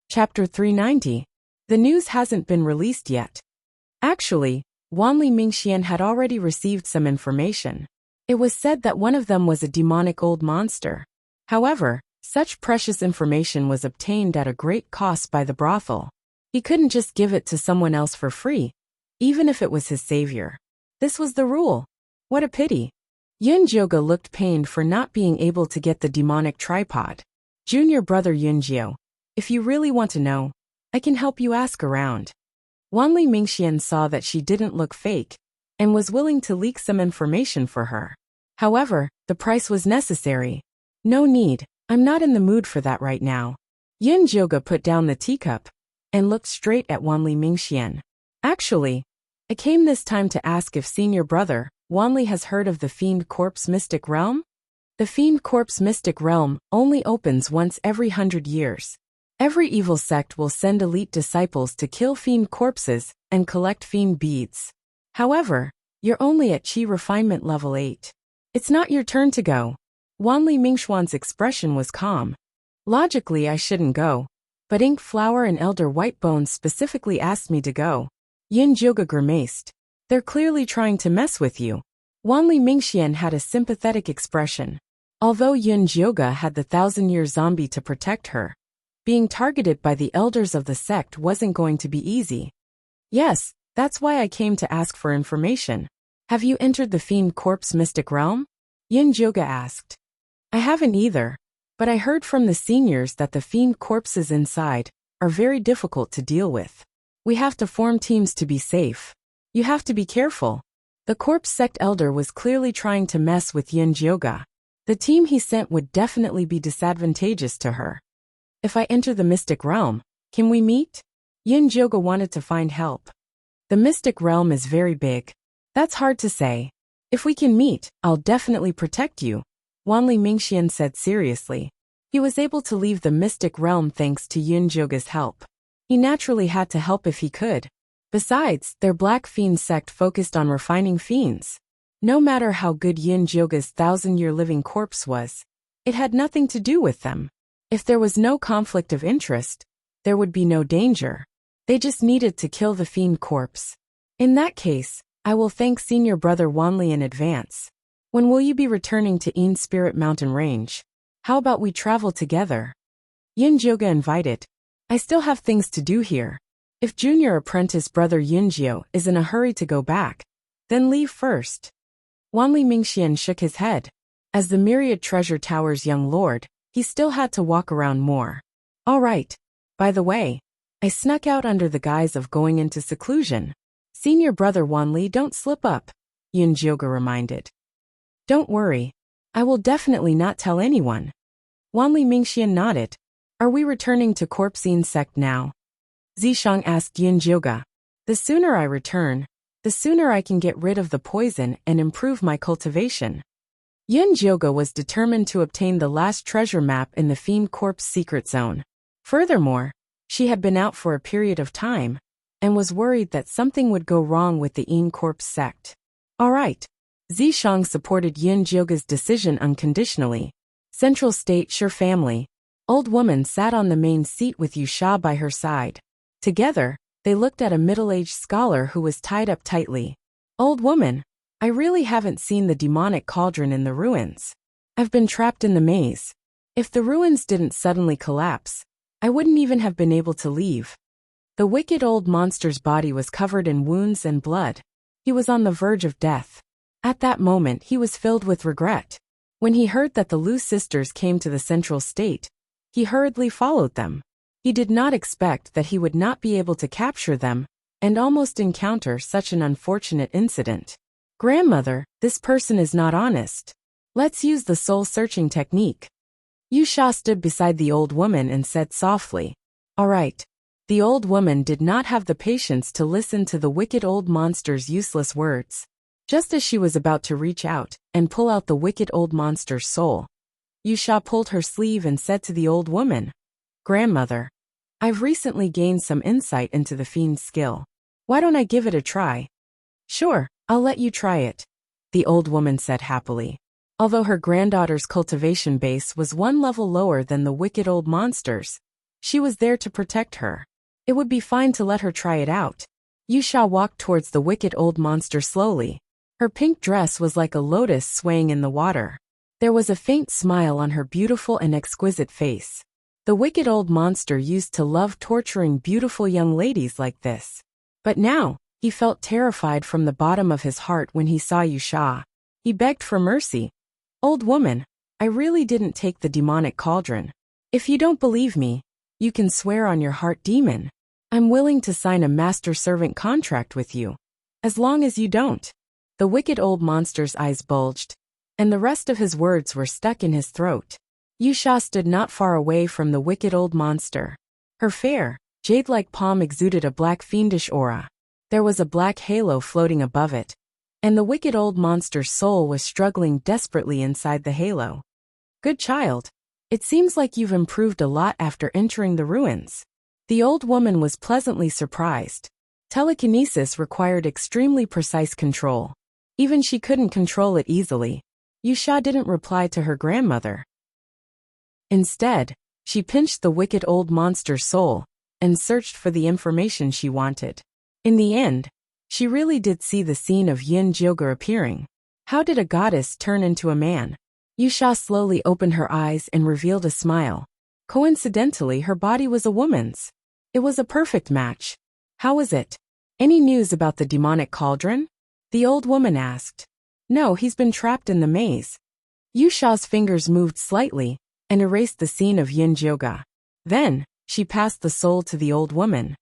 Chapter 390. The news hasn't been released yet. Actually, Wanli Mingxian had already received some information. It was said that one of them was a demonic old monster. However, such precious information was obtained at a great cost by the brothel. He couldn't just give it to someone else for free, even if it was his savior. This was the rule. What a pity. Yunjioga looked pained for not being able to get the demonic tripod. Junior brother Yunjio, if you really want to know, I can help you ask around. Wanli Mingxian saw that she didn't look fake and was willing to leak some information for her. However, the price was necessary. No need, I'm not in the mood for that right now. Yunjioga put down the teacup and looked straight at Wanli Mingxian. Actually, I came this time to ask if senior brother, Wanli, has heard of the Fiend Corp's mystic realm? The Fiend Corp's mystic realm only opens once every 100 years. Every evil sect will send elite disciples to kill fiend corpses and collect fiend beads. However, you're only at Qi refinement level 8. It's not your turn to go. Wanli Mingxuan's expression was calm. Logically, I shouldn't go, but Ink Flower and Elder Whitebones specifically asked me to go. Yunjioga grimaced. They're clearly trying to mess with you. Wanli Mingxian had a sympathetic expression. Although Yunjioga had the 1,000-year zombie to protect her, being targeted by the elders of the sect wasn't going to be easy. Yes, that's why I came to ask for information. Have you entered the Fiend Corp's mystic realm? Yunjioga asked. I haven't either, but I heard from the seniors that the fiend corpses inside are very difficult to deal with. We have to form teams to be safe. You have to be careful. The corpse sect elder was clearly trying to mess with Yunjioga. The team he sent would definitely be disadvantageous to her. If I enter the mystic realm, can we meet? Yunjioga wanted to find help. The mystic realm is very big. That's hard to say. If we can meet, I'll definitely protect you, Wanli Mingxian said seriously. He was able to leave the mystic realm thanks to Yunjioga's help. He naturally had to help if he could. Besides, their Black Fiend sect focused on refining fiends. No matter how good Yunjioga's 1,000-year living corpse was, it had nothing to do with them. If there was no conflict of interest, there would be no danger. They just needed to kill the fiend corpse. In that case, I will thank senior brother Wanli in advance. When will you be returning to Een Spirit Mountain Range? How about we travel together? Yunjioga invited. I still have things to do here. If junior apprentice brother Yunjio is in a hurry to go back, then leave first. Wanli Mingxian shook his head. As the Myriad Treasure Tower's young lord, he still had to walk around more. All right. By the way, I snuck out under the guise of going into seclusion. Senior brother Wanli, don't slip up, Yunjioga reminded. Don't worry. I will definitely not tell anyone. Wanli Mingxian nodded. Are we returning to Corpsine sect now? Zishang asked Yunjioga. The sooner I return, the sooner I can get rid of the poison and improve my cultivation. Yunjioga was determined to obtain the last treasure map in the Fiend Corp's secret zone. Furthermore, she had been out for a period of time and was worried that something would go wrong with the Een Corp's sect. All right. Zishang supported Yunjioga's decision unconditionally. Central State Sure family. Old woman sat on the main seat with Yusha by her side. Together, they looked at a middle-aged scholar who was tied up tightly. Old woman, I really haven't seen the demonic cauldron in the ruins. I've been trapped in the maze. If the ruins didn't suddenly collapse, I wouldn't even have been able to leave. The wicked old monster's body was covered in wounds and blood. He was on the verge of death. At that moment he was filled with regret. When he heard that the Lu sisters came to the Central State, he hurriedly followed them. He did not expect that he would not be able to capture them and almost encounter such an unfortunate incident. Grandmother, this person is not honest. Let's use the soul-searching technique. Yusha stood beside the old woman and said softly. All right. The old woman did not have the patience to listen to the wicked old monster's useless words. Just as she was about to reach out and pull out the wicked old monster's soul, Yusha pulled her sleeve and said to the old woman, Grandmother, I've recently gained some insight into the fiend's skill. Why don't I give it a try? Sure, I'll let you try it, the old woman said happily. Although her granddaughter's cultivation base was one level lower than the wicked old monster's, She was there to protect her. It would be fine to let her try it out. Yusha walked towards the wicked old monster slowly. Her pink dress was like a lotus swaying in the water. There was a faint smile on her beautiful and exquisite face. The wicked old monster used to love torturing beautiful young ladies like this. But now, he felt terrified from the bottom of his heart when he saw Yusha. He begged for mercy. "Old woman, I really didn't take the demonic cauldron. If you don't believe me, you can swear on your heart demon. I'm willing to sign a master-servant contract with you. As long as you don't." The wicked old monster's eyes bulged, and the rest of his words were stuck in his throat. Yusha stood not far away from the wicked old monster. Her fair, jade-like palm exuded a black fiendish aura. There was a black halo floating above it, and the wicked old monster's soul was struggling desperately inside the halo. "Good child. It seems like you've improved a lot after entering the ruins." The old woman was pleasantly surprised. Telekinesis required extremely precise control. Even she couldn't control it easily. Yusha didn't reply to her grandmother. Instead, she pinched the wicked old monster's soul and searched for the information she wanted. In the end, she really did see the scene of Yin Jyoga appearing. How did a goddess turn into a man? Yusha slowly opened her eyes and revealed a smile. Coincidentally, her body was a woman's. It was a perfect match. "How is it? Any news about the demonic cauldron?" the old woman asked. "No, he's been trapped in the maze." Yusha's fingers moved slightly and erased the scene of Yin Jyoga. Then, she passed the soul to the old woman.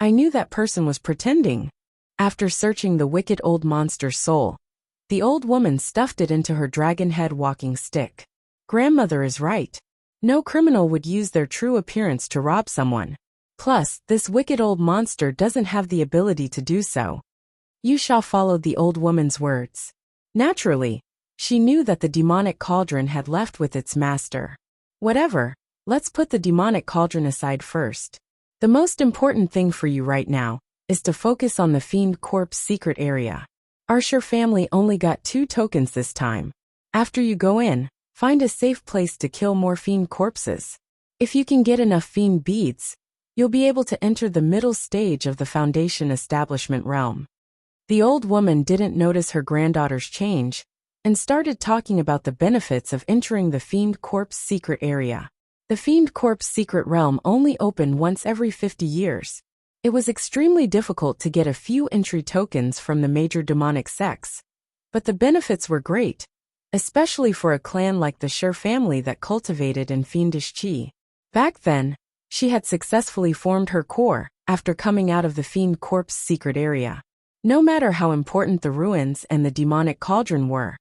I knew that person was pretending." After searching the wicked old monster's soul, the old woman stuffed it into her dragon head walking stick. "Grandmother is right. No criminal would use their true appearance to rob someone. Plus, this wicked old monster doesn't have the ability to do so." Yusha followed the old woman's words. Naturally, she knew that the demonic cauldron had left with its master. "Whatever, let's put the demonic cauldron aside first. The most important thing for you right now is to focus on the fiend corpse secret area. Our Sher family only got 2 tokens this time. After you go in, find a safe place to kill more fiend corpses. If you can get enough fiend beads, you'll be able to enter the middle stage of the Foundation establishment realm." The old woman didn't notice her granddaughter's change and started talking about the benefits of entering the fiend corpse secret area. The fiend corpse secret realm only opened once every 50 years. It was extremely difficult to get a few entry tokens from the major demonic sects, but the benefits were great, especially for a clan like the Sher family that cultivated in fiendish chi. Back then, she had successfully formed her core after coming out of the fiend corpse secret area. No matter how important the ruins and the demonic cauldron were,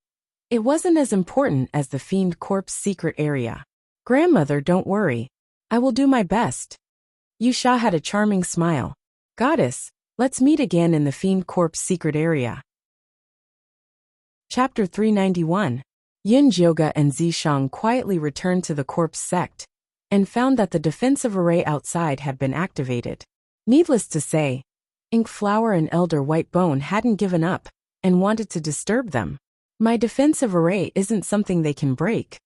it wasn't as important as the fiend corpse secret area. "Grandmother, don't worry. I will do my best." Yusha had a charming smile. "Goddess, let's meet again in the fiend corpse secret area." Chapter 391. Yin Jyoga and Zishang quietly returned to the corpse sect and found that the defensive array outside had been activated. Needless to say, Ink Flower and Elder White Bone hadn't given up and wanted to disturb them. "My defensive array isn't something they can break."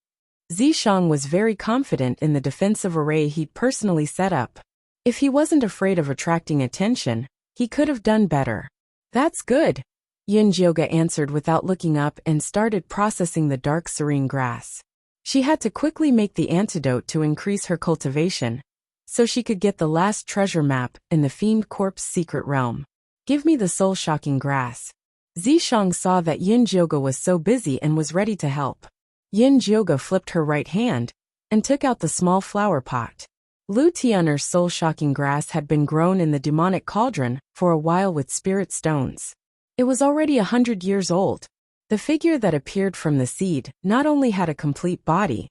Zishang was very confident in the defensive array he'd personally set up. If he wasn't afraid of attracting attention, he could have done better. "That's good," Yin Jyoga answered without looking up and started processing the dark serene grass. She had to quickly make the antidote to increase her cultivation, so she could get the last treasure map in the fiend corpse secret realm. "Give me the soul-shocking grass." Zishang saw that Yin Jyoga was so busy and was ready to help. Yin Jyoga flipped her right hand and took out the small flower pot. Lu Tianer's soul-shocking grass had been grown in the demonic cauldron for a while with spirit stones. It was already 100 years old. The figure that appeared from the seed not only had a complete body,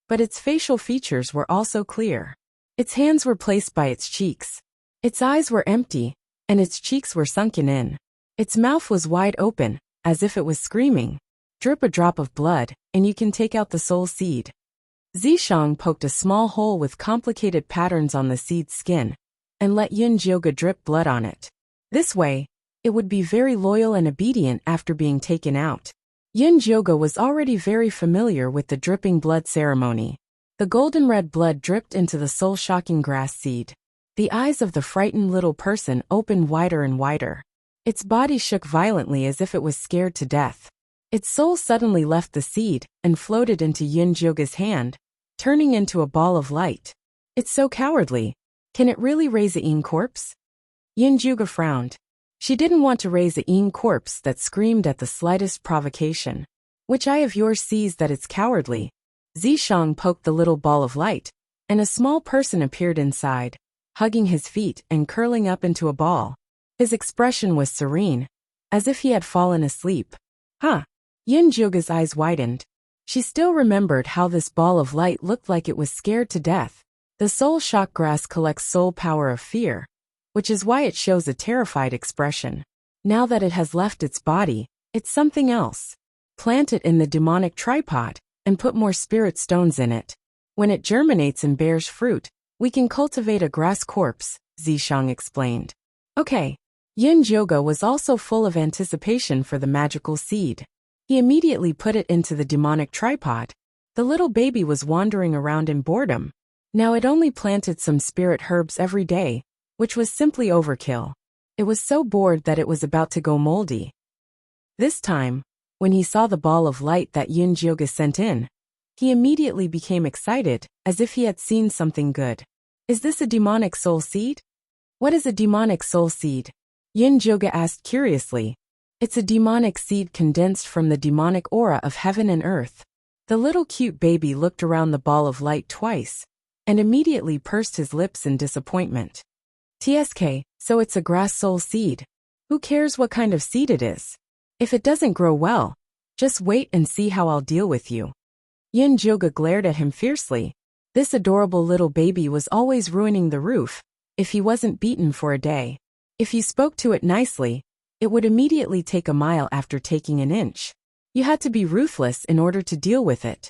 but its facial features were also clear. Its hands were placed by its cheeks. Its eyes were empty, and its cheeks were sunken in. Its mouth was wide open, as if it was screaming. "Drip a drop of blood, and you can take out the soul seed." Zishang poked a small hole with complicated patterns on the seed's skin, and let Yin Jyoga drip blood on it. This way, it would be very loyal and obedient after being taken out. Yin Jyoga was already very familiar with the dripping blood ceremony. The golden red blood dripped into the soul-shocking grass seed. The eyes of the frightened little person opened wider and wider. Its body shook violently as if it was scared to death. Its soul suddenly left the seed and floated into Yin-Joga's hand, turning into a ball of light. It's so cowardly. Can it really raise a Yin corpse? Yin-Juga frowned. She didn't want to raise a Yin corpse that screamed at the slightest provocation. Which eye of yours sees that it's cowardly? Zishang poked the little ball of light, and a small person appeared inside, hugging his feet and curling up into a ball. His expression was serene, as if he had fallen asleep. Huh? Yin-Joga's eyes widened. She still remembered how this ball of light looked like it was scared to death. The soul shock grass collects soul power of fear, which is why it shows a terrified expression. Now that it has left its body, it's something else. Plant it in the demonic tripod, and put more spirit stones in it. When it germinates and bears fruit, we can cultivate a grass corpse, Zishang explained. Okay. Yin-Joga was also full of anticipation for the magical seed. He immediately put it into the demonic tripod. The little baby was wandering around in boredom. Now it only planted some spirit herbs every day, which was simply overkill. It was so bored that it was about to go moldy. This time, when he saw the ball of light that Yin-Joga sent in, he immediately became excited, as if he had seen something good. Is this a demonic soul seed? What is a demonic soul seed? Yin-Joga asked curiously. It's a demonic seed condensed from the demonic aura of heaven and earth. The little cute baby looked around the ball of light twice, and immediately pursed his lips in disappointment. TSK, so it's a grass soul seed. Who cares what kind of seed it is? If it doesn't grow well, just wait and see how I'll deal with you. Yin-Joga glared at him fiercely. This adorable little baby was always ruining the roof, if he wasn't beaten for a day. If you spoke to it nicely, it would immediately take a mile after taking an inch. You had to be ruthless in order to deal with it.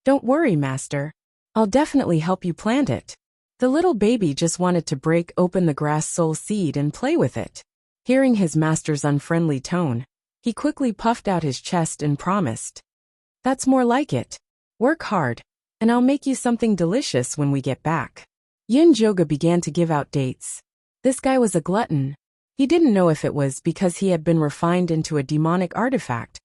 Don't worry, master. I'll definitely help you plant it. The little baby just wanted to break open the grass soul seed and play with it. Hearing his master's unfriendly tone, he quickly puffed out his chest and promised. That's more like it. Work hard, and I'll make you something delicious when we get back. Yin-Joga began to give out dates. This guy was a glutton. He didn't know if it was because he had been refined into a demonic artifact,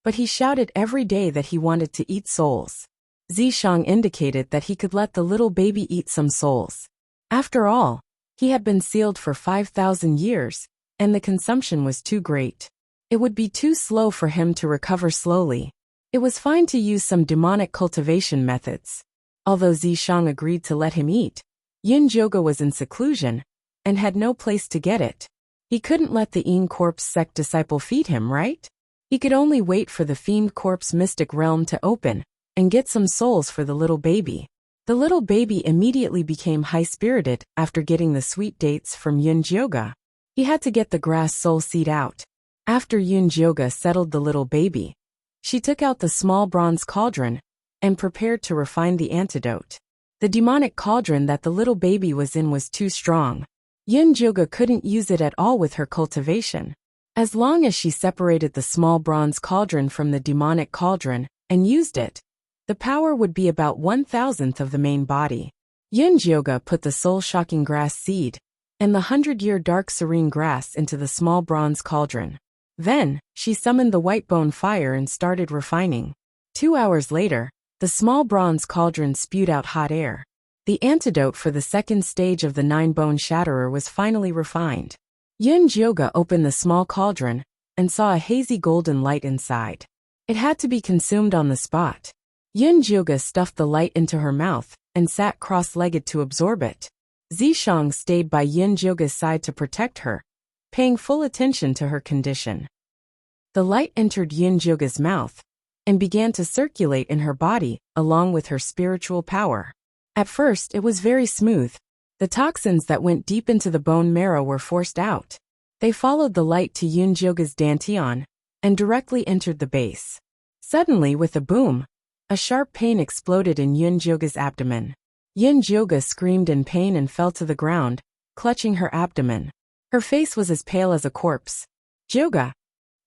but he shouted every day that he wanted to eat souls. Zishang indicated that he could let the little baby eat some souls. After all, he had been sealed for 5,000 years, and the consumption was too great. It would be too slow for him to recover slowly. It was fine to use some demonic cultivation methods. Although Zishang agreed to let him eat, Yin-Joga was in seclusion, and had no place to get it. He couldn't let the Yin Corpse sect disciple feed him, right? He could only wait for the Fiend Corpse mystic realm to open, and get some souls for the little baby. The little baby immediately became high-spirited after getting the sweet dates from Yin-Joga. He had to get the grass soul seed out. After Yin-Joga settled the little baby, she took out the small bronze cauldron and prepared to refine the antidote. The demonic cauldron that the little baby was in was too strong. Yin-Joga couldn't use it at all with her cultivation. As long as she separated the small bronze cauldron from the demonic cauldron and used it, the power would be about 1,000th of the main body. Yin-Joga put the soul-shocking grass seed and the 100-year dark serene grass into the small bronze cauldron. Then, she summoned the white bone fire and started refining. 2 hours later, the small bronze cauldron spewed out hot air. The antidote for the second stage of the 9-bone shatterer was finally refined. Yin-Joga opened the small cauldron and saw a hazy golden light inside. It had to be consumed on the spot. Yin-Joga stuffed the light into her mouth and sat cross-legged to absorb it. Zishang stayed by Yin-Joga's side to protect her, paying full attention to her condition. The light entered Yin-Joga's mouth and began to circulate in her body along with her spiritual power. At first, it was very smooth. The toxins that went deep into the bone marrow were forced out. They followed the light to Yin-Joga's dantian and directly entered the base. Suddenly, with a boom, a sharp pain exploded in Yin-Joga's abdomen. Yin-Joga screamed in pain and fell to the ground, clutching her abdomen. Her face was as pale as a corpse. Joga!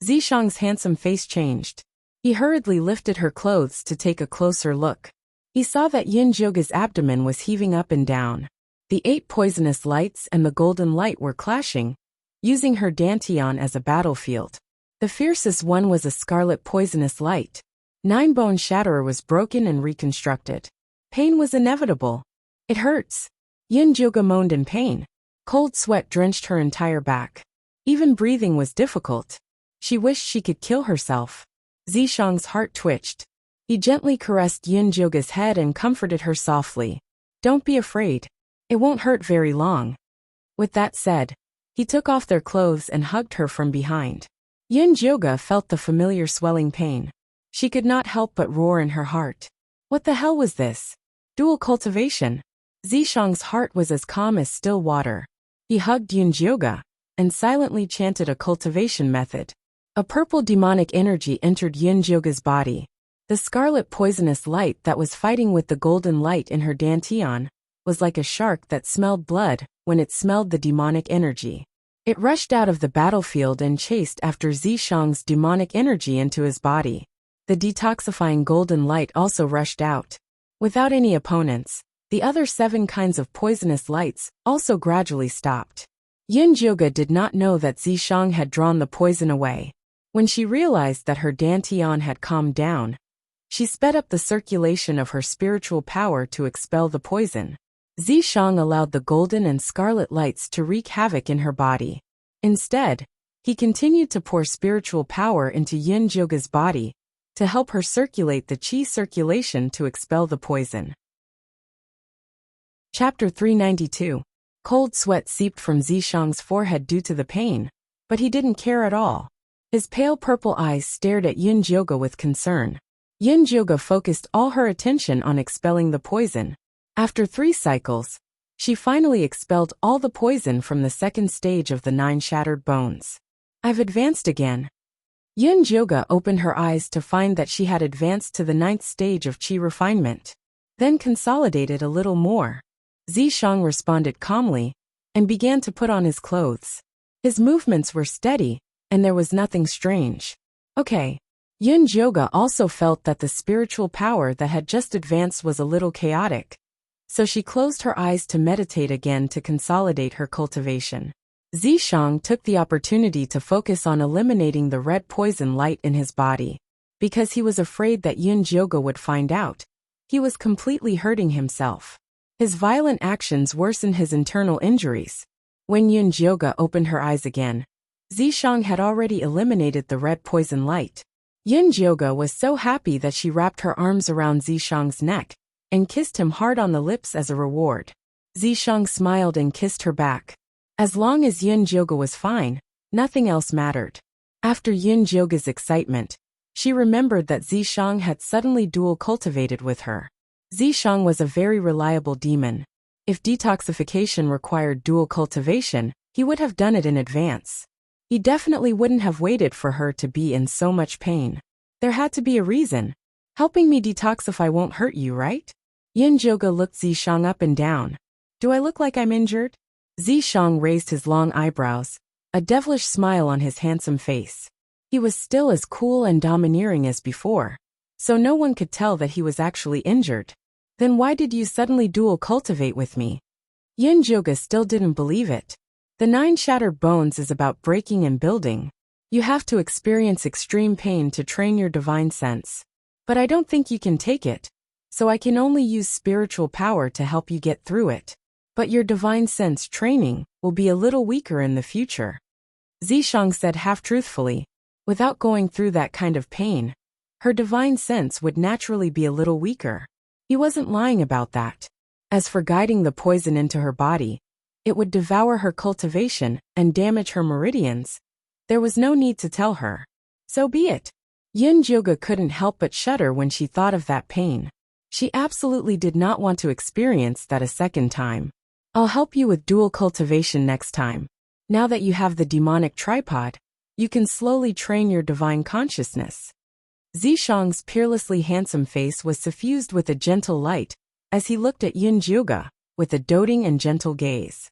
Zishang's handsome face changed. He hurriedly lifted her clothes to take a closer look. He saw that Yin Joga's abdomen was heaving up and down. The 8 poisonous lights and the golden light were clashing, using her dantian as a battlefield. The fiercest one was a scarlet poisonous light. 9-bone shatterer was broken and reconstructed. Pain was inevitable. It hurts. Yin Joga moaned in pain. Cold sweat drenched her entire back. Even breathing was difficult. She wished she could kill herself. Zishang's heart twitched. He gently caressed Yin Joga's head and comforted her softly. Don't be afraid. It won't hurt very long. With that said, he took off their clothes and hugged her from behind. Yin Joga felt the familiar swelling pain. She could not help but roar in her heart. What the hell was this? Dual cultivation. Zishang's heart was as calm as still water. He hugged Yin Joga and silently chanted a cultivation method. A purple demonic energy entered Yin Joga's body. The scarlet poisonous light that was fighting with the golden light in her dantian was like a shark that smelled blood when it smelled the demonic energy. It rushed out of the battlefield and chased after Zishang's demonic energy into his body. The detoxifying golden light also rushed out. Without any opponents, the other 7 kinds of poisonous lights also gradually stopped. Yin Joga did not know that Zishang had drawn the poison away. When she realized that her dantian had calmed down, she sped up the circulation of her spiritual power to expel the poison. Zishang allowed the golden and scarlet lights to wreak havoc in her body. Instead, he continued to pour spiritual power into Yin Joga's body to help her circulate the qi circulation to expel the poison. Chapter 392. Cold sweat seeped from Zishang's forehead due to the pain, but he didn't care at all. His pale purple eyes stared at Yin Joga with concern. Yin Joga focused all her attention on expelling the poison. After 3 cycles, she finally expelled all the poison from the 2nd stage of the 9 shattered bones. I've advanced again. Yin Joga opened her eyes to find that she had advanced to the 9th stage of qi refinement. Then consolidated a little more. Zishang responded calmly and began to put on his clothes. His movements were steady, and there was nothing strange. Okay. Yin Joga also felt that the spiritual power that had just advanced was a little chaotic, so she closed her eyes to meditate again to consolidate her cultivation. Zishang took the opportunity to focus on eliminating the red poison light in his body. Because he was afraid that Yin Joga would find out, he was completely hurting himself. His violent actions worsened his internal injuries. When Yin Joga opened her eyes again, Zishang had already eliminated the red poison light. Yin Joga was so happy that she wrapped her arms around Zishang's neck and kissed him hard on the lips as a reward. Zishang smiled and kissed her back. As long as Yin Joga was fine, nothing else mattered. After Yin Joga's excitement, she remembered that Zishang had suddenly dual cultivated with her. Zishang was a very reliable demon. If detoxification required dual cultivation, he would have done it in advance. He definitely wouldn't have waited for her to be in so much pain. There had to be a reason. Helping me detoxify won't hurt you, right? Yin Joga looked Zishang up and down. Do I look like I'm injured? Zishang raised his long eyebrows, a devilish smile on his handsome face. He was still as cool and domineering as before, so no one could tell that he was actually injured. Then why did you suddenly dual cultivate with me? Yin Joga still didn't believe it. The 9 shattered bones is about breaking and building. You have to experience extreme pain to train your divine sense. But I don't think you can take it, so I can only use spiritual power to help you get through it. But your divine sense training will be a little weaker in the future. Zishang said half-truthfully. Without going through that kind of pain, her divine sense would naturally be a little weaker. He wasn't lying about that. As for guiding the poison into her body, it would devour her cultivation and damage her meridians. There was no need to tell her. So be it. Yin Joga couldn't help but shudder when she thought of that pain. She absolutely did not want to experience that a second time. I'll help you with dual cultivation next time. Now that you have the demonic tripod, you can slowly train your divine consciousness. Zishang's peerlessly handsome face was suffused with a gentle light as he looked at Yin Joga with a doting and gentle gaze.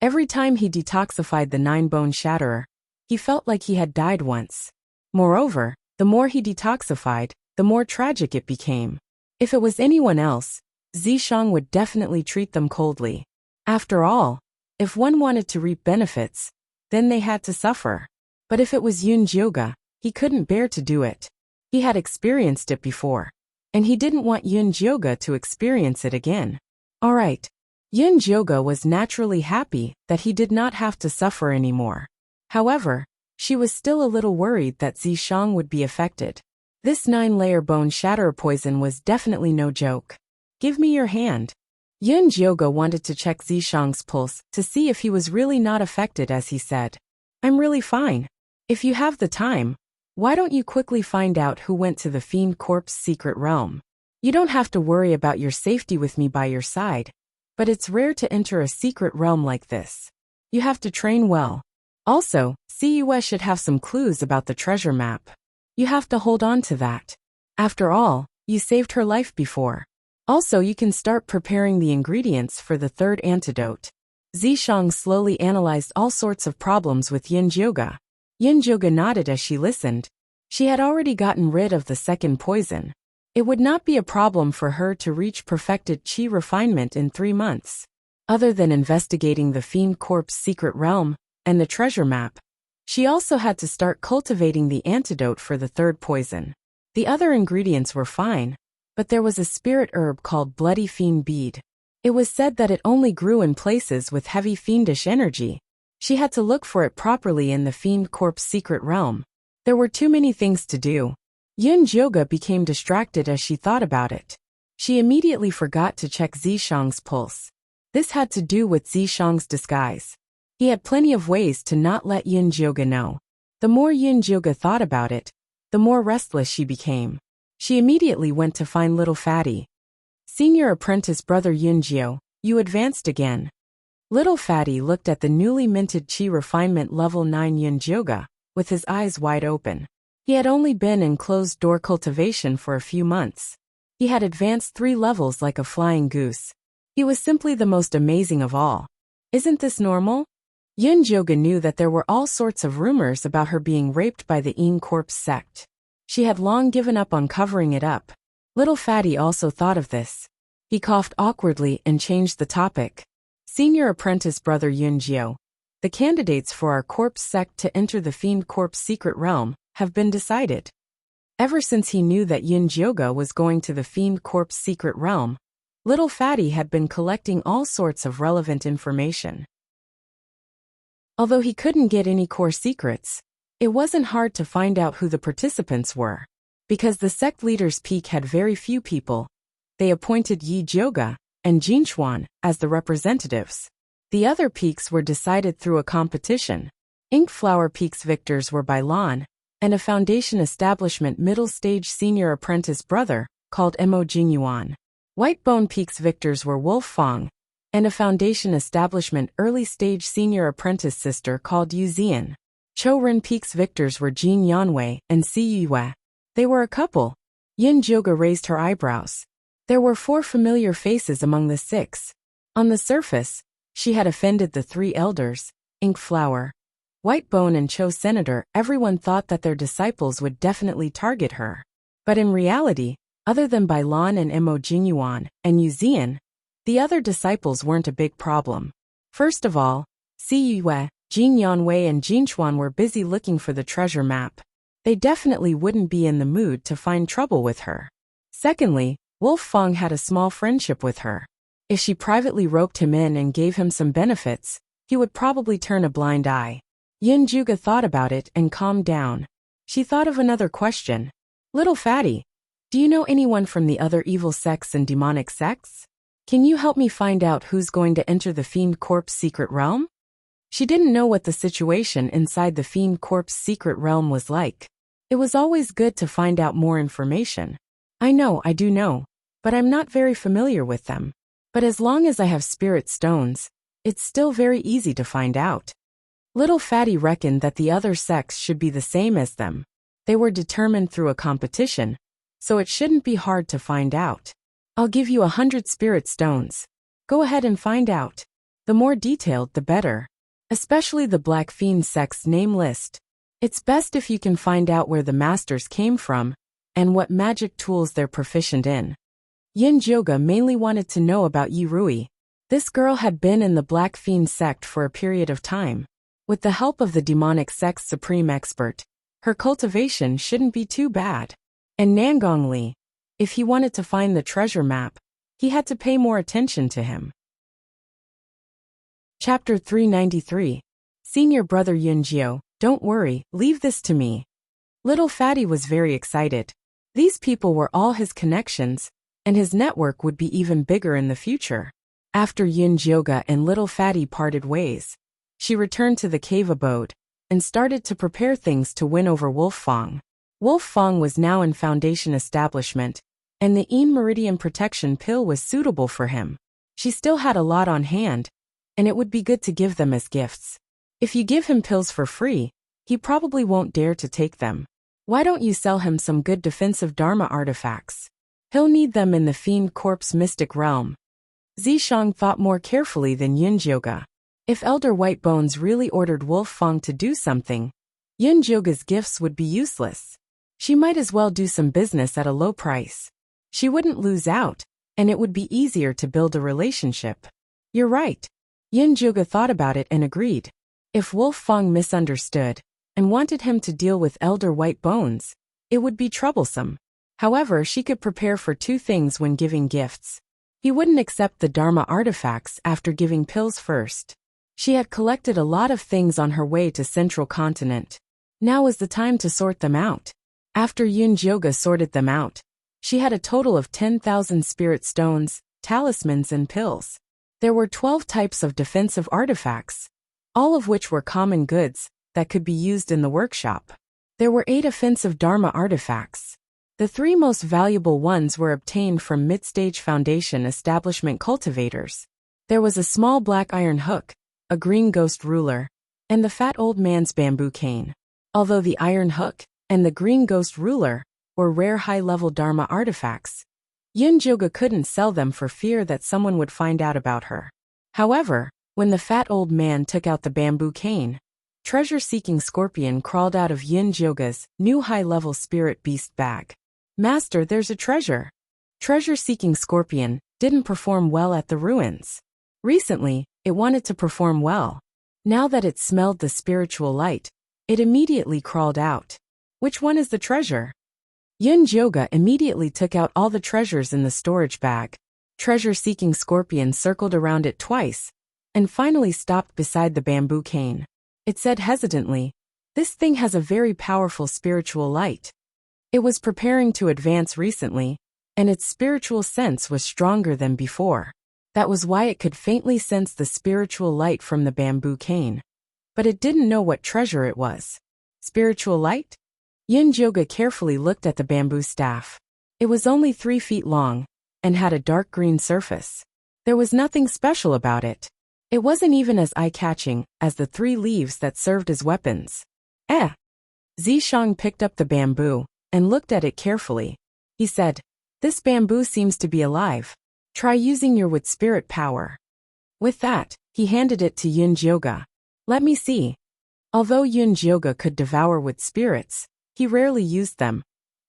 Every time he detoxified the 9-bone shatterer, he felt like he had died once. Moreover, the more he detoxified, the more tragic it became. If it was anyone else, Zishang would definitely treat them coldly. After all, if one wanted to reap benefits, then they had to suffer. But if it was Yun Jioga, he couldn't bear to do it. He had experienced it before, and he didn't want Yun Jioga to experience it again. Alright. Yun Jioga was naturally happy that he did not have to suffer anymore. However, she was still a little worried that Zishang would be affected. This 9-layer bone shatterer poison was definitely no joke. Give me your hand. Yun Jioga wanted to check Zishang's pulse to see if he was really not affected as he said. I'm really fine. If you have the time, why don't you quickly find out who went to the Fiend Corp's secret realm? You don't have to worry about your safety with me by your side, but it's rare to enter a secret realm like this. You have to train well. Also, CUS should have some clues about the treasure map. You have to hold on to that. After all, you saved her life before. Also, you can start preparing the ingredients for the third antidote. Zishang slowly analyzed all sorts of problems with Yun Jioga. Yun Jioga nodded as she listened. She had already gotten rid of the second poison. It would not be a problem for her to reach perfected chi refinement in 3 months. Other than investigating the Fiend Corp's secret realm and the treasure map, she also had to start cultivating the antidote for the third poison. The other ingredients were fine, but there was a spirit herb called Bloody Fiend Bead. It was said that it only grew in places with heavy fiendish energy. She had to look for it properly in the Fiend Corp's secret realm. There were too many things to do. Yun Jioga became distracted as she thought about it. She immediately forgot to check Zishang's pulse. This had to do with Zishang's disguise. He had plenty of ways to not let Yun Jioga know. The more Yun Jioga thought about it, the more restless she became. She immediately went to find little Fatty. Senior apprentice brother Yun Jio, you advanced again. Little Fatty looked at the newly minted chi refinement level 9 Yun Jioga, with his eyes wide open. He had only been in closed-door cultivation for a few months. He had advanced 3 levels like a flying goose. He was simply the most amazing of all. Isn't this normal? Yun Jioga knew that there were all sorts of rumors about her being raped by the Fiend Corp's sect. She had long given up on covering it up. Little Fatty also thought of this. He coughed awkwardly and changed the topic. Senior apprentice brother Yun Jio, the candidates for our corpse sect to enter the Fiend Corp's secret realm have been decided. Ever since he knew that Yun Jioga was going to the Fiend Corp's secret realm, Little Fatty had been collecting all sorts of relevant information. Although he couldn't get any core secrets, it wasn't hard to find out who the participants were. Because the sect leader's peak had very few people, they appointed Yi Jioga and Jinchuan as the representatives. The other peaks were decided through a competition. Ink Flower Peak's victors were by Lan, and a foundation establishment middle-stage senior apprentice brother called Mo Jingyuan. Whitebone Peak's victors were Wolf Fong, and a foundation establishment early-stage senior apprentice sister called Yu Zian. Chouren Peak's victors were Jin Yanwei and Si Yue. They were a couple. Yun Jioga raised her eyebrows. There were 4 familiar faces among the 6. On the surface, she had offended the 3 elders, Ink Flower, Whitebone and Cho Senator. Everyone thought that their disciples would definitely target her. But in reality, other than Bai Lan and Mo Jingyuan and Yu Zian, the other disciples weren't a big problem. First of all, Si Yue, Jin Yanwei and Jinchuan were busy looking for the treasure map. They definitely wouldn't be in the mood to find trouble with her. Secondly, Wolf Fong had a small friendship with her. If she privately roped him in and gave him some benefits, he would probably turn a blind eye. Yun Jioga thought about it and calmed down. She thought of another question. Little Fatty, do you know anyone from the other evil sects and demonic sects? Can you help me find out who's going to enter the Fiend Corp's secret realm? She didn't know what the situation inside the Fiend Corp's secret realm was like. It was always good to find out more information. I do know, but I'm not very familiar with them. But as long as I have spirit stones, it's still very easy to find out. Little Fatty reckoned that the other sects should be the same as them. They were determined through a competition, so it shouldn't be hard to find out. I'll give you 100 spirit stones. Go ahead and find out. The more detailed, the better. Especially the Black Fiend sect's name list. It's best if you can find out where the masters came from and what magic tools they're proficient in. Yin Joga mainly wanted to know about Yi Rui. This girl had been in the Black Fiend sect for a period of time. With the help of the demonic sect's supreme expert, her cultivation shouldn't be too bad. And Nangong Li, if he wanted to find the treasure map, he had to pay more attention to him. Chapter 393. Senior Brother Yunjiu, don't worry, leave this to me. Little Fatty was very excited. These people were all his connections, and his network would be even bigger in the future. After Yin Jioga and Little Fatty parted ways, she returned to the cave abode and started to prepare things to win over Wolf Fong. Wolf Fong was now in Foundation establishment, and the Yin Meridian Protection Pill was suitable for him. She still had a lot on hand, and it would be good to give them as gifts. If you give him pills for free, he probably won't dare to take them. Why don't you sell him some good defensive Dharma artifacts? He'll need them in the Fiend Corp's mystic realm. Zishang thought more carefully than Yunjioga. If Elder White Bones really ordered Wolf Fong to do something, Yunjioga's gifts would be useless. She might as well do some business at a low price. She wouldn't lose out, and it would be easier to build a relationship. You're right. Yunjioga thought about it and agreed. If Wolf Fong misunderstood and wanted him to deal with Elder White Bones, it would be troublesome. However, she could prepare for two things when giving gifts. He wouldn't accept the Dharma artifacts after giving pills first. She had collected a lot of things on her way to Central Continent. Now was the time to sort them out. After Yunjioga sorted them out, she had a total of 10,000 spirit stones, talismans and pills. There were 12 types of defensive artifacts, all of which were common goods that could be used in the workshop. There were 8 offensive Dharma artifacts. The 3 most valuable ones were obtained from mid-stage Foundation establishment cultivators. There was a small black iron hook, a green ghost ruler, and the fat old man's bamboo cane. Although the iron hook and the green ghost ruler were rare high-level Dharma artifacts, Yunjioga couldn't sell them for fear that someone would find out about her. However, when the fat old man took out the bamboo cane, treasure-seeking scorpion crawled out of Yunjioga's new high-level spirit beast bag. Master, there's a treasure. Treasure-seeking scorpion didn't perform well at the ruins. Recently, it wanted to perform well. Now that it smelled the spiritual light, it immediately crawled out. Which one is the treasure? Yunjioga immediately took out all the treasures in the storage bag. Treasure-seeking scorpion circled around it twice, and finally stopped beside the bamboo cane. It said hesitantly, "This thing has a very powerful spiritual light." It was preparing to advance recently, and its spiritual sense was stronger than before. That was why it could faintly sense the spiritual light from the bamboo cane. But it didn't know what treasure it was. Spiritual light? Yunjioga carefully looked at the bamboo staff. It was only 3 feet long, and had a dark green surface. There was nothing special about it. It wasn't even as eye-catching as the 3 leaves that served as weapons. Zishang picked up the bamboo and looked at it carefully. He said, "This bamboo seems to be alive. Try using your wood spirit power." With that, he handed it to Yunjioga. "Let me see." Although Yunjioga could devour wood spirits, he rarely used them,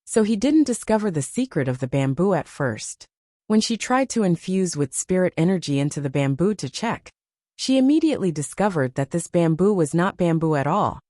so he didn't discover the secret of the bamboo at first. When she tried to infuse wood spirit energy into the bamboo to check, she immediately discovered that this bamboo was not bamboo at all,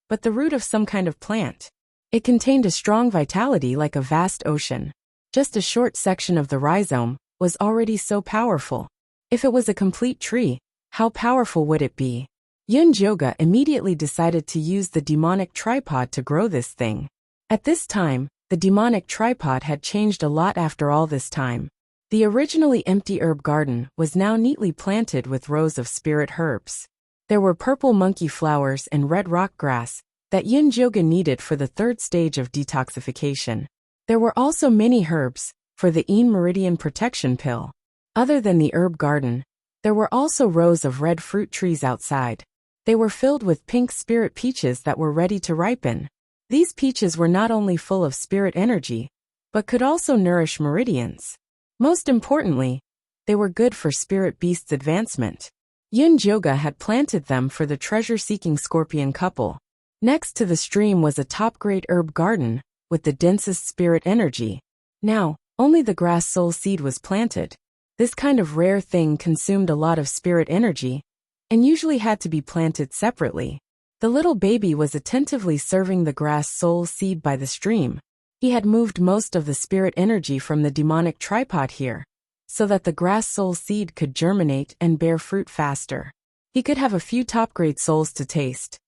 but the root of some kind of plant. It contained a strong vitality like a vast ocean. Just a short section of the rhizome was already so powerful. If it was a complete tree, how powerful would it be? Yunjioga immediately decided to use the demonic tripod to grow this thing. At this time, the demonic tripod had changed a lot after all this time. The originally empty herb garden was now neatly planted with rows of spirit herbs. There were purple monkey flowers and red rock grass that Yunjioga needed for the 3rd stage of detoxification. There were also many herbs for the Yin Meridian Protection Pill. Other than the herb garden, there were also rows of red fruit trees outside. They were filled with pink spirit peaches that were ready to ripen. These peaches were not only full of spirit energy, but could also nourish meridians. Most importantly, they were good for spirit beasts' advancement. Yunjioga had planted them for the treasure-seeking scorpion couple. Next to the stream was a top-grade herb garden with the densest spirit energy. Now, Only the grass soul seed was planted. This kind of rare thing consumed a lot of spirit energy, and usually had to be planted separately. The little baby was attentively serving the grass soul seed by the stream. He had moved most of the spirit energy from the demonic tripod here, so that the grass soul seed could germinate and bear fruit faster. He could have a few top-grade souls to taste.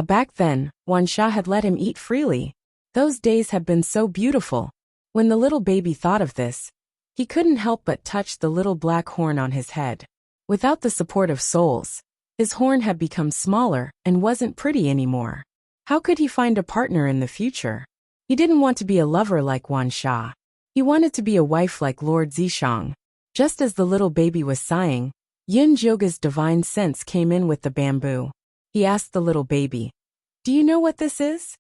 Back then, Wan Sha had let him eat freely. Those days had been so beautiful. When the little baby thought of this, he couldn't help but touch the little black horn on his head. Without the support of souls, his horn had become smaller and wasn't pretty anymore. How could he find a partner in the future? He didn't want to be a lover like Wan Sha. He wanted to be a wife like Lord Zishang. Just as the little baby was sighing, Yin Joga's divine sense came in with the bamboo. He asked the little baby, "Do you know what this is?"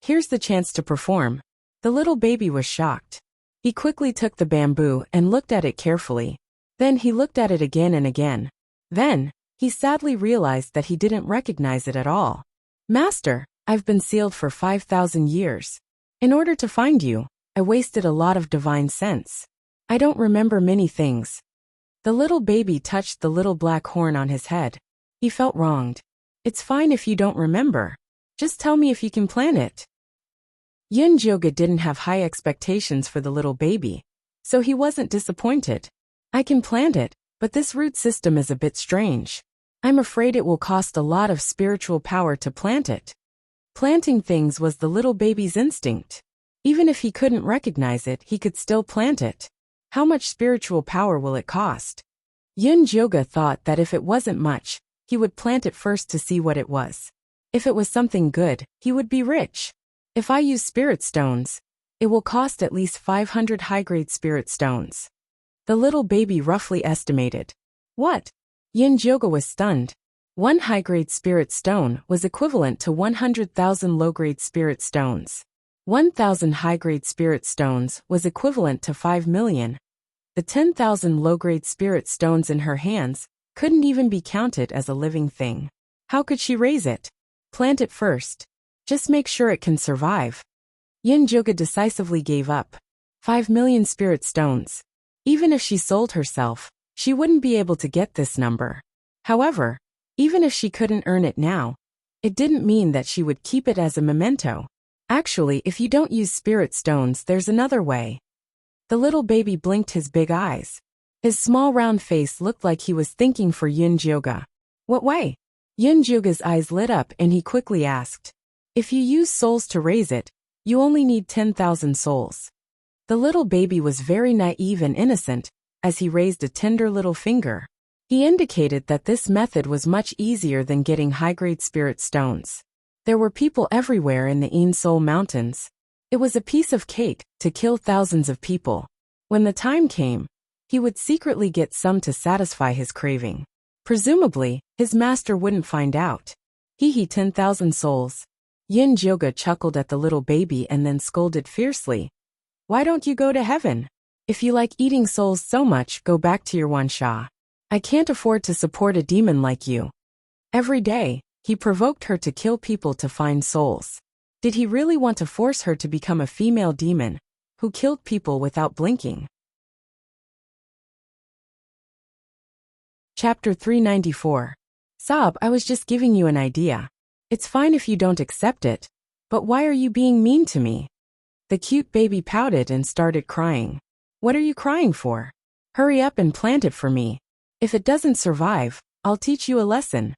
Here's the chance to perform." The little baby was shocked. He quickly took the bamboo and looked at it carefully. Then he looked at it again and again. Then, he sadly realized that he didn't recognize it at all. "Master, I've been sealed for 5,000 years. In order to find you, I wasted a lot of divine sense. I don't remember many things." The little baby touched the little black horn on his head. He felt wronged. "It's fine if you don't remember. Just tell me if you can plant it." Yin Joga didn't have high expectations for the little baby, so he wasn't disappointed. "I can plant it, but this root system is a bit strange. I'm afraid it will cost a lot of spiritual power to plant it." Planting things was the little baby's instinct. Even if he couldn't recognize it, he could still plant it. How much spiritual power will it cost? Yin Joga thought that if it wasn't much, he would plant it first to see what it was. If it was something good, he would be rich. "If I use spirit stones, it will cost at least 500 high-grade spirit stones." The little baby roughly estimated. "What?" Yin Joga was stunned. One high-grade spirit stone was equivalent to 100,000 low-grade spirit stones. 1,000 high-grade spirit stones was equivalent to 5 million. The 10,000 low-grade spirit stones in her hands couldn't even be counted as a living thing. How could she raise it? Plant it first. Just make sure it can survive. Yin Joga decisively gave up. 5 million spirit stones. Even if she sold herself, she wouldn't be able to get this number. However, even if she couldn't earn it now, it didn't mean that she would keep it as a memento. Actually, if you don't use spirit stones, there's another way. The little baby blinked his big eyes. His small round face looked like he was thinking for Yin Joga. "What way?" Yin Joga's eyes lit up and he quickly asked. "If you use souls to raise it, you only need 10,000 souls." The little baby was very naive and innocent, as he raised a tender little finger. He indicated that this method was much easier than getting high-grade spirit stones. There were people everywhere in the Ein Soul Mountains. It was a piece of cake to kill thousands of people. When the time came, he would secretly get some to satisfy his craving. Presumably, his master wouldn't find out. 10,000 souls. Yin Joga chuckled at the little baby and then scolded fiercely. "Why don't you go to heaven? If you like eating souls so much, go back to your Wan Sha. I can't afford to support a demon like you." Every day, he provoked her to kill people to find souls. Did he really want to force her to become a female demon who killed people without blinking? Chapter 394. "Sob, I was just giving you an idea. It's fine if you don't accept it, but why are you being mean to me?" The cute baby pouted and started crying. "What are you crying for? Hurry up and plant it for me. If it doesn't survive, I'll teach you a lesson."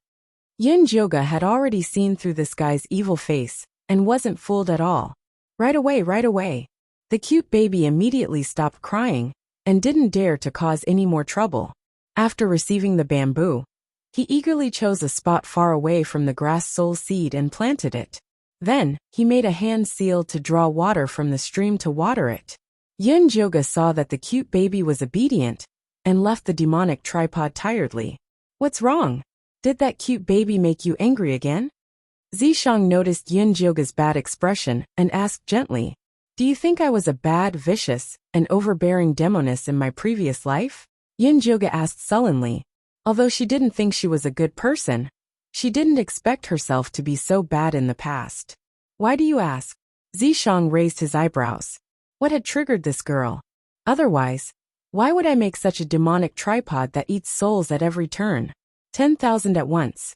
Yin Joga had already seen through this guy's evil face and wasn't fooled at all. Right away, right away." The cute baby immediately stopped crying and didn't dare to cause any more trouble. After receiving the bamboo, he eagerly chose a spot far away from the grass soul seed and planted it. Then, he made a hand seal to draw water from the stream to water it. Yin Joga saw that the cute baby was obedient and left the demonic tripod tiredly. "What's wrong? Did that cute baby make you angry again?" Zishang noticed Yin Joga's bad expression and asked gently, "Do you think I was a bad, vicious, and overbearing demoness in my previous life?" Yin Joga asked sullenly. Although she didn't think she was a good person, she didn't expect herself to be so bad in the past. "Why do you ask?" Zishang raised his eyebrows. What had triggered this girl? Otherwise, why would I make such a demonic tripod that eats souls at every turn? 10,000 at once.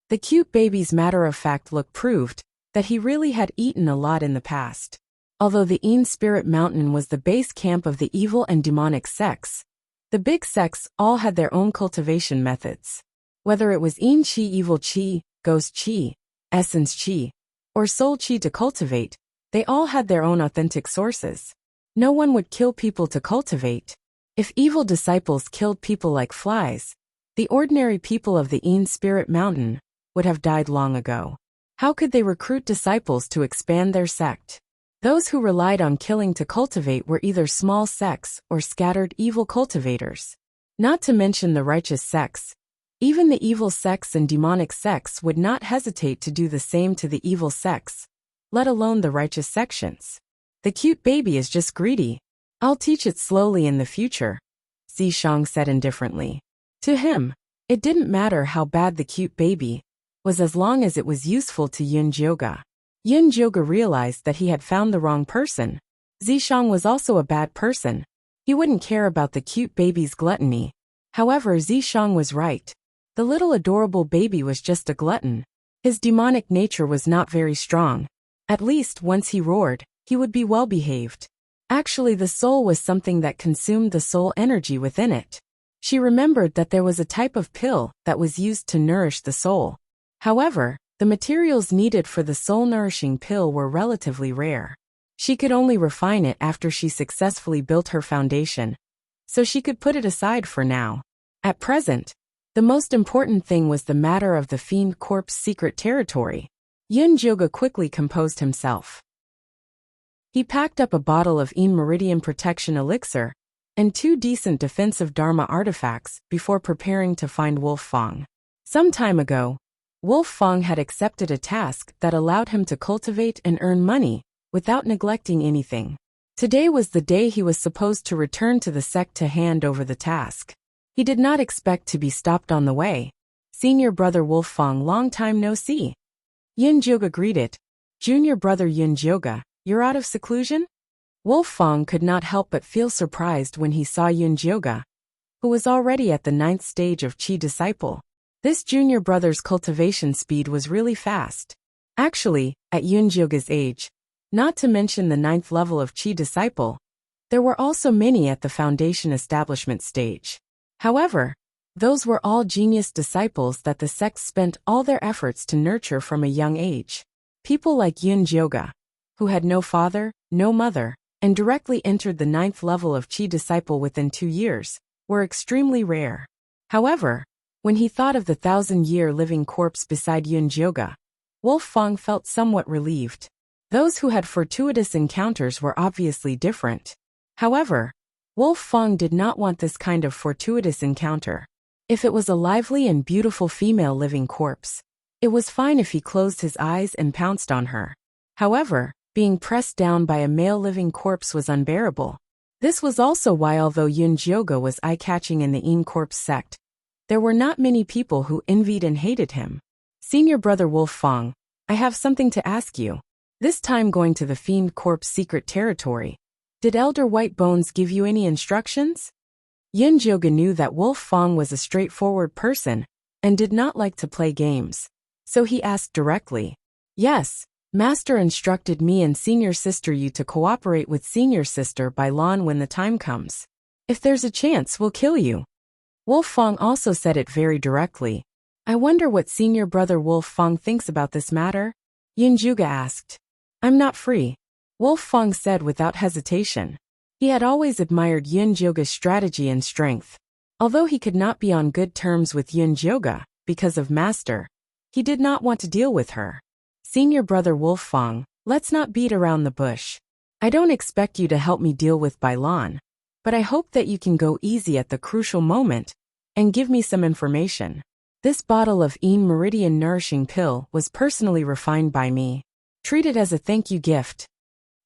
The cute baby's matter-of-fact look proved that he really had eaten a lot in the past. Although the Een Spirit Mountain was the base camp of the evil and demonic sects, the big sects all had their own cultivation methods. Whether it was Een Chi evil Chi, ghost Chi, essence Chi, or soul Chi to cultivate, they all had their own authentic sources. No one would kill people to cultivate. If evil disciples killed people like flies, the ordinary people of the Een Spirit Mountain would have died long ago. How could they recruit disciples to expand their sect? Those who relied on killing to cultivate were either small sects or scattered evil cultivators. Not to mention the righteous sects. Even the evil sects and demonic sects would not hesitate to do the same to the evil sects, let alone the righteous sections. The cute baby is just greedy. I'll teach it slowly in the future, Zishang said indifferently. To him, it didn't matter how bad the cute baby was as long as it was useful to Yun Jioga. Yun Jioga realized that he had found the wrong person. Zishang was also a bad person. He wouldn't care about the cute baby's gluttony. However, Zishang was right. The little adorable baby was just a glutton. His demonic nature was not very strong. At least once he roared, he would be well behaved. Actually, the soul was something that consumed the soul energy within it. She remembered that there was a type of pill that was used to nourish the soul. However, the materials needed for the soul-nourishing pill were relatively rare. She could only refine it after she successfully built her foundation, so she could put it aside for now. At present, the most important thing was the matter of the Fiend Corp's secret territory. Yun Jioga quickly composed himself. He packed up a bottle of Een Meridian Protection Elixir and 2 decent defensive Dharma artifacts before preparing to find Wolf Fang. Some time ago, Wolf Fang had accepted a task that allowed him to cultivate and earn money without neglecting anything. Today was the day he was supposed to return to the sect to hand over the task. He did not expect to be stopped on the way. Senior brother Wolf Fang, long time no see. Yun Jioga greeted. Junior brother Yun Jioga, you're out of seclusion? Wolf Fang could not help but feel surprised when he saw Yun Jioga, who was already at the 9th stage of Qi disciple. This junior brother's cultivation speed was really fast. Actually, at Yun Jioga's age, not to mention the 9th level of Qi disciple, there were also many at the foundation establishment stage. However, those were all genius disciples that the sect spent all their efforts to nurture from a young age. People like Yun Jioga, who had no father, no mother, and directly entered the 9th level of Qi disciple within 2 years, were extremely rare. However, when he thought of the 1,000-year living corpse beside Yun Jioga, Wolf Fang felt somewhat relieved. Those who had fortuitous encounters were obviously different. However, Wolf Fang did not want this kind of fortuitous encounter. If it was a lively and beautiful female living corpse, it was fine if he closed his eyes and pounced on her. However, being pressed down by a male living corpse was unbearable. This was also why, although Yun Jioga was eye-catching in the Een Corpse sect, there were not many people who envied and hated him. Senior brother Wolf Fang, I have something to ask you. This time going to the Fiend Corp's secret territory. Did Elder White Bones give you any instructions? Yun Jioga knew that Wolf Fang was a straightforward person and did not like to play games, so he asked directly. Yes, Master instructed me and Senior Sister Yu to cooperate with Senior Sister Bailan when the time comes. If there's a chance, we'll kill you. Wolf Fang also said it very directly. I wonder what Senior brother Wolf Fang thinks about this matter? Yun Jioga asked. I'm not free, Wolf Fang said without hesitation. He had always admired Yun Jioga's strategy and strength. Although he could not be on good terms with Yun Jioga because of Master, he did not want to deal with her. Senior brother Wolf Fang, let's not beat around the bush. I don't expect you to help me deal with Bailan, but I hope that you can go easy at the crucial moment and give me some information. This bottle of Een Meridian Nourishing Pill was personally refined by me. Treat it as a thank you gift.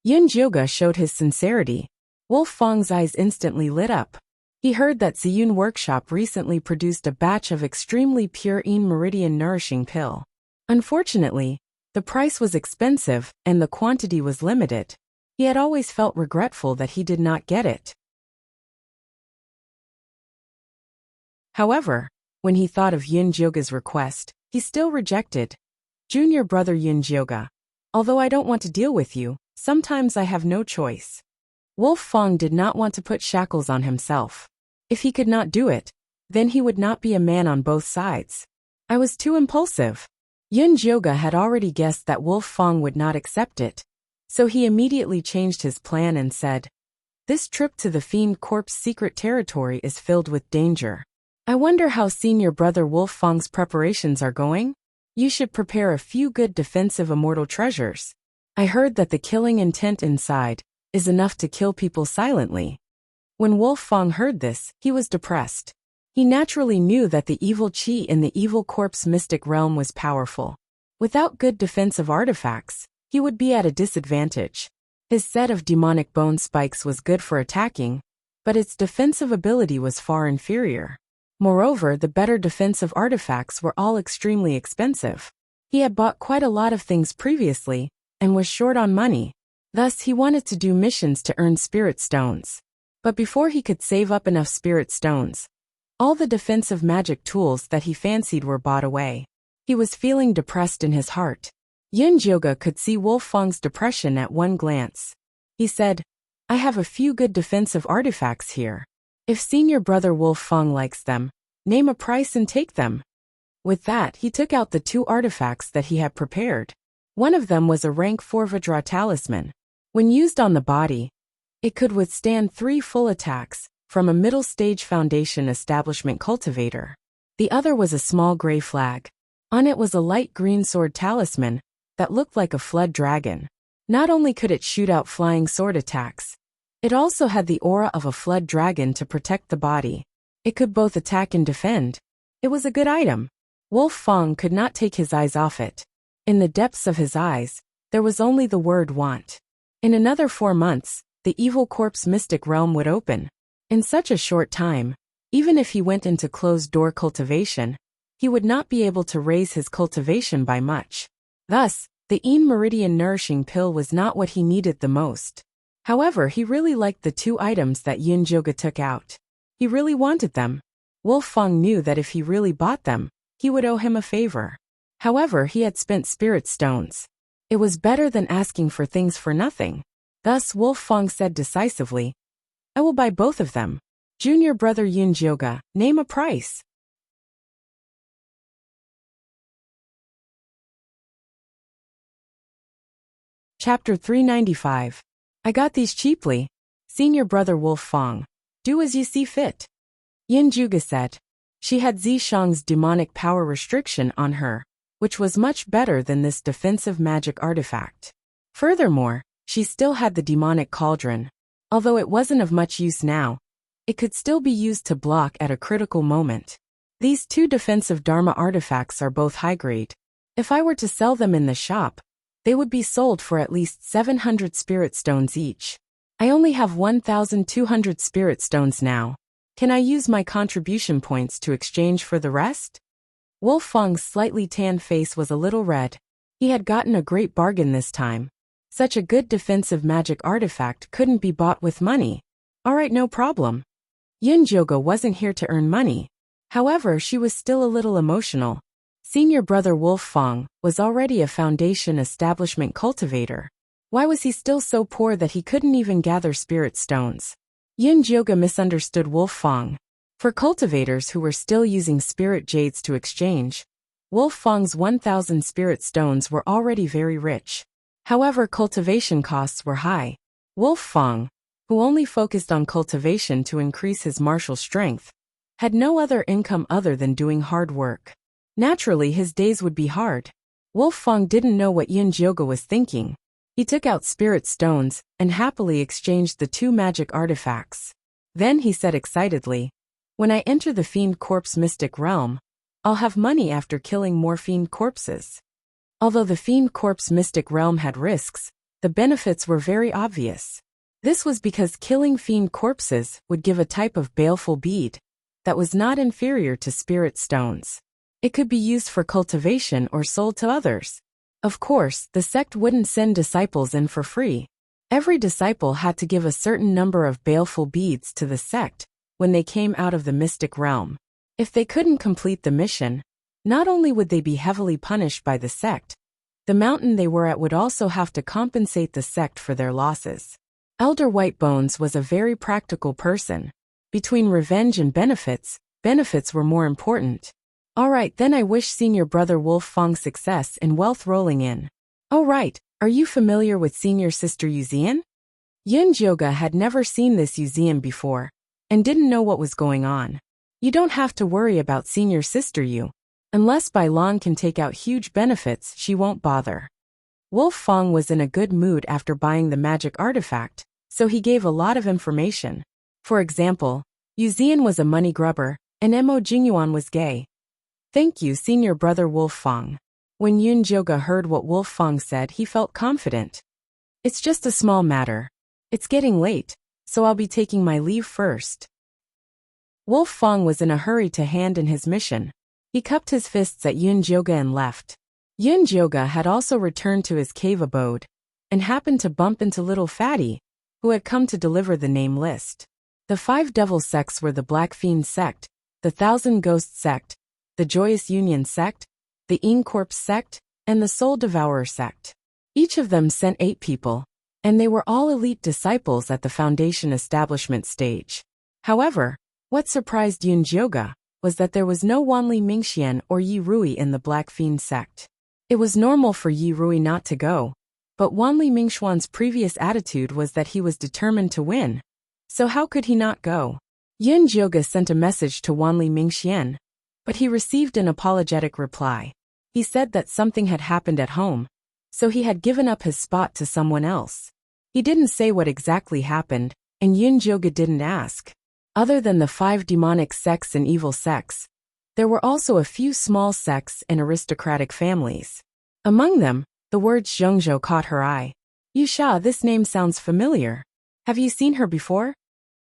Yun Jioga showed his sincerity. Wolf Fang's eyes instantly lit up. He heard that Ziyun Workshop recently produced a batch of extremely pure Een Meridian Nourishing Pill. Unfortunately, the price was expensive and the quantity was limited. He had always felt regretful that he did not get it. However, when he thought of Yunjioga's request, he still rejected. Junior brother Yunjioga, although I don't want to deal with you, sometimes I have no choice. Wolf Fong did not want to put shackles on himself. If he could not do it, then he would not be a man on both sides. I was too impulsive. Yunjioga had already guessed that Wolf Fong would not accept it, so he immediately changed his plan and said, "This trip to the Fiend Corp's secret territory is filled with danger. I wonder how senior brother Wolf Fong's preparations are going? You should prepare a few good defensive immortal treasures. I heard that the killing intent inside is enough to kill people silently." When Wolf Fong heard this, he was depressed. He naturally knew that the evil chi in the evil corpse mystic realm was powerful. Without good defensive artifacts, he would be at a disadvantage. His set of demonic bone spikes was good for attacking, but its defensive ability was far inferior. Moreover, the better defensive artifacts were all extremely expensive. He had bought quite a lot of things previously, and was short on money. Thus, he wanted to do missions to earn spirit stones. But before he could save up enough spirit stones, all the defensive magic tools that he fancied were bought away. He was feeling depressed in his heart. Yunjioga could see Wolf Fong's depression at one glance. He said, "I have a few good defensive artifacts here. If senior brother Wolf Fong likes them, name a price and take them." With that, he took out the 2 artifacts that he had prepared. One of them was a rank 4 Vajra talisman. When used on the body, it could withstand 3 full attacks from a middle-stage foundation establishment cultivator. The other was a small gray flag. On it was a light green sword talisman that looked like a flood dragon. Not only could it shoot out flying sword attacks, it also had the aura of a flood dragon to protect the body. It could both attack and defend. It was a good item. Wolf Fong could not take his eyes off it. In the depths of his eyes, there was only the word want. In another 4 months, the evil corpse mystic realm would open. In such a short time, even if he went into closed-door cultivation, he would not be able to raise his cultivation by much. Thus, the Meridian Nourishing Pill was not what he needed the most. However, he really liked the 2 items that Yunjioga took out. He really wanted them. Wolf Fong knew that if he really bought them, he would owe him a favor. However, he had spent spirit stones. It was better than asking for things for nothing. Thus, Wolf Fong said decisively, "I will buy both of them. Junior brother Yunjioga, name a price." Chapter 395. I got these cheaply. Senior brother Wolf Fong, do as you see fit. Yunjioga said. She had Zishang's demonic power restriction on her, which was much better than this defensive magic artifact. Furthermore, she still had the demonic cauldron. Although it wasn't of much use now, it could still be used to block at a critical moment. These 2 defensive Dharma artifacts are both high grade. If I were to sell them in the shop, they would be sold for at least 700 spirit stones each. I only have 1,200 spirit stones now. Can I use my contribution points to exchange for the rest? Wolf Fong's slightly tanned face was a little red. He had gotten a great bargain this time. Such a good defensive magic artifact couldn't be bought with money. Alright, no problem. Yunjioga wasn't here to earn money. However, she was still a little emotional. Senior brother Wolf Fong was already a foundation establishment cultivator. Why was he still so poor that he couldn't even gather spirit stones? Yunjioga misunderstood Wolf Fong. For cultivators who were still using spirit jades to exchange, Wolf Fong's 1,000 spirit stones were already very rich. However, cultivation costs were high. Wolf Fong, who only focused on cultivation to increase his martial strength, had no other income other than doing hard work. Naturally, his days would be hard. Wolf Fong didn't know what Yunjioga was thinking. He took out spirit stones and happily exchanged the 2 magic artifacts. Then he said excitedly, "When I enter the Fiend Corpse mystic realm, I'll have money after killing more fiend corpses." Although the Fiend Corpse mystic realm had risks, the benefits were very obvious. This was because killing fiend corpses would give a type of baleful bead that was not inferior to spirit stones. It could be used for cultivation or sold to others. Of course, the sect wouldn't send disciples in for free. Every disciple had to give a certain number of baleful beads to the sect when they came out of the mystic realm. If they couldn't complete the mission, not only would they be heavily punished by the sect, the mountain they were at would also have to compensate the sect for their losses. Elder Whitebones was a very practical person. Between revenge and benefits, benefits were more important. Alright, then I wish Senior Brother Wolf Fong success and wealth rolling in. Oh right, are you familiar with Senior Sister Yuzian? Yun Jioga had never seen this Yuzian before, and didn't know what was going on. You don't have to worry about Senior Sister Yu. Unless Bai Long can take out huge benefits, she won't bother. Wolf Fong was in a good mood after buying the magic artifact, so he gave a lot of information. For example, Yuzian was a money grubber, and Mo Jingyuan was gay. Thank you, Senior Brother Wolf Fong. When Yun Jioga heard what Wolf Fong said, he felt confident. It's just a small matter. It's getting late, so I'll be taking my leave first. Wolf Fong was in a hurry to hand in his mission. He cupped his fists at Yun Jioga and left. Yun Jioga had also returned to his cave abode, and happened to bump into Little Fatty, who had come to deliver the name list. The 5 devil sects were the Black Fiend sect, the Thousand Ghost sect, the Joyous Union sect, the Ing Corpse sect, and the Soul Devourer sect. Each of them sent 8 people, and they were all elite disciples at the Foundation establishment stage. However, what surprised Yun Jioga was that there was no Wanli Mingxian or Yi Rui in the Black Fiend sect. It was normal for Yi Rui not to go, but Wanli Mingxuan's previous attitude was that he was determined to win. So how could he not go? Yun Jioga sent a message to Wanli Mingxian, but he received an apologetic reply. He said that something had happened at home, so he had given up his spot to someone else. He didn't say what exactly happened, and Yun Jioga didn't ask. Other than the 5 demonic sects and evil sects, there were also a few small sects and aristocratic families. Among them, the word Zhengzhou caught her eye. Yusha, this name sounds familiar. Have you seen her before?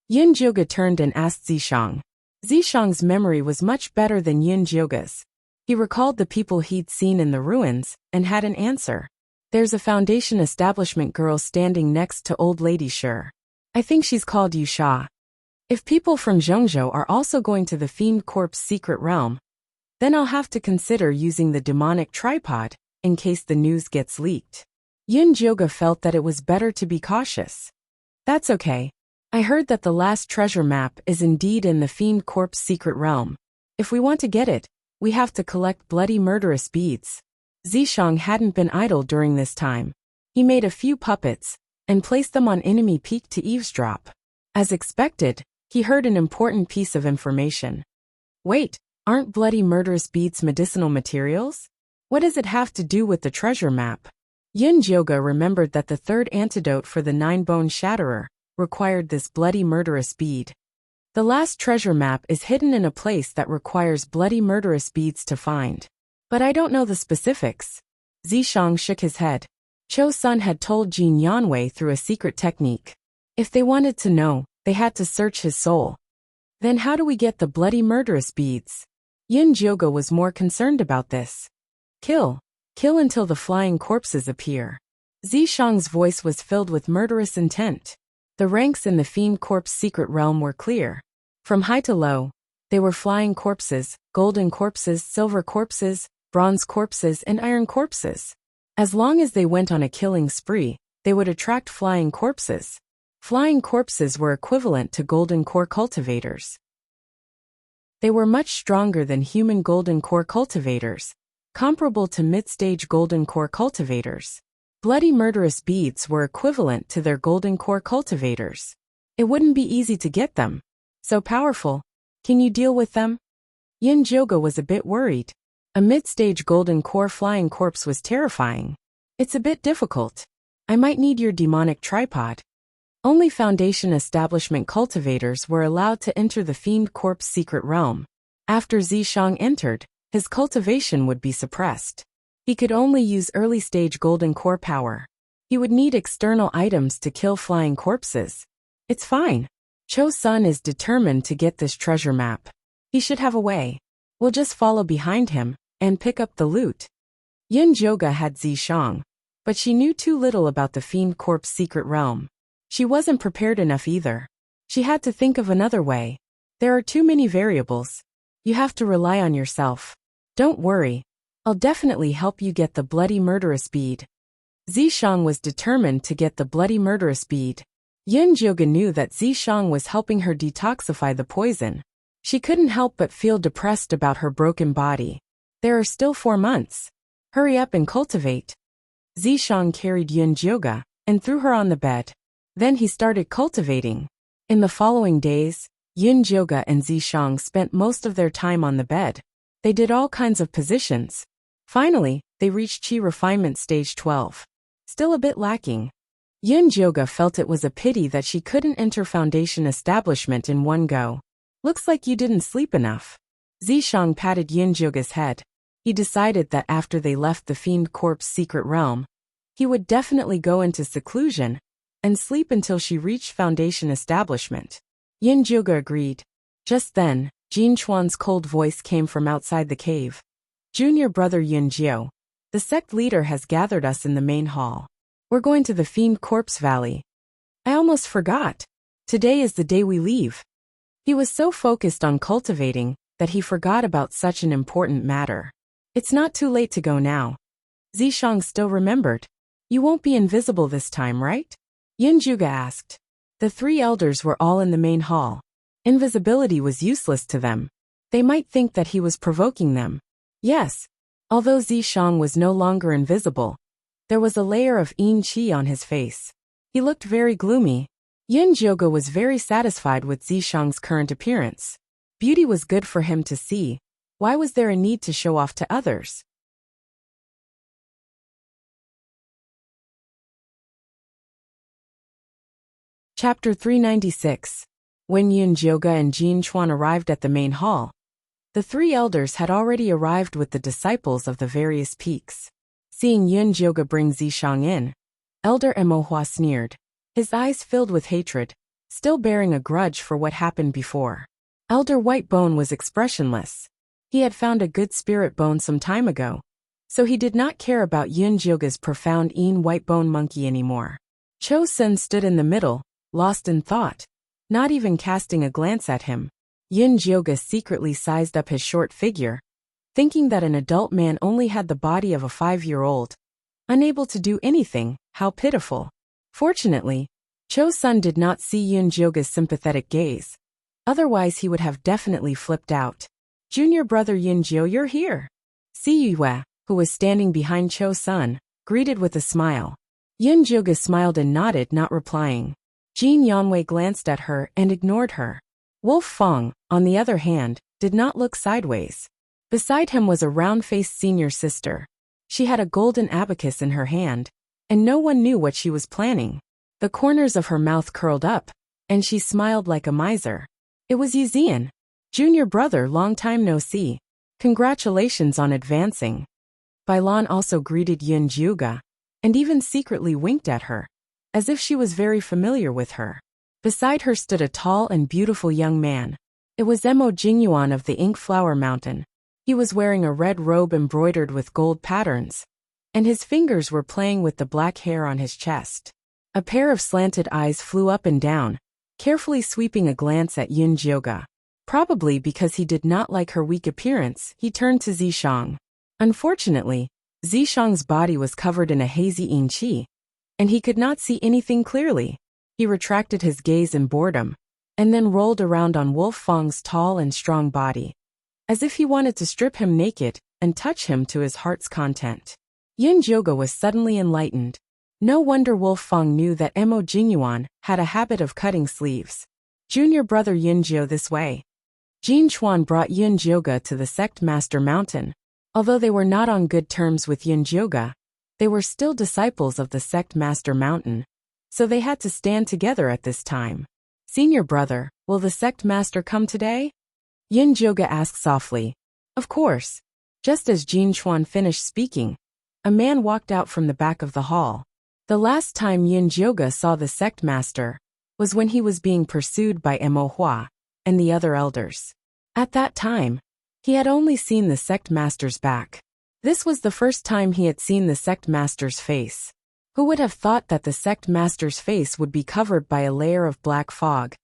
Yun Jioga turned and asked Zishang. Zishang's memory was much better than Yun Jioga's. He recalled the people he'd seen in the ruins, and had an answer. There's a Foundation establishment girl standing next to Old Lady Sure. I think she's called Yusha. If people from Zhengzhou are also going to the Fiend Corp's secret realm, then I'll have to consider using the demonic tripod, in case the news gets leaked. Yun Jioga felt that it was better to be cautious. That's okay. I heard that the last treasure map is indeed in the Fiend Corp's secret realm. If we want to get it, we have to collect bloody murderous beads. Zishang hadn't been idle during this time. He made a few puppets, and placed them on enemy peak to eavesdrop. As expected, he heard an important piece of information. Wait, aren't bloody murderous beads medicinal materials? What does it have to do with the treasure map? Yun Jioga remembered that the 3rd antidote for the 9-bone shatterer required this bloody murderous bead. The last treasure map is hidden in a place that requires bloody murderous beads to find. But I don't know the specifics. Zishang shook his head. Cho Sun had told Jin Yanwei through a secret technique. If they wanted to know, they had to search his soul. Then how do we get the bloody murderous beads? Yun Jioga was more concerned about this. Kill. Kill until the flying corpses appear. Zishang's voice was filled with murderous intent. The ranks in the Fiend Corp's secret realm were clear. From high to low, they were flying corpses, golden corpses, silver corpses, bronze corpses, and iron corpses. As long as they went on a killing spree, they would attract flying corpses. Flying corpses were equivalent to golden core cultivators. They were much stronger than human golden core cultivators, comparable to mid-stage golden core cultivators. Bloody murderous beads were equivalent to their golden core cultivators. It wouldn't be easy to get them. So powerful. Can you deal with them? Yun Jioga was a bit worried. A mid-stage golden core flying corpse was terrifying. It's a bit difficult. I might need your demonic tripod. Only Foundation establishment cultivators were allowed to enter the Fiend Corp's secret realm. After Zishang entered, his cultivation would be suppressed. He could only use early-stage golden core power. He would need external items to kill flying corpses. It's fine. Cho Sun is determined to get this treasure map. He should have a way. We'll just follow behind him, and pick up the loot. Yun Jioga had Zishang, but she knew too little about the Fiend Corp's secret realm. She wasn't prepared enough either. She had to think of another way. There are too many variables. You have to rely on yourself. Don't worry. I'll definitely help you get the bloody murderous bead. Zishang was determined to get the bloody murderous bead. Yun Jioga knew that Zishang was helping her detoxify the poison. She couldn't help but feel depressed about her broken body. There are still 4 months. Hurry up and cultivate. Zishang carried Yun Jioga and threw her on the bed. Then he started cultivating. In the following days, Yun Jioga and Zishang spent most of their time on the bed. They did all kinds of positions. Finally, they reached Qi refinement stage 12. Still a bit lacking. Yun Jioga felt it was a pity that she couldn't enter foundation establishment in one go. Looks like you didn't sleep enough. Zishang patted Yun Jioga's head. He decided that after they left the Fiend Corp's secret realm, he would definitely go into seclusion and sleep until she reached foundation establishment. Yun Jioga agreed. Just then, Jin Chuan's cold voice came from outside the cave. Junior brother Yun Jio, the sect leader has gathered us in the main hall. We're going to the Fiend Corpse Valley. I almost forgot. Today is the day we leave. He was so focused on cultivating that he forgot about such an important matter. It's not too late to go now. Zishang still remembered. You won't be invisible this time, right? Yun Jioga asked. The 3 elders were all in the main hall. Invisibility was useless to them. They might think that he was provoking them. Yes. Although Zishang was no longer invisible, there was a layer of yin qi on his face. He looked very gloomy. Yun Jioga was very satisfied with Zishang's current appearance. Beauty was good for him to see. Why was there a need to show off to others? Chapter 396. When Yun Jioga and Jin Chuan arrived at the main hall, the 3 elders had already arrived with the disciples of the various peaks. Seeing Yun Jioga bring Zishang in, Elder Mo Hua sneered, his eyes filled with hatred, still bearing a grudge for what happened before. Elder White Bone was expressionless. He had found a good spirit bone some time ago, so he did not care about Yun Jioga's profound Yin White Bone monkey anymore. Cho Sun stood in the middle, lost in thought, not even casting a glance at him. Yun Jioga secretly sized up his short figure, thinking that an adult man only had the body of a 5-year-old. Unable to do anything, how pitiful. Fortunately, Cho Sun did not see Yun Jioga's sympathetic gaze. Otherwise he would have definitely flipped out. Junior brother Yun Jio, you're here. Si Yue, who was standing behind Cho Sun, greeted with a smile. Yun Jioga smiled and nodded, not replying. Jin Yanwei glanced at her and ignored her. Wolf Fong, on the other hand, did not look sideways. Beside him was a round-faced senior sister. She had a golden abacus in her hand, and no one knew what she was planning. The corners of her mouth curled up, and she smiled like a miser. It was Yuzian. Junior brother, long time no see. Congratulations on advancing. Bailan also greeted Yun Jioga, and even secretly winked at her, as if she was very familiar with her. Beside her stood a tall and beautiful young man. It was Mo Jingyuan of the Ink Flower Mountain. He was wearing a red robe embroidered with gold patterns, and his fingers were playing with the black hair on his chest. A pair of slanted eyes flew up and down, carefully sweeping a glance at Yun Jioga. Probably because he did not like her weak appearance, he turned to Zishang. Unfortunately, Zishang's body was covered in a hazy yin qi, and he could not see anything clearly. He retracted his gaze in boredom, and then rolled around on Wolf Fong's tall and strong body, as if he wanted to strip him naked and touch him to his heart's content. Yun Jioga was suddenly enlightened. No wonder Wolf Fong knew that Mo Jingyuan had a habit of cutting sleeves. Junior brother Yun Jio, this way. Jin Chuan brought Yun Jioga to the Sect Master Mountain. Although they were not on good terms with Yun Jioga, they were still disciples of the Sect Master Mountain, so they had to stand together at this time. Senior brother, will the Sect Master come today? Yun Jioga asked softly. Of course. Just as Jin Chuan finished speaking, a man walked out from the back of the hall. The last time Yun Jioga saw the Sect Master was when he was being pursued by Mo Hua and the other elders. At that time, he had only seen the Sect Master's back. This was the first time he had seen the Sect Master's face. Who would have thought that the Sect Master's face would be covered by a layer of black fog,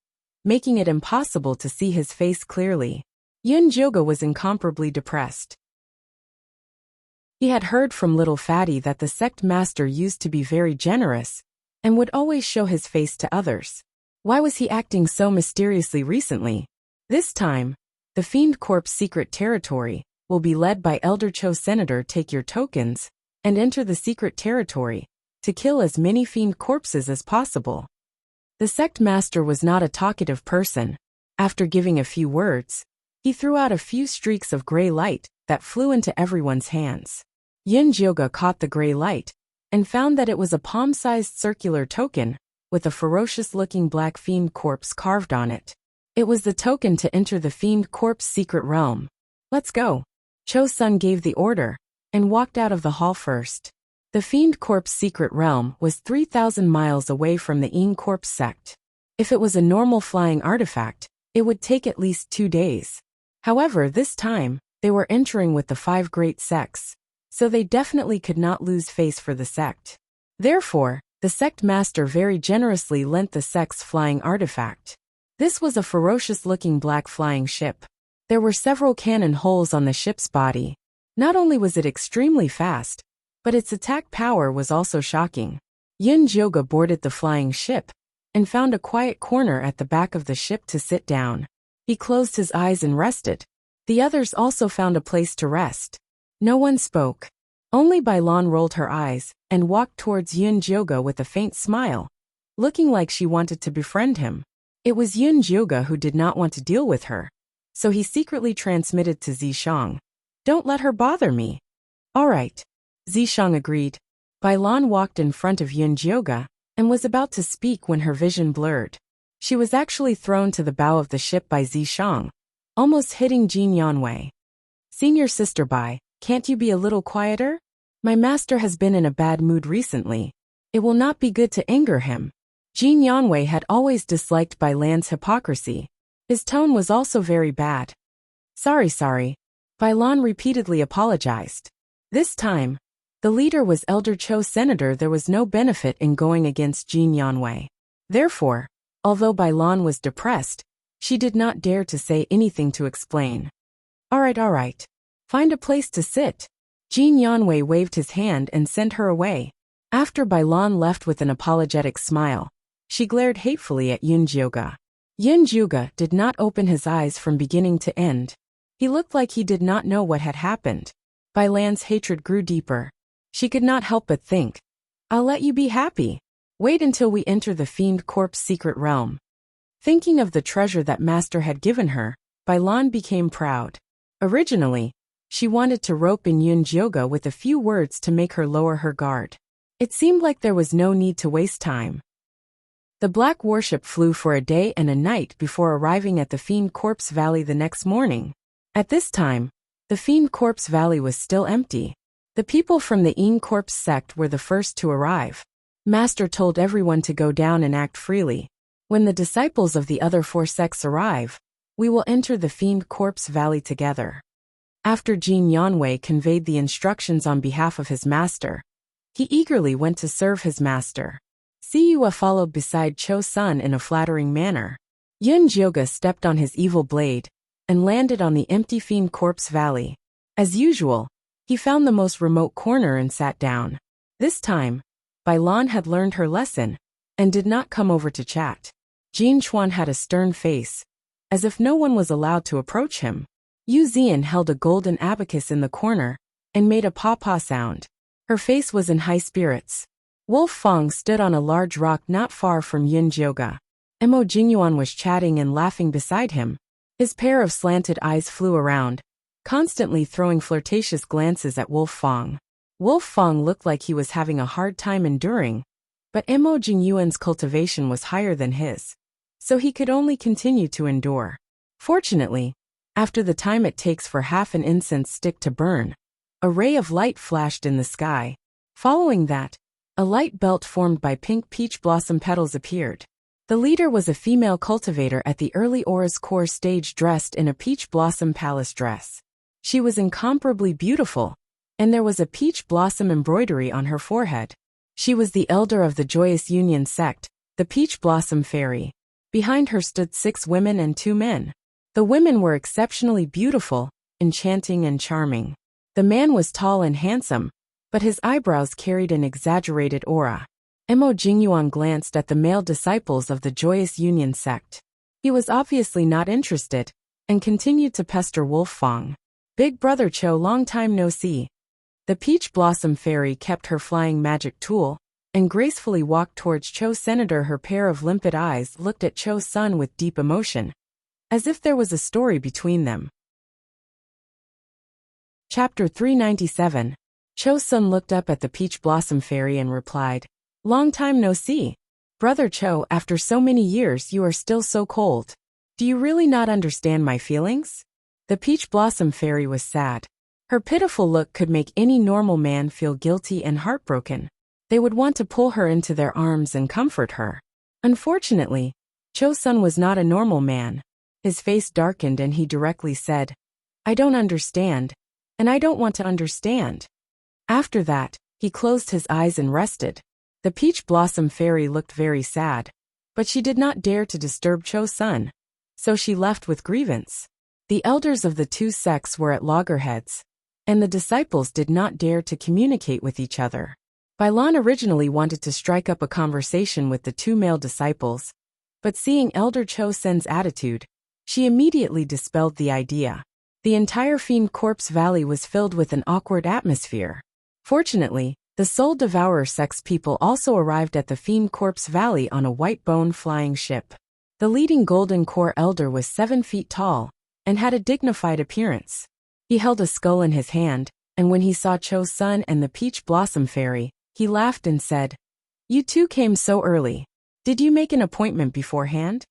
making it impossible to see his face clearly? Yun Joga was incomparably depressed. He had heard from little Fatty that the sect master used to be very generous and would always show his face to others. Why was he acting so mysteriously recently? This time, the Fiend Corp's secret territory will be led by Elder Cho. Senator, take your tokens and enter the secret territory to kill as many Fiend Corpses as possible. The sect master was not a talkative person. After giving a few words, he threw out a few streaks of gray light that flew into everyone's hands. Yun Joga caught the gray light and found that it was a palm-sized circular token with a ferocious-looking black Fiend Corpse carved on it. It was the token to enter the Fiend Corp's secret realm. Let's go. Cho-sun gave the order and walked out of the hall first. The Fiend Corp's secret realm was 3,000 miles away from the Fiend Corpse sect. If it was a normal flying artifact, it would take at least 2 days. However, this time, they were entering with the 5 great sects, so they definitely could not lose face for the sect. Therefore, the sect master very generously lent the sect's flying artifact. This was a ferocious-looking black flying ship. There were several cannon holes on the ship's body. Not only was it extremely fast, but its attack power was also shocking. Yun Joga boarded the flying ship and found a quiet corner at the back of the ship to sit down. He closed his eyes and rested. The others also found a place to rest. No one spoke. Only Bailan rolled her eyes and walked towards Yun Joga with a faint smile, looking like she wanted to befriend him. It was Yun Joga who did not want to deal with her, so he secretly transmitted to Zishang, "Don't let her bother me." "All right." Zishang agreed. Bailan walked in front of Yun Joga and was about to speak when her vision blurred. She was actually thrown to the bow of the ship by Zishang, almost hitting Jin Yanwei. "Senior Sister Bai, can't you be a little quieter? My master has been in a bad mood recently. It will not be good to anger him." Jin Yanwei had always disliked Bailan's hypocrisy. His tone was also very bad. Sorry. Bailan repeatedly apologized. This time, the leader was Elder Cho. Senator. There was no benefit in going against Jin Yanwei. Therefore, although Bailan was depressed, she did not dare to say anything to explain. All right. Find a place to sit." Jin Yanwei waved his hand and sent her away. After Bailan left with an apologetic smile, she glared hatefully at Yun Joga. Yun Joga did not open his eyes from beginning to end. He looked like he did not know what had happened. Bailan's hatred grew deeper. She could not help but think, "I'll let you be happy. Wait until we enter the Fiend Corp's secret realm." Thinking of the treasure that Master had given her, Bailan became proud. Originally, she wanted to rope in Yun Joga with a few words to make her lower her guard. It seemed like there was no need to waste time. The black warship flew for a day and a night before arriving at the Fiend Corpse Valley the next morning. At this time, the Fiend Corpse Valley was still empty. The people from the Fiend Corpse sect were the first to arrive. Master told everyone to go down and act freely. When the disciples of the other 4 sects arrive, we will enter the Fiend Corpse Valley together. After Jin Yanwei conveyed the instructions on behalf of his master, he eagerly went to serve his master. Siyua followed beside Cho-sun in a flattering manner. Yun Joga stepped on his evil blade and landed on the empty Fiend Corpse Valley. As usual, he found the most remote corner and sat down. This time, Bailan had learned her lesson and did not come over to chat. Jin Chuan had a stern face, as if no one was allowed to approach him. Yu Zian held a golden abacus in the corner and made a paw-paw sound. Her face was in high spirits. Wolf Fong stood on a large rock not far from Yun Joga. Mo Jingyuan was chatting and laughing beside him. His pair of slanted eyes flew around, constantly throwing flirtatious glances at Wolf Fong. Wolf Fong looked like he was having a hard time enduring, but Mo Jingyuan's cultivation was higher than his, so he could only continue to endure. Fortunately, after the time it takes for half an incense stick to burn, a ray of light flashed in the sky. Following that, a light belt formed by pink peach blossom petals appeared. The leader was a female cultivator at the early Aura's core stage dressed in a peach blossom palace dress. She was incomparably beautiful, and there was a peach blossom embroidery on her forehead. She was the elder of the Joyous Union sect, the Peach Blossom Fairy. Behind her stood 6 women and 2 men. The women were exceptionally beautiful, enchanting and charming. The man was tall and handsome, but his eyebrows carried an exaggerated aura. Mo Jingyuan glanced at the male disciples of the Joyous Union sect. He was obviously not interested, and continued to pester Wolf Fang. Big Brother Cho, long time no see. The Peach Blossom Fairy kept her flying magic tool, and gracefully walked towards Cho's senator. Her pair of limpid eyes looked at Cho's son with deep emotion, as if there was a story between them. Chapter 397. Cho's son looked up at the Peach Blossom Fairy and replied, "Long time no see. Brother Cho, after so many years you are still so cold. Do you really not understand my feelings?" The Peach Blossom Fairy was sad. Her pitiful look could make any normal man feel guilty and heartbroken. They would want to pull her into their arms and comfort her. Unfortunately, Cho's son was not a normal man. His face darkened and he directly said, "I don't understand, and I don't want to understand." After that, he closed his eyes and rested. The Peach Blossom Fairy looked very sad, but she did not dare to disturb Cho's son, so she left with grievance. The elders of the two sects were at loggerheads, and the disciples did not dare to communicate with each other. Bailan originally wanted to strike up a conversation with the two male disciples, but seeing Elder Cho Sen's attitude, she immediately dispelled the idea. The entire Fiend Corpse Valley was filled with an awkward atmosphere. Fortunately, the Soul Devourer sect's people also arrived at the Fiend Corpse Valley on a white bone flying ship. The leading Golden Core Elder was 7 feet tall, and had a dignified appearance. He held a skull in his hand, and when he saw Cho's son and the Peach Blossom Fairy, he laughed and said, "You two came so early. Did you make an appointment beforehand?"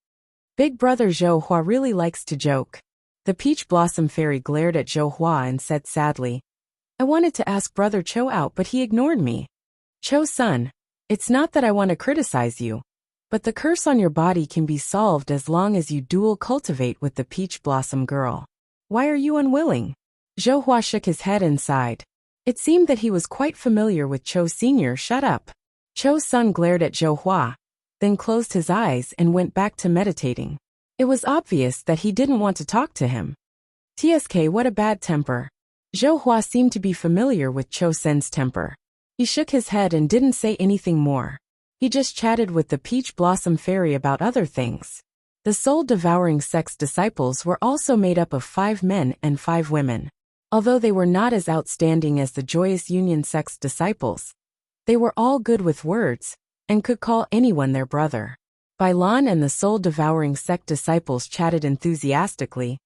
Big Brother Zhou Hua really likes to joke. The Peach Blossom Fairy glared at Zhou Hua and said sadly, "I wanted to ask Brother Cho out, but he ignored me." "Cho's son, it's not that I want to criticize you, but the curse on your body can be solved as long as you dual cultivate with the Peach Blossom girl. Why are you unwilling?" Zhou Hua shook his head and sighed. It seemed that he was quite familiar with Cho Sr. Shut up. Cho's son glared at Zhou Hua, then closed his eyes and went back to meditating. It was obvious that he didn't want to talk to him. "TSK, what a bad temper." Zhou Hua seemed to be familiar with Cho Sen's temper. He shook his head and didn't say anything more. He just chatted with the Peach Blossom Fairy about other things. The Soul Devouring sect's disciples were also made up of 5 men and 5 women. Although they were not as outstanding as the Joyous Union sect's disciples, they were all good with words, and could call anyone their brother. Bailan and the Soul Devouring sect disciples chatted enthusiastically,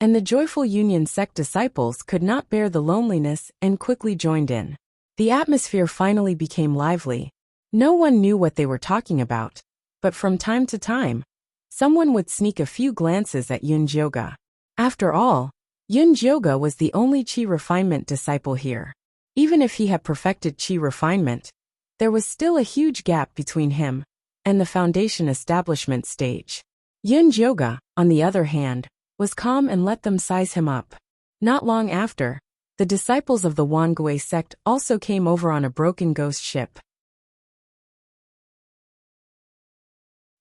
and the Joyful Union sect disciples could not bear the loneliness and quickly joined in. The atmosphere finally became lively. No one knew what they were talking about, but from time to time, someone would sneak a few glances at Yun Jioga. After all, Yun Jioga was the only Qi refinement disciple here. Even if he had perfected Qi refinement, there was still a huge gap between him and the foundation establishment stage. Yun Jioga, on the other hand, was calm and let them size him up. Not long after, the disciples of the Wangui sect also came over on a broken ghost ship.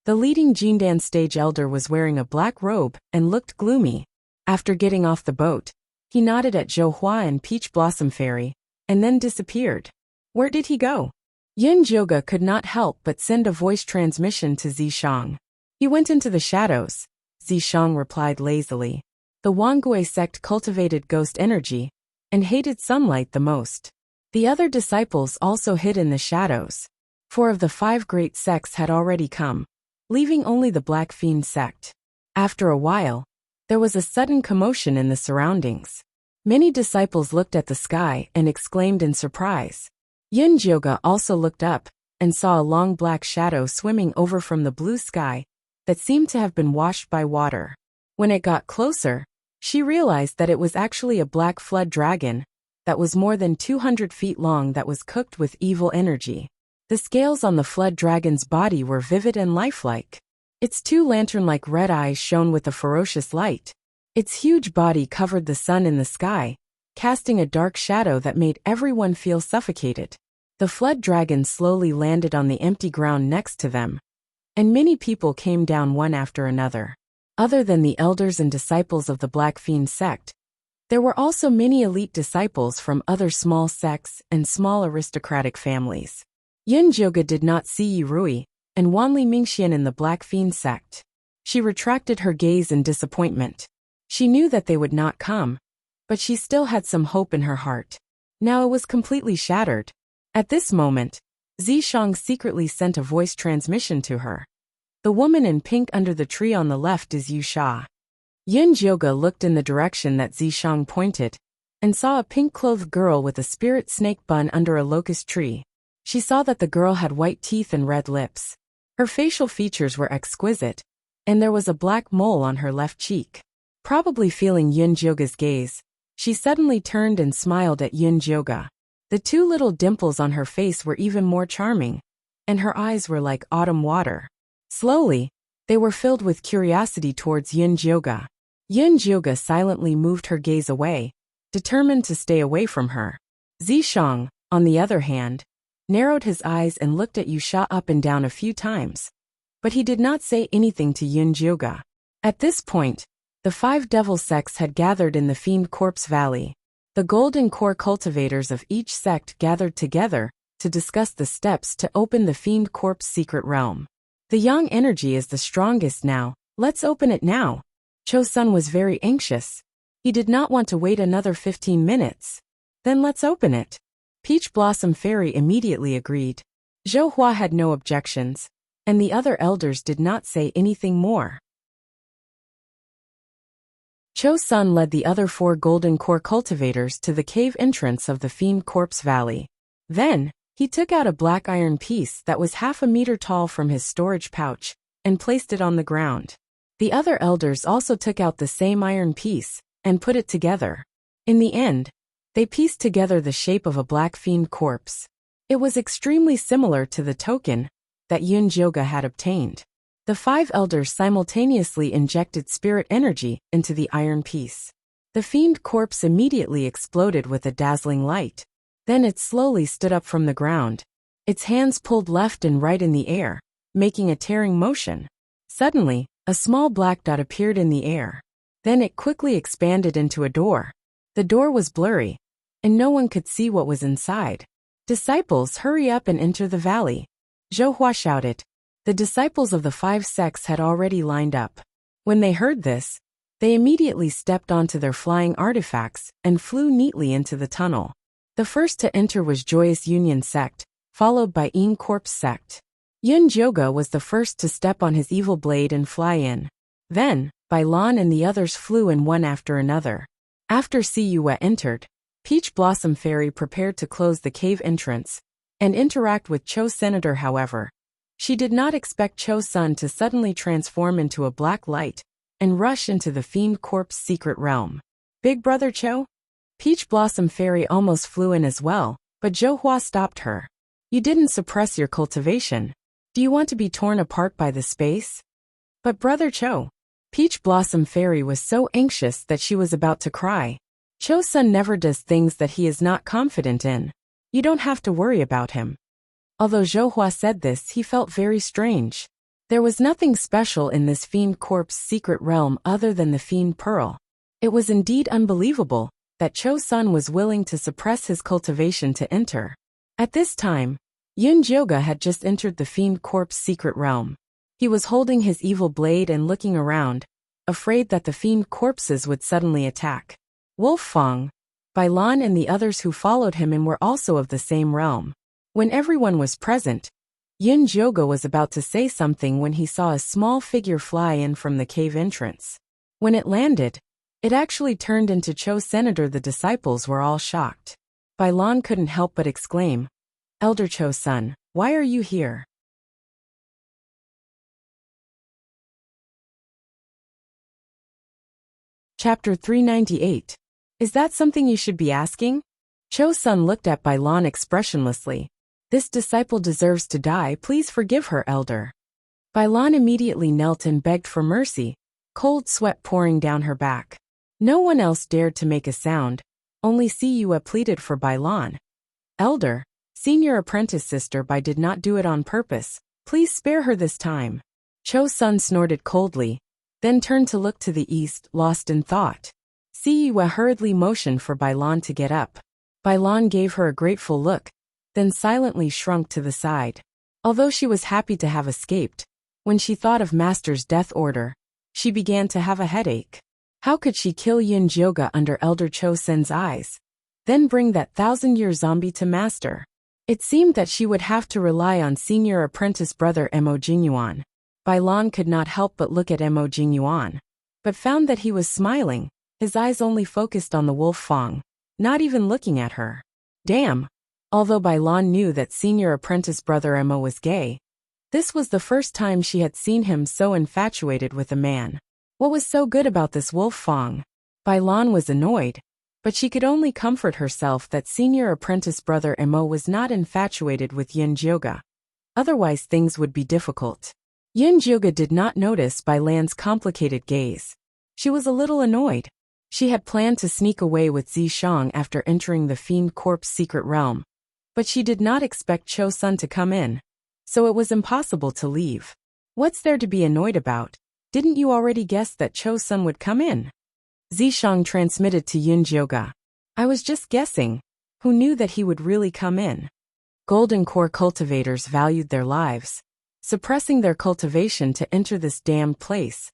The leading Jindan stage elder was wearing a black robe and looked gloomy. After getting off the boat, he nodded at Zhou Hua and Peach Blossom Fairy, and then disappeared. Where did he go? Yun Jioga could not help but send a voice transmission to Zishang. "He went into the shadows," Zishang replied lazily. The Wangui sect cultivated ghost energy, and hated sunlight the most. The other disciples also hid in the shadows. 4 of the 5 great sects had already come, leaving only the Black Fiend sect. After a while, there was a sudden commotion in the surroundings. Many disciples looked at the sky and exclaimed in surprise. Yun Jioga also looked up and saw a long black shadow swimming over from the blue sky that seemed to have been washed by water. When it got closer, she realized that it was actually a black flood dragon that was more than 200 feet long that was cooked with evil energy. The scales on the flood dragon's body were vivid and lifelike. Its 2 lantern-like red eyes shone with a ferocious light. Its huge body covered the sun in the sky, casting a dark shadow that made everyone feel suffocated. The flood dragon slowly landed on the empty ground next to them, and many people came down one after another. Other than the elders and disciples of the Black Fiend sect, there were also many elite disciples from other small sects and small aristocratic families. Yunjoga did not see Yurui and Wanli Mingxian in the Black Fiend sect. She retracted her gaze in disappointment. She knew that they would not come, but she still had some hope in her heart. Now it was completely shattered. At this moment, Zishang secretly sent a voice transmission to her. The woman in pink under the tree on the left is Yusha. Yunjoga looked in the direction that Zishang pointed and saw a pink-clothed girl with a spirit snake bun under a locust tree. She saw that the girl had white teeth and red lips. Her facial features were exquisite, and there was a black mole on her left cheek. Probably feeling Yunjoga's gaze, she suddenly turned and smiled at Yunjoga. The two little dimples on her face were even more charming, and her eyes were like autumn water. Slowly, they were filled with curiosity towards Yunjoga. Yunjoga silently moved her gaze away, determined to stay away from her. Zishang, on the other hand, narrowed his eyes and looked at Yusha up and down a few times, but he did not say anything to Yunjoga. At this point, the 5 devil sects had gathered in the Fiend Corpse Valley. The golden core cultivators of each sect gathered together to discuss the steps to open the Fiend Corpse secret realm. The yang energy is the strongest now, let's open it now. Cho-sun was very anxious. He did not want to wait another 15 minutes. Then let's open it. Peach Blossom Fairy immediately agreed. Zhou Hua had no objections, and the other elders did not say anything more. Cho-sun led the other 4 golden core cultivators to the cave entrance of the Fiend Corpse Valley. Then, he took out a black iron piece that was half a meter tall from his storage pouch and placed it on the ground. The other elders also took out the same iron piece and put it together. In the end, they pieced together the shape of a black fiend corpse. It was extremely similar to the token that Yunjoga had obtained. The 5 elders simultaneously injected spirit energy into the iron piece. The fiend corpse immediately exploded with a dazzling light. Then it slowly stood up from the ground. Its hands pulled left and right in the air, making a tearing motion. Suddenly, a small black dot appeared in the air. Then it quickly expanded into a door. The door was blurry, and no one could see what was inside. Disciples, hurry up and enter the valley. Zhou Hua shouted. The disciples of the 5 sects had already lined up. When they heard this, they immediately stepped onto their flying artifacts and flew neatly into the tunnel. The first to enter was Joyous Union sect, followed by Fiend Corpse sect. Yunjoga was the first to step on his evil blade and fly in. Then, Bailan and the others flew in one after another. After Siyue entered, Peach Blossom Fairy prepared to close the cave entrance and interact with Cho Senator. However, she did not expect Cho-sun to suddenly transform into a black light and rush into the Fiend Corpse secret realm. Big Brother Cho? Peach Blossom Fairy almost flew in as well, but Zhou Hua stopped her. You didn't suppress your cultivation. Do you want to be torn apart by the space? But Brother Cho. Peach Blossom Fairy was so anxious that she was about to cry. Cho-sun never does things that he is not confident in. You don't have to worry about him. Although Zhou Hua said this, he felt very strange. There was nothing special in this Fiend Corpse secret realm other than the Fiend Pearl. It was indeed unbelievable that Cho-sun was willing to suppress his cultivation to enter. At this time, Yunjoga had just entered the Fiend Corpse secret realm. He was holding his evil blade and looking around, afraid that the fiend corpses would suddenly attack. Wolf Fang, Bailan and the others who followed him in were also of the same realm. When everyone was present, Yunjoga was about to say something when he saw a small figure fly in from the cave entrance. When it landed, it actually turned into Cho Senator. The disciples were all shocked. Bailan couldn't help but exclaim, Elder Cho-sun, why are you here? Chapter 398. Is that something you should be asking? Cho-sun looked at Bailan expressionlessly. This disciple deserves to die, please forgive her, elder. Bailan immediately knelt and begged for mercy, cold sweat pouring down her back. No one else dared to make a sound, only Siyue pleaded for Bailan. Elder, senior apprentice sister Bai did not do it on purpose, please spare her this time. Cho-sun snorted coldly. then turned to look to the east, lost in thought. Siyue hurriedly motioned for Bailan to get up. Bailan gave her a grateful look, then silently shrunk to the side. Although she was happy to have escaped, when she thought of Master's death order, she began to have a headache. How could she kill Yin Jioga under Elder Cho Sen's eyes? Then bring that 1,000-year zombie to Master? It seemed that she would have to rely on senior apprentice brother Mo Jingyuan. Bailan could not help but look at Mo Jingyuan, but found that he was smiling, his eyes only focused on the wolf Fang, not even looking at her. Damn! Although Bailan knew that senior apprentice brother Mo was gay, this was the first time she had seen him so infatuated with a man. What was so good about this wolf Fang? Bailan was annoyed, but she could only comfort herself that senior apprentice brother Mo was not infatuated with Yin Jioga. Otherwise things would be difficult. Yin Jioga did not notice Bailan's complicated gaze. She was a little annoyed. She had planned to sneak away with Zishang after entering the Fiend Corp's secret realm, but she did not expect Cho Sun to come in, so it was impossible to leave. What's there to be annoyed about? Didn't you already guess that Cho Sun would come in? Zishang transmitted to Yin Jioga. I was just guessing. Who knew that he would really come in? Golden Core cultivators valued their lives, suppressing their cultivation to enter this damned place.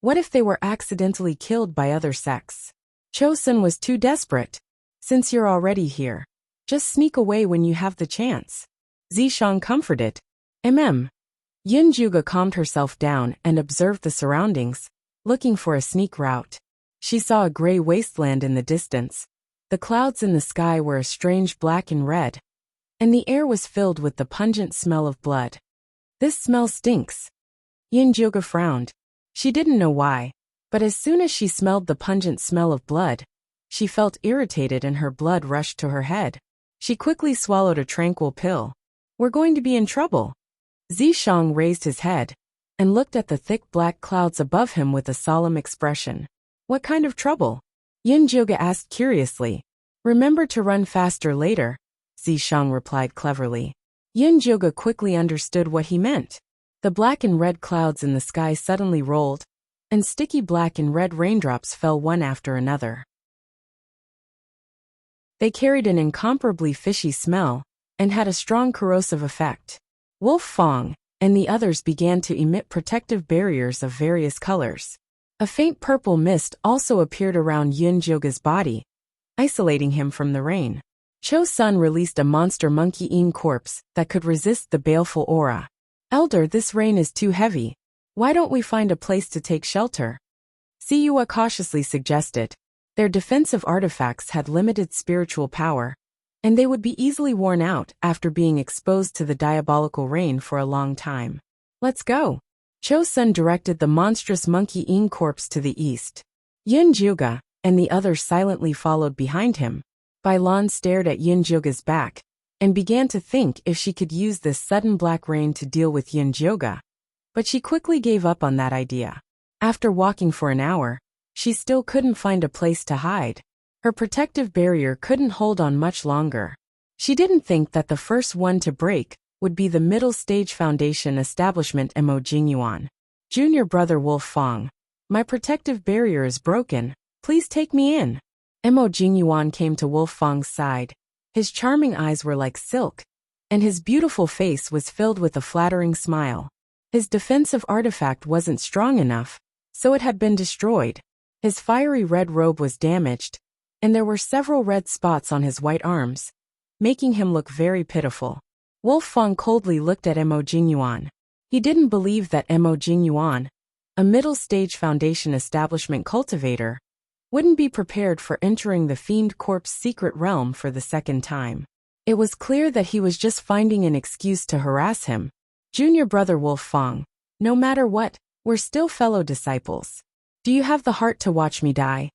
What if they were accidentally killed by other sects? Cho Sun was too desperate. Since you're already here, just sneak away when you have the chance. Zishang comforted. Yin Jioga calmed herself down and observed the surroundings, looking for a sneak route. She saw a gray wasteland in the distance. The clouds in the sky were a strange black and red, and the air was filled with the pungent smell of blood. This smell stinks. Yin Jioga frowned. She didn't know why, but as soon as she smelled the pungent smell of blood, she felt irritated and her blood rushed to her head. She quickly swallowed a tranquil pill. We're going to be in trouble. Zishang raised his head and looked at the thick black clouds above him with a solemn expression. What kind of trouble? Yin Jioga asked curiously. Remember to run faster later, Zishang replied cleverly. Yin Jioga quickly understood what he meant. The black and red clouds in the sky suddenly rolled, and sticky black and red raindrops fell one after another. They carried an incomparably fishy smell, and had a strong corrosive effect. Wolf Fang and the others began to emit protective barriers of various colors. A faint purple mist also appeared around Yin Jioga's body, isolating him from the rain. Cho Sun released a monster monkey Yin corpse that could resist the baleful aura. Elder, this rain is too heavy. Why don't we find a place to take shelter? Siyue cautiously suggested. Their defensive artifacts had limited spiritual power, and they would be easily worn out after being exposed to the diabolical rain for a long time. Let's go. Cho Sun directed the monstrous monkey Yin corpse to the east. Yin Jioga and the others silently followed behind him. Bailan stared at Yin Jioga's back and began to think if she could use this sudden black rain to deal with Yin Jioga. But she quickly gave up on that idea. After walking for an hour, she still couldn't find a place to hide. Her protective barrier couldn't hold on much longer. She didn't think that the first one to break would be the middle stage foundation establishment Mo Jingyuan. Junior brother Wolf Fang. My protective barrier is broken. Please take me in. Mo Jingyuan came to Wolf Fang's side. His charming eyes were like silk, and his beautiful face was filled with a flattering smile. His defensive artifact wasn't strong enough, so it had been destroyed. His fiery red robe was damaged, and there were several red spots on his white arms, making him look very pitiful. Wolf Fang coldly looked at Mo Jingyuan. He didn't believe that Mo Jingyuan, a middle-stage foundation establishment cultivator, wouldn't be prepared for entering the Fiend Corp's secret realm for the second time. It was clear that he was just finding an excuse to harass him. Junior brother Wolf Fang, no matter what, we're still fellow disciples. Do you have the heart to watch me die?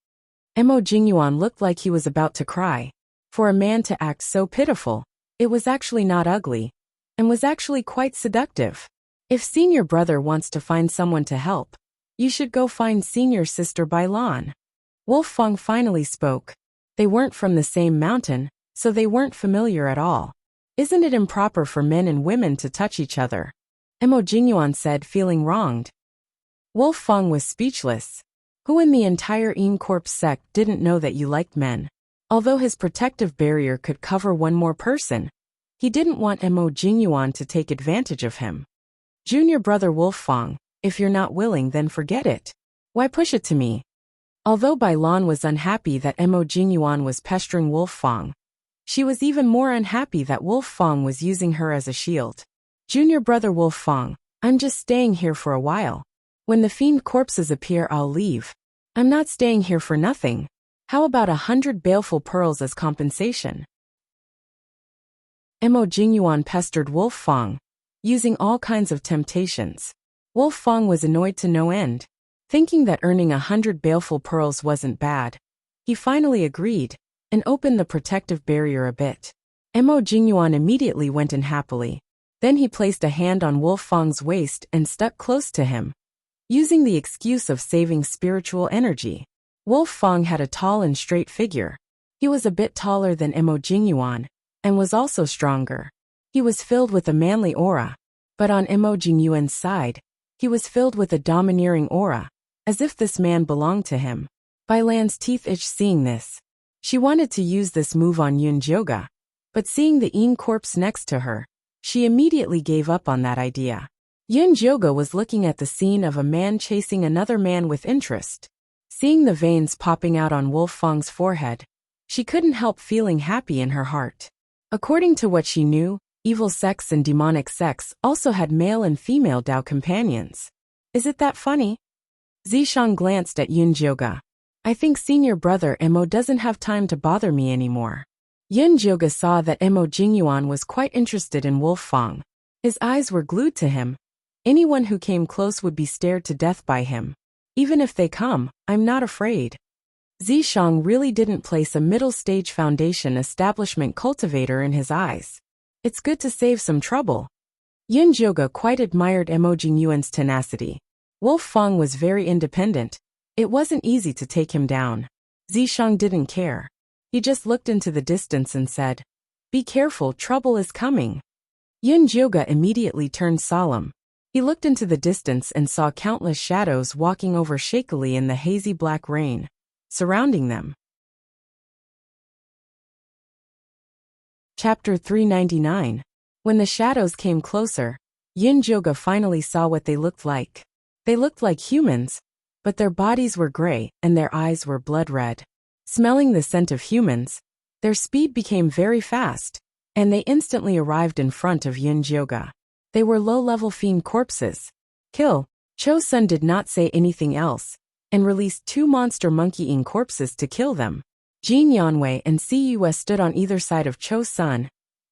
Mo Jingyuan looked like he was about to cry. For a man to act so pitiful, it was actually not ugly, and was actually quite seductive. If senior brother wants to find someone to help, you should go find senior sister Bailan. Wolf Fang finally spoke. They weren't from the same mountain, so they weren't familiar at all. Isn't it improper for men and women to touch each other? Mo Jingyuan said, feeling wronged. Wolf Fang was speechless. Who in the entire Yin Corpse sect didn't know that you liked men? Although his protective barrier could cover one more person, he didn't want Mo Jingyuan to take advantage of him. Junior brother Wolf Fang, if you're not willing, then forget it. Why push it to me? Although Bai Lan was unhappy that Mo Jingyuan was pestering Wolf Fang, she was even more unhappy that Wolf Fang was using her as a shield. Junior brother Wolf Fang, I'm just staying here for a while. When the fiend corpses appear, I'll leave. I'm not staying here for nothing. How about 100 baleful pearls as compensation? Mo Jingyuan pestered Wolf Fang, using all kinds of temptations. Wolf Fang was annoyed to no end. Thinking that earning 100 baleful pearls wasn't bad, he finally agreed, and opened the protective barrier a bit. Mo Jingyuan immediately went in happily. Then he placed a hand on Wolf Fang's waist and stuck close to him, using the excuse of saving spiritual energy. Wolf Fang had a tall and straight figure. He was a bit taller than Mo Jingyuan, and was also stronger. He was filled with a manly aura, but on Mo Jingyuan's side, he was filled with a domineering aura, as if this man belonged to him. Bai Lan's teeth itched seeing this. She wanted to use this move on Yun Jioga, but seeing the Yin corpse next to her, she immediately gave up on that idea. Yun Jioga was looking at the scene of a man chasing another man with interest. Seeing the veins popping out on Wolf Fang's forehead, she couldn't help feeling happy in her heart. According to what she knew, evil sects and demonic sects also had male and female Dao companions. Is it that funny? Zishang glanced at Yun Jioga. I think senior brother Mo doesn't have time to bother me anymore. Yun Jioga saw that Mo Jingyuan was quite interested in Wolf Fang. His eyes were glued to him. Anyone who came close would be stared to death by him. Even if they come, I'm not afraid. Zishang really didn't place a middle-stage foundation establishment cultivator in his eyes. It's good to save some trouble. Yun Jioga quite admired Mo Jingyuan's tenacity. Wolf Fang was very independent. It wasn't easy to take him down. Zishang didn't care. He just looked into the distance and said, "Be careful, trouble is coming." Yun Jioga immediately turned solemn. He looked into the distance and saw countless shadows walking over shakily in the hazy black rain, surrounding them. Chapter 399. When the shadows came closer, Yun Jioga finally saw what they looked like. They looked like humans, but their bodies were gray and their eyes were blood red. Smelling the scent of humans, their speed became very fast, and they instantly arrived in front of Yun Jioga. They were low-level fiend corpses. Kill. Cho Sun did not say anything else, and released 2 monster monkey-ing corpses to kill them. Jin Yanwei and Si Yue stood on either side of Cho Sun,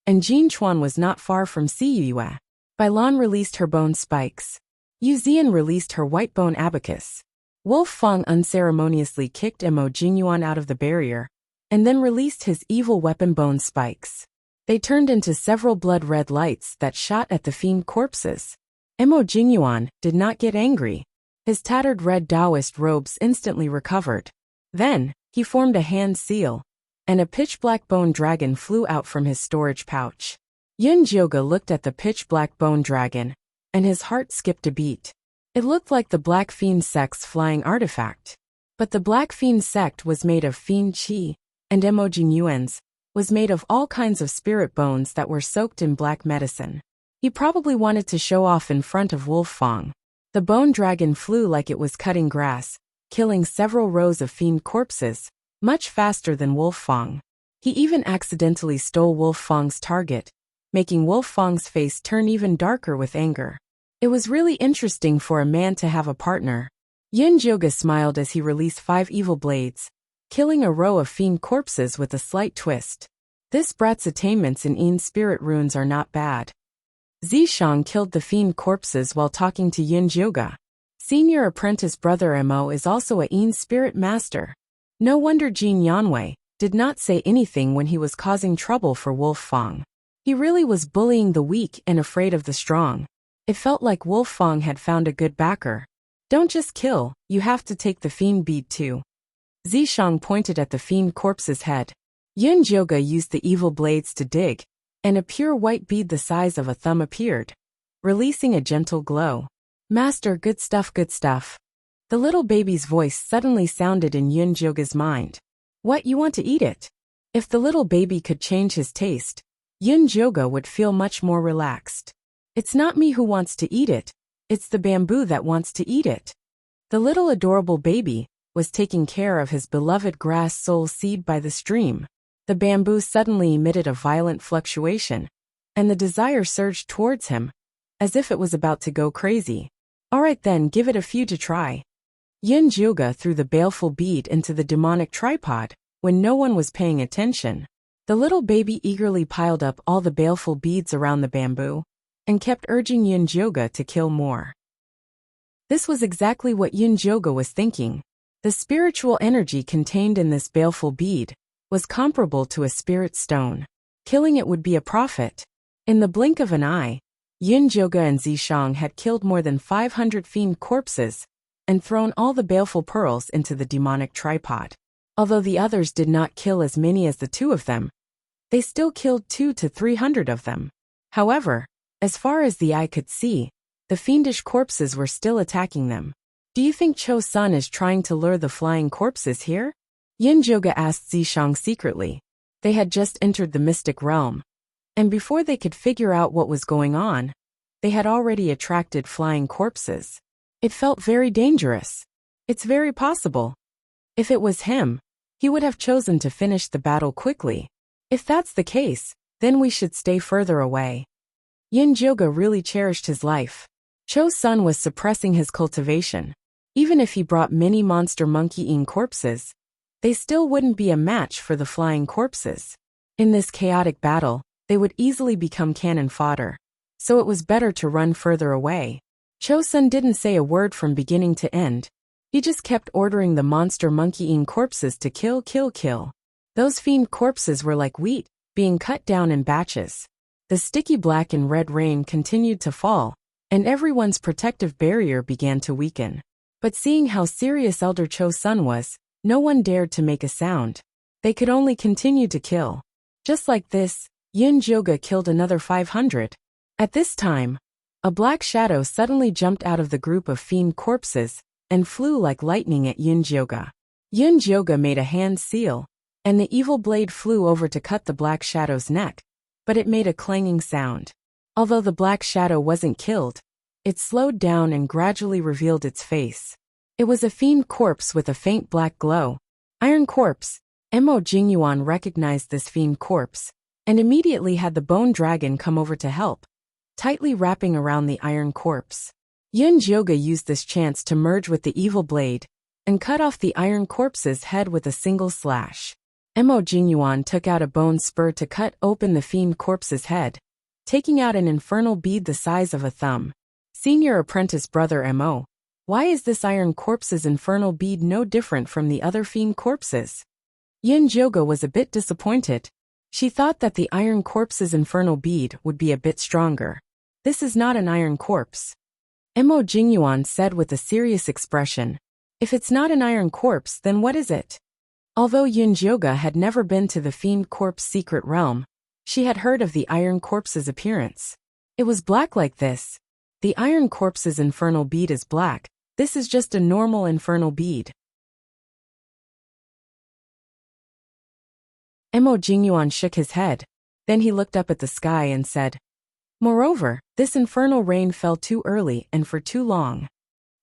and Jin Chuan was not far from Si Yue. Bai Lan released her bone spikes. Yu Zian released her white bone abacus. Wolf Fang unceremoniously kicked Mo Jingyuan out of the barrier, and then released his evil weapon bone spikes. They turned into several blood-red lights that shot at the fiend corpses. Mo Jingyuan did not get angry. His tattered red Taoist robes instantly recovered. Then, he formed a hand seal, and a pitch-black bone dragon flew out from his storage pouch. Yun Jioga looked at the pitch-black bone dragon, and his heart skipped a beat. It looked like the Black Fiend sect's flying artifact. But the Black Fiend sect was made of fiend qi, and Mo Jingyuan's was made of all kinds of spirit bones that were soaked in black medicine. He probably wanted to show off in front of Wolf Fang. The bone dragon flew like it was cutting grass, killing several rows of fiend corpses, much faster than Wolf Fang. He even accidentally stole Wolf Fang's target, making Wolf Fang's face turn even darker with anger. It was really interesting for a man to have a partner. Yun Jioga smiled as he released 5 evil blades, killing a row of fiend corpses with a slight twist. This brat's attainments in Yin spirit runes are not bad. Zishang killed the fiend corpses while talking to Yun Jioga. Senior apprentice brother Mo is also a Yin spirit master. No wonder Jin Yanwei did not say anything when he was causing trouble for Wolf Fang. He really was bullying the weak and afraid of the strong. It felt like Wolf Fang had found a good backer. Don't just kill, you have to take the fiend bead too. Zishang pointed at the fiend corpse's head. Yun Jioga used the evil blades to dig, and a pure white bead the size of a thumb appeared, releasing a gentle glow. Master, good stuff, good stuff. The little baby's voice suddenly sounded in Yunjoga's mind. What, you want to eat it? If the little baby could change his taste, Yunjoga would feel much more relaxed. It's not me who wants to eat it, it's the bamboo that wants to eat it. The little adorable baby was taking care of his beloved grass soul seed by the stream. The bamboo suddenly emitted a violent fluctuation, and the desire surged towards him, as if it was about to go crazy. Alright then, give it a few to try. Yunjoga threw the baleful bead into the demonic tripod, when no one was paying attention. The little baby eagerly piled up all the baleful beads around the bamboo, and kept urging Yunjoga to kill more. This was exactly what Yunjoga was thinking. The spiritual energy contained in this baleful bead was comparable to a spirit stone. Killing it would be a profit. In the blink of an eye, Yunjoga and Zishang had killed more than 500 fiend corpses and thrown all the baleful pearls into the demonic tripod. Although the others did not kill as many as the two of them, they still killed 200 to 300 of them. However, as far as the eye could see, the fiendish corpses were still attacking them. Do you think Cho-sun is trying to lure the flying corpses here? Yunjoga asked Zishang secretly. They had just entered the mystic realm, and before they could figure out what was going on, they had already attracted flying corpses. It felt very dangerous. It's very possible. If it was him, he would have chosen to finish the battle quickly. If that's the case, then we should stay further away. Yunjoga really cherished his life. Cho-sun was suppressing his cultivation. Even if he brought many monster monkey-eating corpses, they still wouldn't be a match for the flying corpses. In this chaotic battle, they would easily become cannon fodder. So it was better to run further away. Cho-sun didn't say a word from beginning to end. He just kept ordering the monster monkey-eating corpses to kill, kill, kill. Those fiend corpses were like wheat, being cut down in batches. The sticky black and red rain continued to fall, and everyone's protective barrier began to weaken. But seeing how serious Elder Cho-sun was, no one dared to make a sound. They could only continue to kill. Just like this, Yunjoga killed another 500. At this time, a black shadow suddenly jumped out of the group of fiend corpses and flew like lightning at Yunjoga. Yunjoga made a hand seal, and the evil blade flew over to cut the black shadow's neck, but it made a clanging sound. Although the black shadow wasn't killed, it slowed down and gradually revealed its face. It was a fiend corpse with a faint black glow. Iron corpse. Mo Jingyuan recognized this fiend corpse, and immediately had the bone dragon come over to help, tightly wrapping around the iron corpse. Yunjoga used this chance to merge with the evil blade, and cut off the iron corpse's head with a single slash. Mo Jingyuan took out a bone spur to cut open the fiend corpse's head, taking out an infernal bead the size of a thumb. Senior apprentice brother Mo, why is this iron corpse's infernal bead no different from the other fiend corpses? Yunjoga was a bit disappointed. She thought that the iron corpse's infernal bead would be a bit stronger. This is not an iron corpse. Mo Jingyuan said with a serious expression. If it's not an iron corpse, then what is it? Although Yunjoga had never been to the fiend corpse secret realm, she had heard of the iron corpse's appearance. It was black like this. The iron corpse's infernal bead is black. This is just a normal infernal bead. Mo Jingyuan shook his head. Then he looked up at the sky and said, moreover, this infernal rain fell too early and for too long.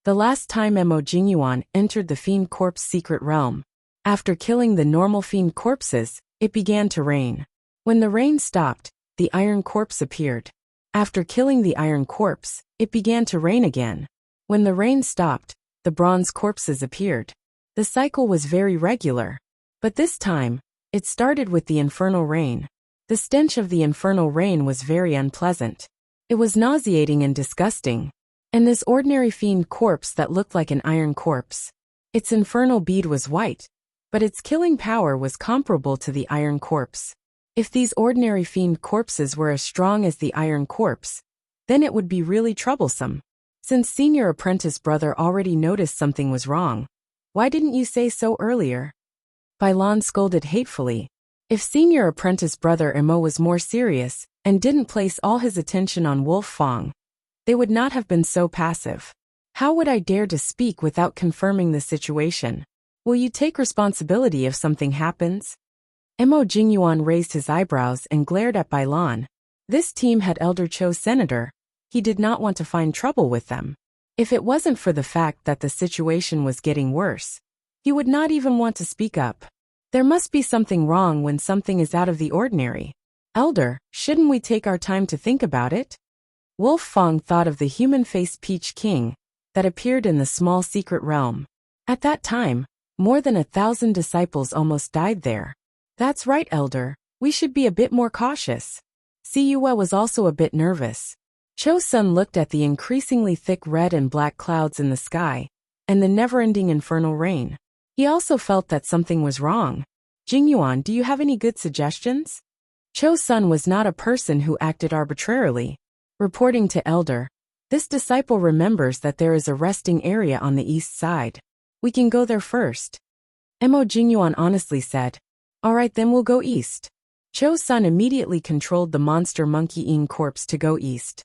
The last time Mo Jingyuan entered the fiend corpse secret realm, after killing the normal fiend corpses, it began to rain. When the rain stopped, the iron corpse appeared. After killing the iron corpse, it began to rain again. When the rain stopped, the bronze corpses appeared. The cycle was very regular. But this time, it started with the infernal rain. The stench of the infernal rain was very unpleasant. It was nauseating and disgusting. And this ordinary fiend corpse that looked like an iron corpse. Its infernal bead was white, but its killing power was comparable to the iron corpse. If these ordinary fiend corpses were as strong as the iron corpse, then it would be really troublesome. Since senior apprentice brother already noticed something was wrong, why didn't you say so earlier? Bailan scolded hatefully. If senior apprentice brother Mo was more serious and didn't place all his attention on Wolf Fong, they would not have been so passive. How would I dare to speak without confirming the situation? Will you take responsibility if something happens? Mo Jingyuan raised his eyebrows and glared at Bailan. This team had Elder Cho's senator. He did not want to find trouble with them. If it wasn't for the fact that the situation was getting worse, he would not even want to speak up. There must be something wrong when something is out of the ordinary. Elder, shouldn't we take our time to think about it? Wolf Fong thought of the human-faced Peach King that appeared in the small secret realm. At that time, more than 1,000 disciples almost died there. That's right, Elder. We should be a bit more cautious. Siyue was also a bit nervous. Cho's son looked at the increasingly thick red and black clouds in the sky, and the never-ending infernal rain. He also felt that something was wrong. Jingyuan, do you have any good suggestions? Cho's son was not a person who acted arbitrarily. Reporting to Elder, this disciple remembers that there is a resting area on the east side. We can go there first. Mo Jingyuan honestly said, all right, then we'll go east. Cho's son immediately controlled the monster monkey-ing corpse to go east.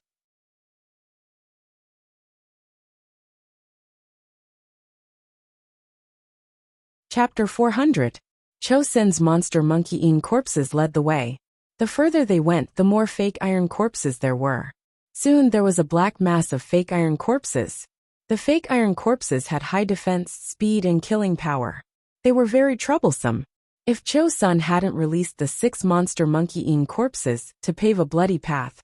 Chapter 400. Chosen's monster monkey-ing corpses led the way. The further they went, the more fake iron corpses there were. Soon there was a black mass of fake iron corpses. The fake iron corpses had high defense, speed, and killing power. They were very troublesome. If Cho's son hadn't released the 6 monster monkey-ing corpses to pave a bloody path,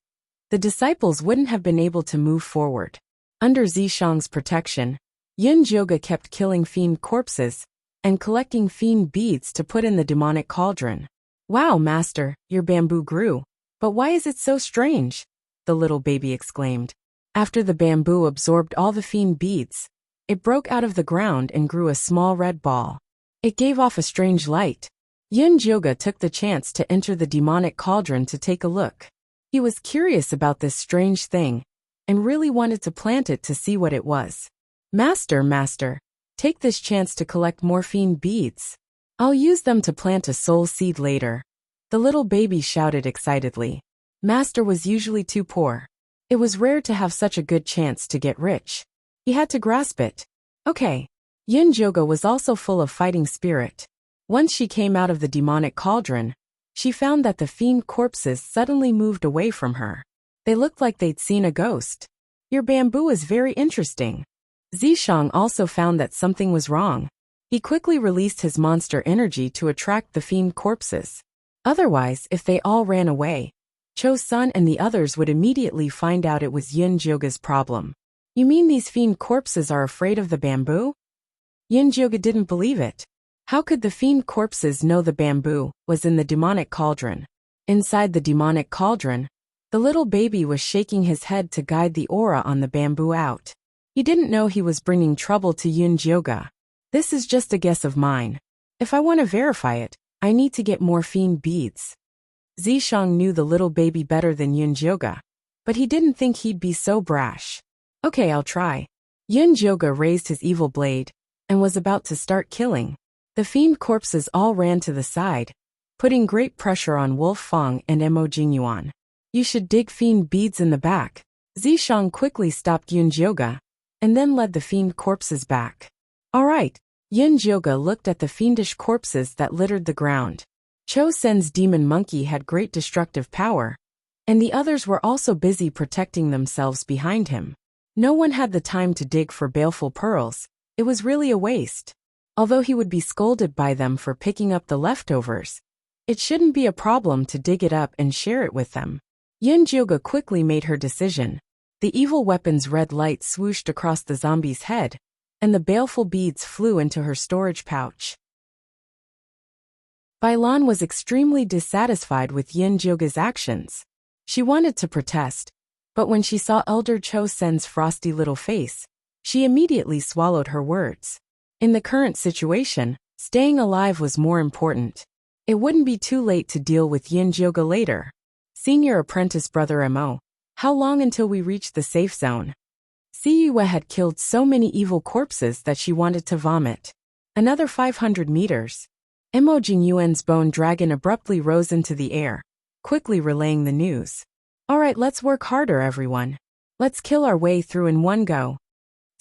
the disciples wouldn't have been able to move forward. Under Zishang's protection, Yin Jioga kept killing fiend corpses and collecting fiend beads to put in the demonic cauldron. Wow, master, your bamboo grew. But why is it so strange? The little baby exclaimed. After the bamboo absorbed all the fiend beads, it broke out of the ground and grew a small red ball. It gave off a strange light. Yin Jioga took the chance to enter the demonic cauldron to take a look. He was curious about this strange thing and really wanted to plant it to see what it was. Master, take this chance to collect more fiend beads. I'll use them to plant a soul seed later. The little baby shouted excitedly. Master was usually too poor. It was rare to have such a good chance to get rich. He had to grasp it. Okay. Yin Jioga was also full of fighting spirit. Once she came out of the demonic cauldron, she found that the fiend corpses suddenly moved away from her. They looked like they'd seen a ghost. Your bamboo is very interesting. Zishang also found that something was wrong. He quickly released his monster energy to attract the fiend corpses. Otherwise, if they all ran away, Cho's son and the others would immediately find out it was Yin Jioga's problem. You mean these fiend corpses are afraid of the bamboo? Yin Jioga didn't believe it. How could the fiend corpses know the bamboo was in the demonic cauldron? Inside the demonic cauldron, the little baby was shaking his head to guide the aura on the bamboo out. He didn't know he was bringing trouble to Yin Jioga. This is just a guess of mine. If I want to verify it, I need to get more fiend beads. Zishang knew the little baby better than Yin Jioga, but he didn't think he'd be so brash. Okay, I'll try. Yin Jioga raised his evil blade and was about to start killing. The fiend corpses all ran to the side, putting great pressure on Wolf Fong and Mo Jingyuan. You should dig fiend beads in the back. Zishang quickly stopped Yin Jioga and then led the fiend corpses back. All right. Yin Jioga looked at the fiendish corpses that littered the ground. Cho Sen's demon monkey had great destructive power, and the others were also busy protecting themselves behind him. No one had the time to dig for baleful pearls. It was really a waste. Although he would be scolded by them for picking up the leftovers, it shouldn't be a problem to dig it up and share it with them. Yin Jioga quickly made her decision. The evil weapon's red light swooshed across the zombie's head, and the baleful beads flew into her storage pouch. Bailan was extremely dissatisfied with Yin Jioga's actions. She wanted to protest, but when she saw Elder Cho Sen's frosty little face, she immediately swallowed her words. In the current situation, staying alive was more important. It wouldn't be too late to deal with Yin Jioga later. Senior apprentice brother Mo, how long until we reach the safe zone? Siyue had killed so many evil corpses that she wanted to vomit. Another 500 meters. Mo Jingyuan's bone dragon abruptly rose into the air, quickly relaying the news. All right, let's work harder, everyone. Let's kill our way through in one go.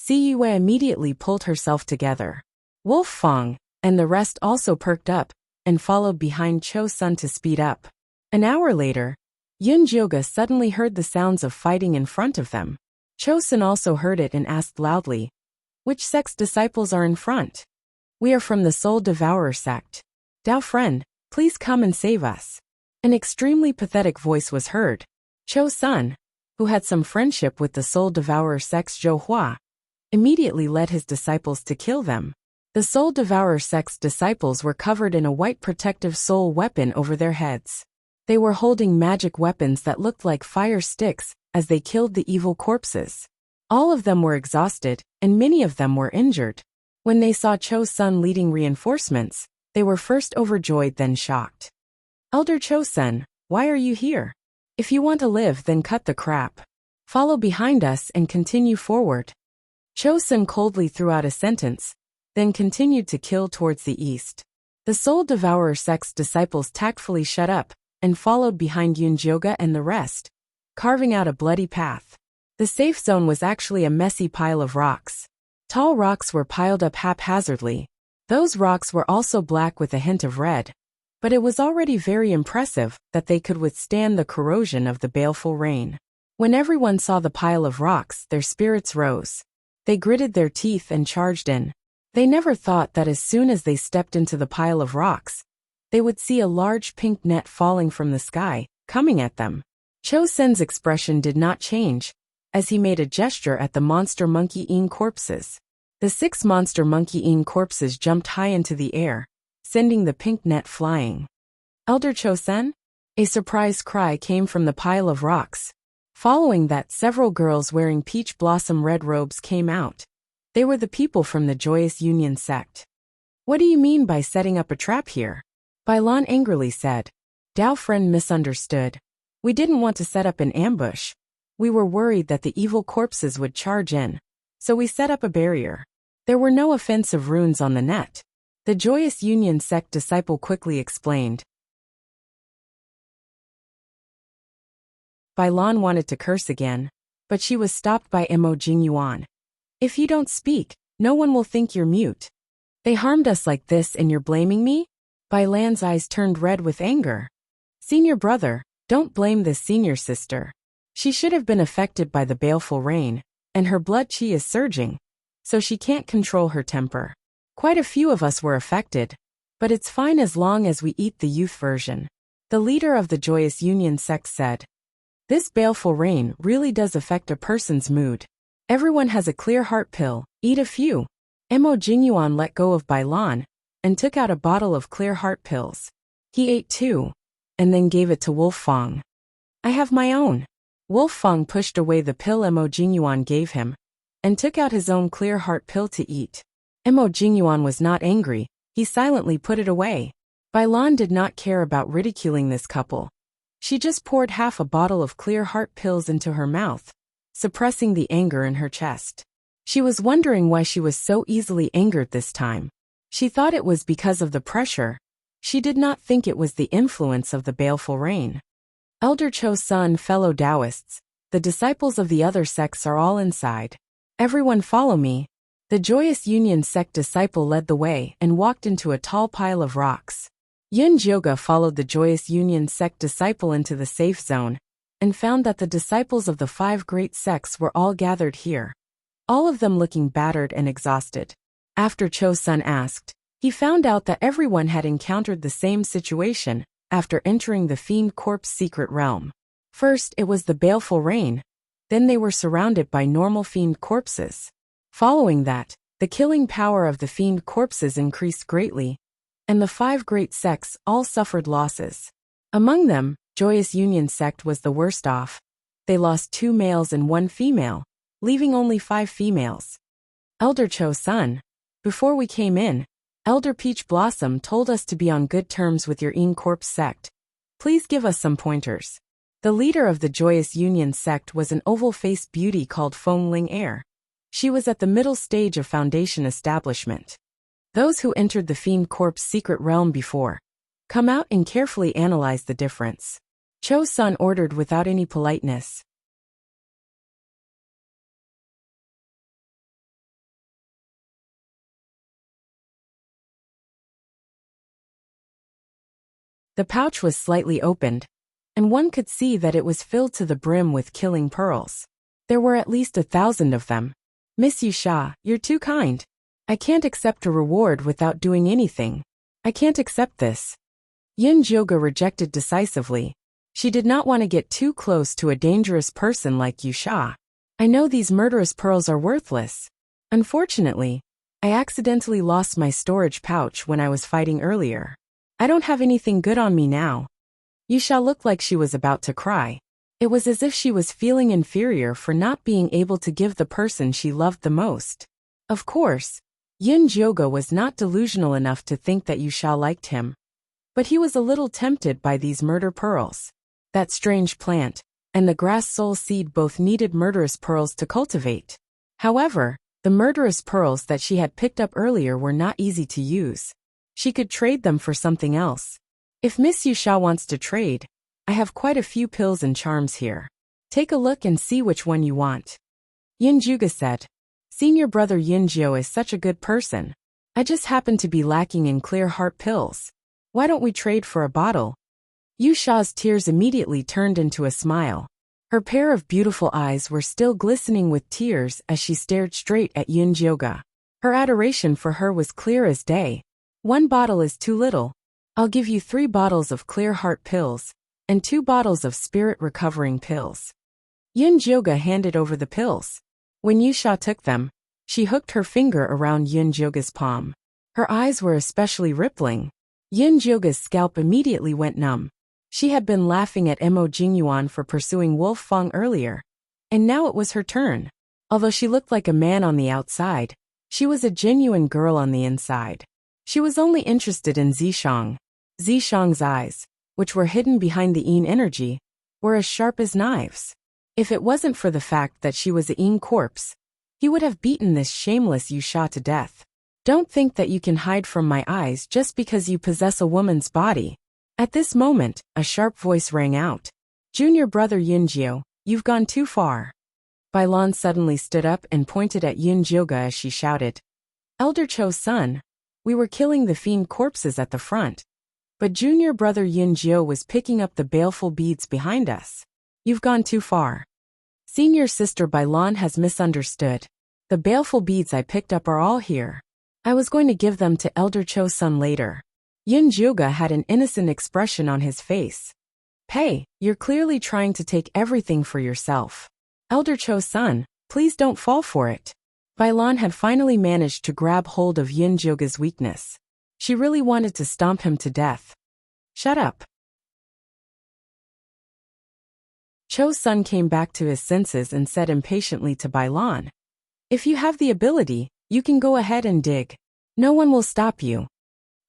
Yue immediately pulled herself together. Wolf Fong and the rest also perked up and followed behind Cho Sun to speed up. An hour later, Yun Jioga suddenly heard the sounds of fighting in front of them. Cho Sun also heard it and asked loudly, "Which sect's disciples are in front?" "We are from the Soul Devourer sect. Dao friend, please come and save us." An extremely pathetic voice was heard. Cho Sun, who had some friendship with the Soul Devourer sect's Zhou Hua, immediately led his disciples to kill them. The Soul Devourer sect's disciples were covered in a white protective soul weapon over their heads. They were holding magic weapons that looked like fire sticks as they killed the evil corpses. All of them were exhausted, and many of them were injured. When they saw Cho Sun leading reinforcements, they were first overjoyed then shocked. "Elder Cho Sun, why are you here? If you want to live, then cut the crap. Follow behind us and continue forward." Cho Sun coldly threw out a sentence, then continued to kill towards the east. The Soul Devourer sect's disciples tactfully shut up and followed behind Yun Jioga and the rest, carving out a bloody path. The safe zone was actually a messy pile of rocks. Tall rocks were piled up haphazardly. Those rocks were also black with a hint of red, but it was already very impressive that they could withstand the corrosion of the baleful rain. When everyone saw the pile of rocks, their spirits rose. They gritted their teeth and charged in. They never thought that as soon as they stepped into the pile of rocks, they would see a large pink net falling from the sky, coming at them. Cho Sun's expression did not change, as he made a gesture at the monster monkey-ing corpses. The 6 monster monkey-ing corpses jumped high into the air, sending the pink net flying. "Elder Cho Sun?" A surprised cry came from the pile of rocks. Following that, several girls wearing peach blossom red robes came out. They were the people from the Joyous Union sect. "What do you mean by setting up a trap here?" Bailan angrily said. "Dao friend misunderstood. We didn't want to set up an ambush. We were worried that the evil corpses would charge in, so we set up a barrier. There were no offensive runes on the net." The Joyous Union sect disciple quickly explained. Bailan wanted to curse again, but she was stopped by Mo Jingyuan. "If you don't speak, no one will think you're mute. They harmed us like this and you're blaming me?" Bailan's eyes turned red with anger. "Senior brother, don't blame this senior sister. She should have been affected by the baleful rain, and her blood qi is surging, so she can't control her temper. Quite a few of us were affected, but it's fine as long as we eat the youth version." The leader of the Joyous Union sect said. "This baleful rain really does affect a person's mood. Everyone has a clear heart pill, eat a few." Mo Jingyuan let go of Bailan and took out a bottle of clear heart pills. He ate 2, and then gave it to Wolf Fong. "I have my own." Wolf Fong pushed away the pill Mo Jingyuan gave him, and took out his own clear heart pill to eat. Mo Jingyuan was not angry, he silently put it away. Bailan did not care about ridiculing this couple. She just poured half a bottle of clear heart pills into her mouth, suppressing the anger in her chest. She was wondering why she was so easily angered this time. She thought it was because of the pressure. She did not think it was the influence of the baleful rain. "Elder Cho Sun, fellow Taoists, the disciples of the other sects are all inside. Everyone follow me." The Joyous Union sect disciple led the way and walked into a tall pile of rocks. Yun Jioga followed the Joyous Union sect disciple into the safe zone, and found that the disciples of the 5 great sects were all gathered here, all of them looking battered and exhausted. After Cho Sun asked, he found out that everyone had encountered the same situation after entering the Fiend Corp's secret realm. First, it was the baleful rain, then they were surrounded by normal fiend corpses. Following that, the killing power of the fiend corpses increased greatly, and the 5 great sects all suffered losses. Among them, Joyous Union sect was the worst off. They lost 2 males and 1 female, leaving only 5 females. "Elder Cho Sun, before we came in, Elder Peach Blossom told us to be on good terms with your Ing Corpse sect. Please give us some pointers." The leader of the Joyous Union sect was an oval-faced beauty called Feng Ling Air. She was at the middle stage of foundation establishment. Those who entered the Fiend Corp's secret realm before, come out and carefully analyze the difference. Cho Sun ordered without any politeness. The pouch was slightly opened, and one could see that it was filled to the brim with killing pearls. There were at least 1,000 of them. Miss Yusha, you're too kind. I can't accept a reward without doing anything. I can't accept this. Yin Jyoga rejected decisively. She did not want to get too close to a dangerous person like Yusha. I know these murderous pearls are worthless. Unfortunately, I accidentally lost my storage pouch when I was fighting earlier. I don't have anything good on me now. Yusha looked like she was about to cry. It was as if she was feeling inferior for not being able to give the person she loved the most. Of course, Yin Jyoga was not delusional enough to think that Yusha liked him. But he was a little tempted by these murder pearls. That strange plant and the grass soul seed both needed murderous pearls to cultivate. However, the murderous pearls that she had picked up earlier were not easy to use. She could trade them for something else. If Miss Yusha wants to trade, I have quite a few pills and charms here. Take a look and see which one you want. Yin Juga said. Senior brother Yin Jio is such a good person. I just happen to be lacking in clear heart pills. Why don't we trade for a bottle? Yusha's tears immediately turned into a smile. Her pair of beautiful eyes were still glistening with tears as she stared straight at Yin Jyoga. Her adoration for her was clear as day. 1 bottle is too little. I'll give you 3 bottles of clear heart pills and 2 bottles of spirit recovering pills. Yin Jyoga handed over the pills. When Yusha took them, she hooked her finger around Yin Jyoga's palm. Her eyes were especially rippling. Yin Jyoga's scalp immediately went numb. She had been laughing at Mo Jingyuan for pursuing Wolf Feng earlier, and now it was her turn. Although she looked like a man on the outside, she was a genuine girl on the inside. She was only interested in Zishang. Zishang's eyes, which were hidden behind the Yin energy, were as sharp as knives. If it wasn't for the fact that she was a Yin corpse, he would have beaten this shameless Yusha to death. Don't think that you can hide from my eyes just because you possess a woman's body. At this moment, a sharp voice rang out. Junior brother Yinjio, you've gone too far. Bailan suddenly stood up and pointed at Yin Jyoga as she shouted. Elder Cho's son, we were killing the fiend corpses at the front. But junior brother Yin Jio was picking up the baleful beads behind us. You've gone too far. Senior sister Bailan has misunderstood. The baleful beads I picked up are all here. I was going to give them to Elder Cho's son later. Yin Jyoga had an innocent expression on his face. Hey, you're clearly trying to take everything for yourself. Elder Cho's son, please don't fall for it. Bailan had finally managed to grab hold of Yin Jyoga's weakness. She really wanted to stomp him to death. Shut up. Cho's son came back to his senses and said impatiently to Bailan. If you have the ability, you can go ahead and dig. No one will stop you.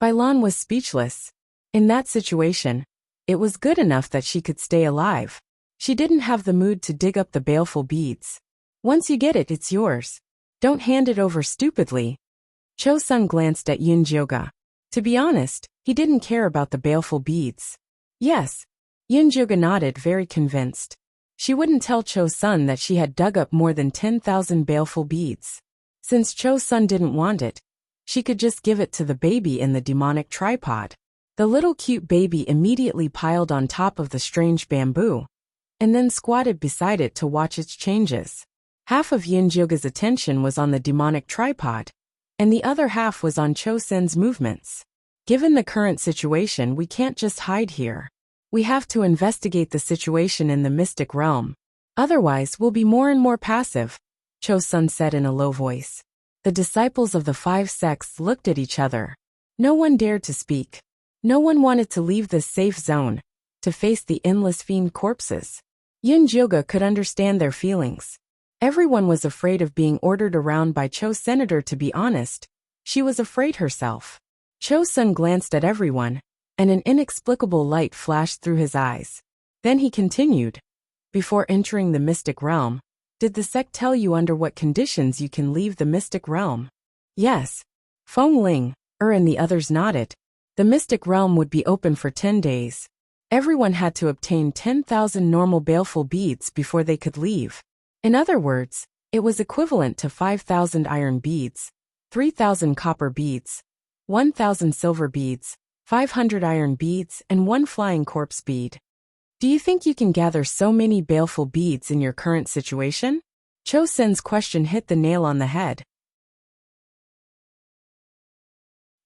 Bailan was speechless. In that situation, it was good enough that she could stay alive. She didn't have the mood to dig up the baleful beads. Once you get it, it's yours. Don't hand it over stupidly. Cho's son glanced at Yin Jyoga. To be honest, he didn't care about the baleful beads. Yes. Yin Jyoga nodded, very convinced. She wouldn't tell Cho's son that she had dug up more than 10,000 baleful beads. Since Cho's son didn't want it, she could just give it to the baby in the demonic tripod. The little cute baby immediately piled on top of the strange bamboo, and then squatted beside it to watch its changes. Half of Yin Jyoga's attention was on the demonic tripod, and the other half was on Cho-sen's movements. Given the current situation, we can't just hide here. We have to investigate the situation in the mystic realm. Otherwise, we'll be more and more passive, Cho-sun said in a low voice. The disciples of the 5 sects looked at each other. No one dared to speak. No one wanted to leave this safe zone, to face the endless fiend corpses. Yin Jyoga could understand their feelings. Everyone was afraid of being ordered around by Cho's senator. To be honest, she was afraid herself. Cho's son glanced at everyone, and an inexplicable light flashed through his eyes. Then he continued. Before entering the mystic realm, did the sect tell you under what conditions you can leave the mystic realm? Yes. Feng Ling, and the others nodded. The mystic realm would be open for 10 days. Everyone had to obtain 10,000 normal baleful beads before they could leave. In other words, it was equivalent to 5,000 iron beads, 3,000 copper beads, 1,000 silver beads, 500 iron beads, and 1 flying corpse bead. Do you think you can gather so many baleful beads in your current situation? Cho Sun's question hit the nail on the head.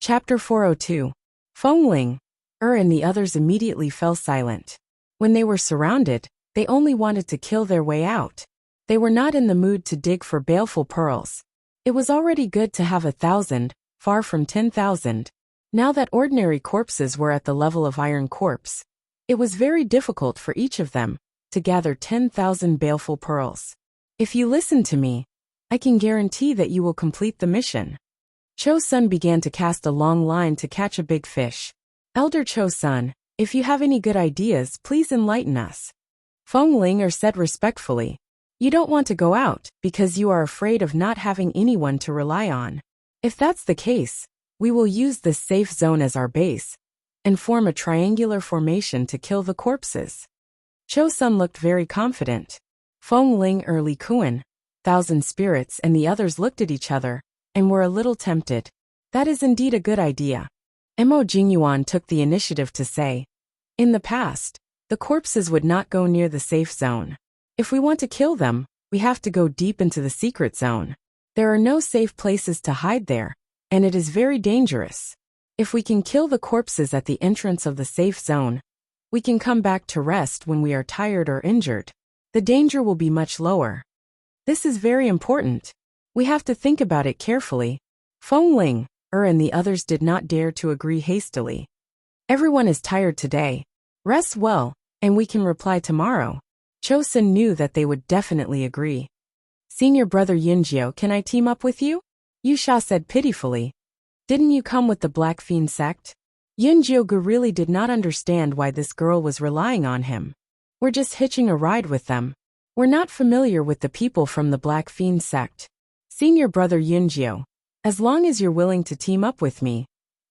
Chapter 402. Feng Ling, and the others immediately fell silent. When they were surrounded, they only wanted to kill their way out. They were not in the mood to dig for baleful pearls. It was already good to have 1,000, far from 10,000. Now that ordinary corpses were at the level of iron corpse, it was very difficult for each of them to gather 10,000 baleful pearls. If you listen to me, I can guarantee that you will complete the mission. Cho Sun began to cast a long line to catch a big fish. Elder Cho Sun, if you have any good ideas, please enlighten us. Feng Ling said respectfully. You don't want to go out because you are afraid of not having anyone to rely on. If that's the case, we will use this safe zone as our base and form a triangular formation to kill the corpses. Cho Sun looked very confident. Feng Ling, Li Kuan, Thousand Spirits, and the others looked at each other and were a little tempted. That is indeed a good idea. Mo Jingyuan took the initiative to say, in the past, the corpses would not go near the safe zone. If we want to kill them, we have to go deep into the secret zone. There are no safe places to hide there, and it is very dangerous. If we can kill the corpses at the entrance of the safe zone, we can come back to rest when we are tired or injured. The danger will be much lower. This is very important. We have to think about it carefully. Feng Ling, and the others did not dare to agree hastily. Everyone is tired today. Rest well, and we can reply tomorrow. Cho Sun knew that they would definitely agree. Senior brother Yunjiao, can I team up with you? Yusha said pitifully. Didn't you come with the Black Fiend sect? Yunjiao really did not understand why this girl was relying on him. We're just hitching a ride with them. We're not familiar with the people from the Black Fiend sect. Senior brother Yunjiao, as long as you're willing to team up with me,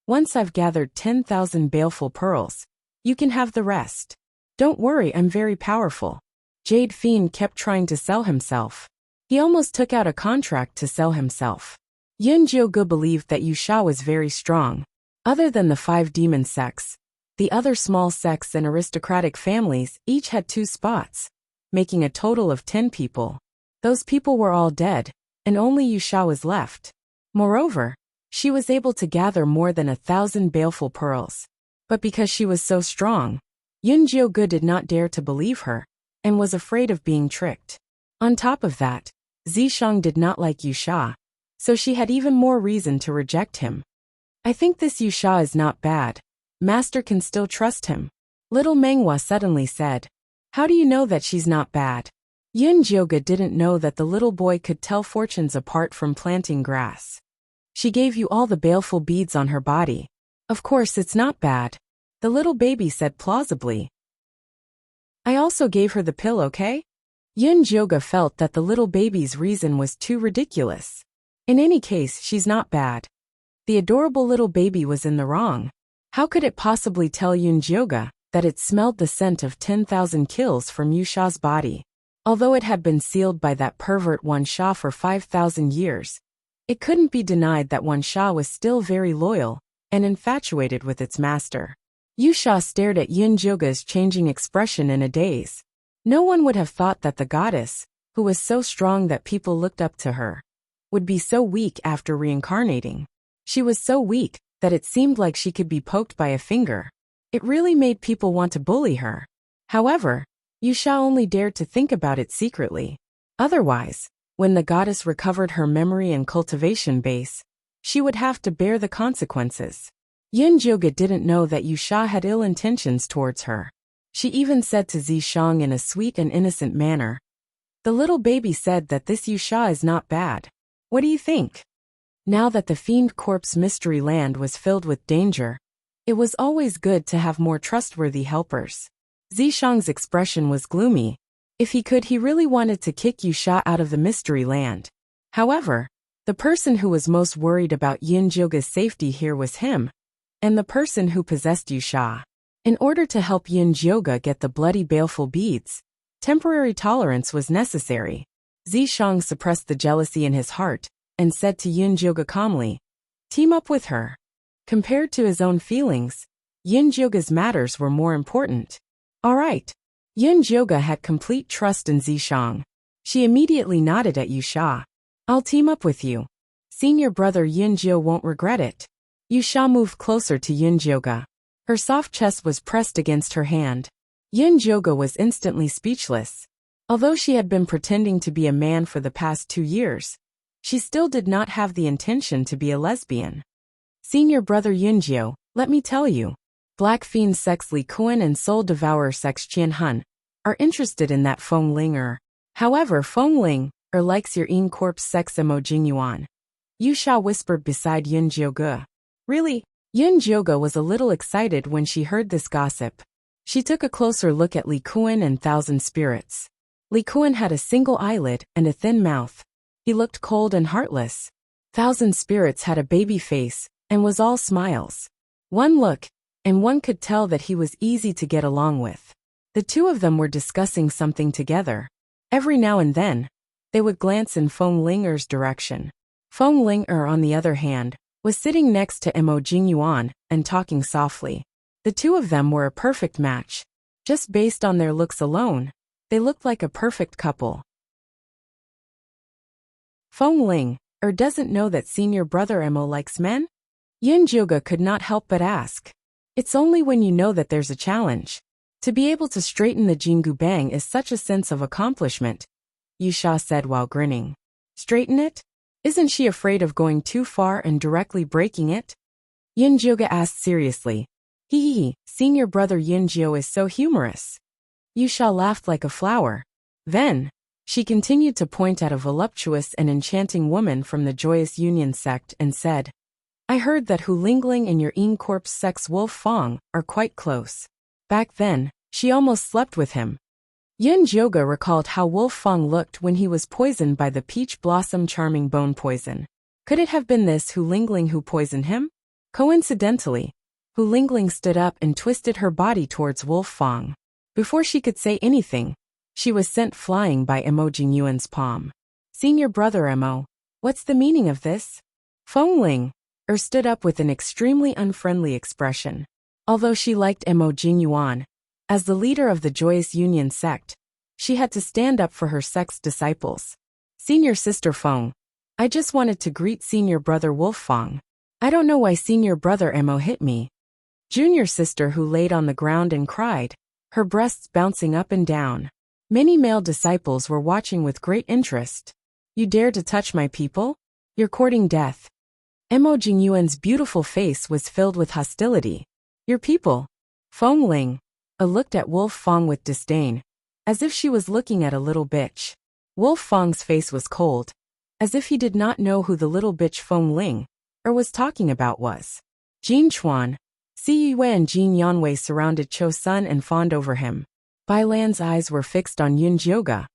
once I've gathered 10,000 baleful pearls, you can have the rest. Don't worry, I'm very powerful. Jade Fiend kept trying to sell himself. He almost took out a contract to sell himself. Yunjiao believed that Yusha was very strong. Other than the 5 demon sects, the other small sects and aristocratic families each had 2 spots, making a total of 10 people. Those people were all dead, and only Yusha was left. Moreover, she was able to gather more than 1,000 baleful pearls. But because she was so strong, Yunjiao did not dare to believe her, and was afraid of being tricked. On top of that, Zishang did not like Yusha, so she had even more reason to reject him. I think this Yusha is not bad. Master can still trust him. Little Menghua suddenly said. How do you know that she's not bad? Yunjiao didn't know that the little boy could tell fortunes apart from planting grass. She gave you all the baleful beads on her body. Of course it's not bad. The little baby said plausibly. I also gave her the pill, okay? Yunjiao felt that the little baby's reason was too ridiculous. In any case, she's not bad. The adorable little baby was in the wrong. How could it possibly tell Yunjiao that it smelled the scent of 10,000 kills from Yusha's body? Although it had been sealed by that pervert Wan Sha for 5,000 years, it couldn't be denied that Wan Sha was still very loyal and infatuated with its master. Yusha stared at Yunjiao's changing expression in a daze. No one would have thought that the goddess, who was so strong that people looked up to her, would be so weak after reincarnating. She was so weak that it seemed like she could be poked by a finger. It really made people want to bully her. However, Yusha only dared to think about it secretly. Otherwise, when the goddess recovered her memory and cultivation base, she would have to bear the consequences. Yunjiao didn't know that Yusha had ill intentions towards her. She even said to Zishang in a sweet and innocent manner, the little baby said that this Yusha is not bad. What do you think? Now that the Fiend Corpse Mystery Land was filled with danger, it was always good to have more trustworthy helpers. Zishang's expression was gloomy. If he could, he really wanted to kick Yusha out of the Mystery Land. However, the person who was most worried about Yunjiao's safety here was him, and the person who possessed Yusha. In order to help Yunjiao get the bloody baleful beads, temporary tolerance was necessary. Zishang suppressed the jealousy in his heart and said to Yunjiao calmly, team up with her. Compared to his own feelings, Yunjioga's matters were more important. Alright. Yunjioga had complete trust in Zishang. She immediately nodded at Yusha. I'll team up with you. Senior brother Yunjio won't regret it. Yusha moved closer to Yunjioga. Her soft chest was pressed against her hand. Yunjioga was instantly speechless. Although she had been pretending to be a man for the past 2 years, she still did not have the intention to be a lesbian. Senior brother Yunjio, let me tell you. Black Fiend sex Li Kuan and Soul Devourer sex Qian Hun are interested in that Feng Ling. However, Feng Ling likes your in corpse sex Emo Jingyuan. Yusha whispered beside Yunjioga. Really? Yunjioga was a little excited when she heard this gossip. She took a closer look at Li Kuan and Thousand Spirits. Li Kuan had a single eyelid and a thin mouth. He looked cold and heartless. Thousand Spirits had a baby face and was all smiles. One look, and one could tell that he was easy to get along with. The two of them were discussing something together. Every now and then, they would glance in Feng Linger's direction. Feng Linger, on the other hand, was sitting next to Emo Jingyuan and talking softly. The two of them were a perfect match. Just based on their looks alone, they looked like a perfect couple. Feng Ling doesn't know that senior brother Emo likes men? Yunjioga could not help but ask. It's only when you know that there's a challenge. To be able to straighten the Jingu Bang is such a sense of accomplishment, Yusha said while grinning. Straighten it? Isn't she afraid of going too far and directly breaking it? Yunjioga asked seriously. Hee, senior brother Yunjio is so humorous. Yusha laughed like a flower. Then, she continued to point at a voluptuous and enchanting woman from the Joyous Union sect and said, I heard that Hu Lingling and your in corpse sex Wolf Fong are quite close. Back then, she almost slept with him. Yunjioga recalled how Wolf Fong looked when he was poisoned by the peach blossom charming bone poison. Could it have been this Hu Lingling who poisoned him? Coincidentally, Hu Lingling stood up and twisted her body towards Wolf Fong. Before she could say anything, she was sent flying by Emo Jingyuan's palm. Senior brother Emo, what's the meaning of this? Feng Ling stood up with an extremely unfriendly expression. Although she liked Emo Jingyuan, as the leader of the Joyous Union sect, she had to stand up for her sect's disciples. Senior sister Feng, I just wanted to greet senior brother Wolf Fong. I don't know why senior brother Emo hit me. Junior sister who laid on the ground and cried, her breasts bouncing up and down. Many male disciples were watching with great interest. You dare to touch my people? You're courting death. Emo Jingyuan's beautiful face was filled with hostility. Your people. Feng Ling looked at Wolf Fong with disdain, as if she was looking at a little bitch. Wolf Fong's face was cold, as if he did not know who the little bitch Feng Ling was talking about was. Jin Chuan, Si Yue and Jin Yanwei surrounded Cho Sun and fawned over him. Bai Lan's eyes were fixed on Yunjioga,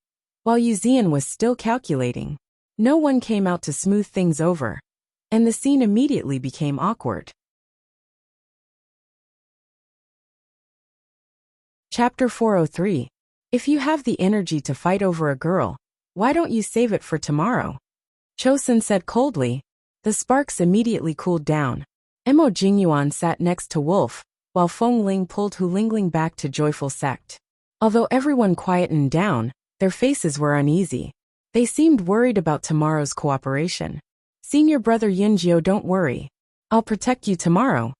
while Yu Zian was still calculating. No one came out to smooth things over, and the scene immediately became awkward. Chapter 403. If you have the energy to fight over a girl, why don't you save it for tomorrow? Chosun said coldly. The sparks immediately cooled down. Emo Jingyuan sat next to Wolf, while Feng Ling pulled Hu Lingling back to Joyful Sect. Although everyone quietened down, their faces were uneasy. They seemed worried about tomorrow's cooperation. Senior brother Yunjio, don't worry. I'll protect you tomorrow.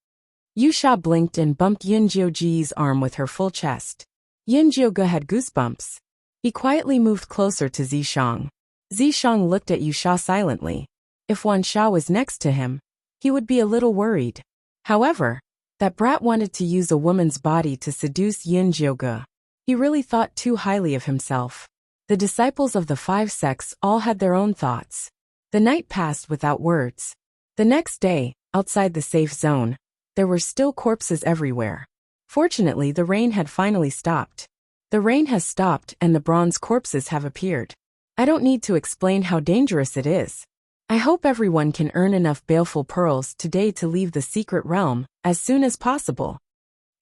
Yusha blinked and bumped Yunjio's arm with her full chest. Yunjioga had goosebumps. He quietly moved closer to Zishang. Zishang looked at Yusha silently. If Wan Sha was next to him, he would be a little worried. However, that brat wanted to use a woman's body to seduce Yunjioga. He really thought too highly of himself. The disciples of the 5 sects all had their own thoughts. The night passed without words. The next day, outside the safe zone, there were still corpses everywhere. Fortunately, the rain had finally stopped. The rain has stopped and the bronze corpses have appeared. I don't need to explain how dangerous it is. I hope everyone can earn enough baleful pearls today to leave the secret realm as soon as possible.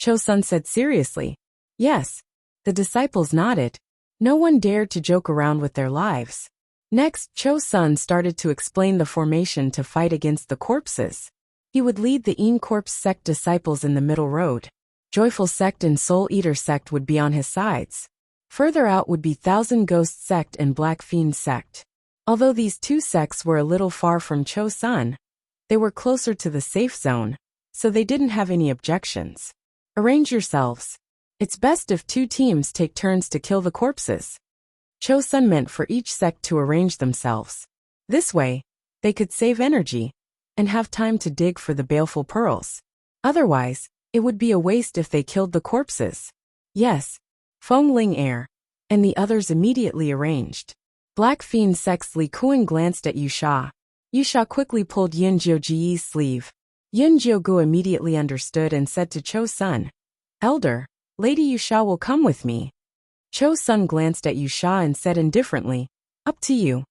Chosun said seriously. Yes. The disciples nodded. No one dared to joke around with their lives. Next, Chosun started to explain the formation to fight against the corpses. He would lead the Een Corpse sect disciples in the middle road. Joyful sect and Soul Eater sect would be on his sides. Further out would be Thousand Ghost sect and Black Fiend sect. Although these two sects were a little far from Cho-sun, they were closer to the safe zone, so they didn't have any objections. Arrange yourselves. It's best if 2 teams take turns to kill the corpses. Cho-sun meant for each sect to arrange themselves. This way, they could save energy and have time to dig for the baleful pearls. Otherwise, it would be a waste if they killed the corpses. Yes, Feng Ling Air and the others immediately arranged. Black Fiend sect's Li Kuan glanced at Yusha. Yusha quickly pulled Yin Jiuji's sleeve. Yin Jiugu immediately understood and said to Cho-sun, "Elder, Lady Yusha will come with me." Cho-sun glanced at Yusha and said indifferently, "Up to you."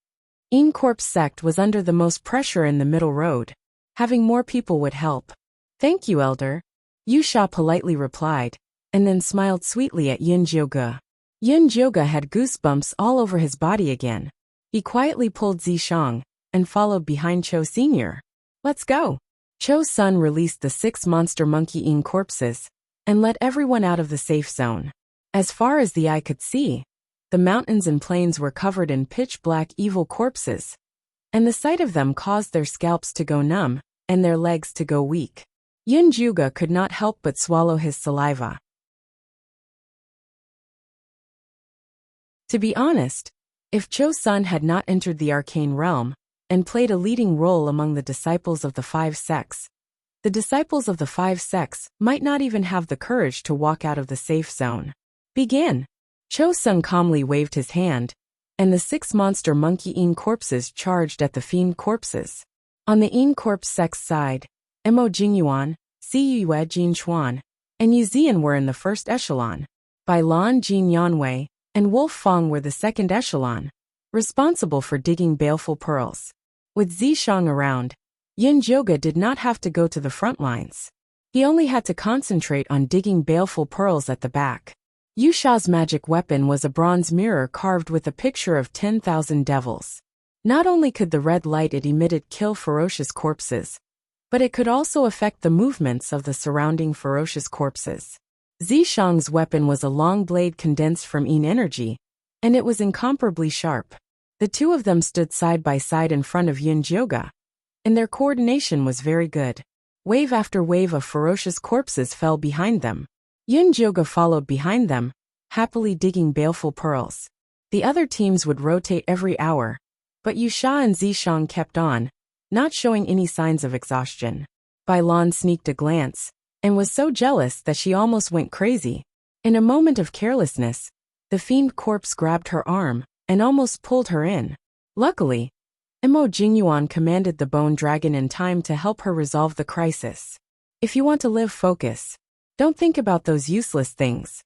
Een Corpse sect was under the most pressure in the middle road. Having more people would help. "Thank you, Elder," Yusha politely replied, and then smiled sweetly at Yin Jiugu. Yin Jiugu had goosebumps all over his body again. He quietly pulled Zishang and followed behind Cho Sr. "Let's go." Cho-sun released the 6 monster monkey Een corpses and let everyone out of the safe zone. As far as the eye could see, the mountains and plains were covered in pitch-black evil corpses, and the sight of them caused their scalps to go numb and their legs to go weak. Yin Jiugu could not help but swallow his saliva. To be honest, if Cho-sun had not entered the arcane realm and played a leading role among the disciples of the 5 sects, the disciples of the 5 sects might not even have the courage to walk out of the safe zone. "Begin." Cho-sun calmly waved his hand, and the 6 monster monkey Een corpses charged at the fiend corpses. On the Een Corpse sect's side, Mo Jingyuan, Siyue Jin Chuan, and Yu Zian were in the first echelon. Bai Lan Jin Yanwei and Wolf Fong were the second echelon, responsible for digging baleful pearls. With Zishang around, Yin Jiugu did not have to go to the front lines. He only had to concentrate on digging baleful pearls at the back. Yusha's magic weapon was a bronze mirror carved with a picture of 10,000 devils. Not only could the red light it emitted kill ferocious corpses, but it could also affect the movements of the surrounding ferocious corpses. Zishang's weapon was a long blade condensed from Een energy, and it was incomparably sharp. The 2 of them stood side by side in front of Yin Jiugu, and their coordination was very good. Wave after wave of ferocious corpses fell behind them. Yin Jiugu followed behind them, happily digging baleful pearls. The other teams would rotate every hour, but Yusha and Zishang kept on, not showing any signs of exhaustion. Bai Lan sneaked a glance, and was so jealous that she almost went crazy. In a moment of carelessness, the fiend corpse grabbed her arm and almost pulled her in. Luckily, Mo Jingyuan commanded the bone dragon in time to help her resolve the crisis. "If you want to live, focus. Don't think about those useless things."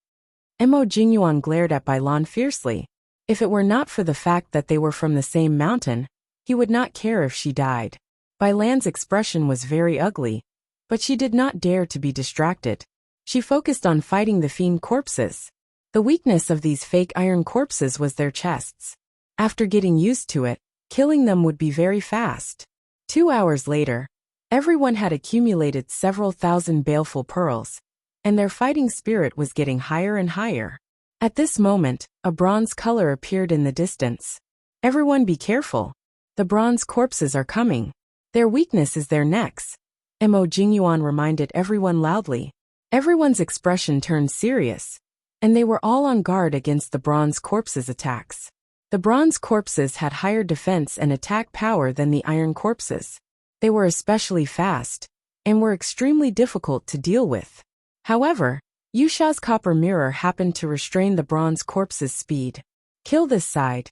Mo Jingyuan glared at Bai Lan fiercely. If it were not for the fact that they were from the same mountain, he would not care if she died. Bai Lan's expression was very ugly, but she did not dare to be distracted. She focused on fighting the fiend corpses. The weakness of these fake iron corpses was their chests. After getting used to it, killing them would be very fast. 2 hours later, everyone had accumulated several thousand baleful pearls, and their fighting spirit was getting higher and higher. At this moment, a bronze color appeared in the distance. "Everyone be careful. The bronze corpses are coming. Their weakness is their necks," Mo Jingyuan reminded everyone loudly. Everyone's expression turned serious, and they were all on guard against the bronze corpses' attacks. The bronze corpses had higher defense and attack power than the iron corpses. They were especially fast, and were extremely difficult to deal with. However, Yusha's copper mirror happened to restrain the bronze corpse's speed. "Kill this side."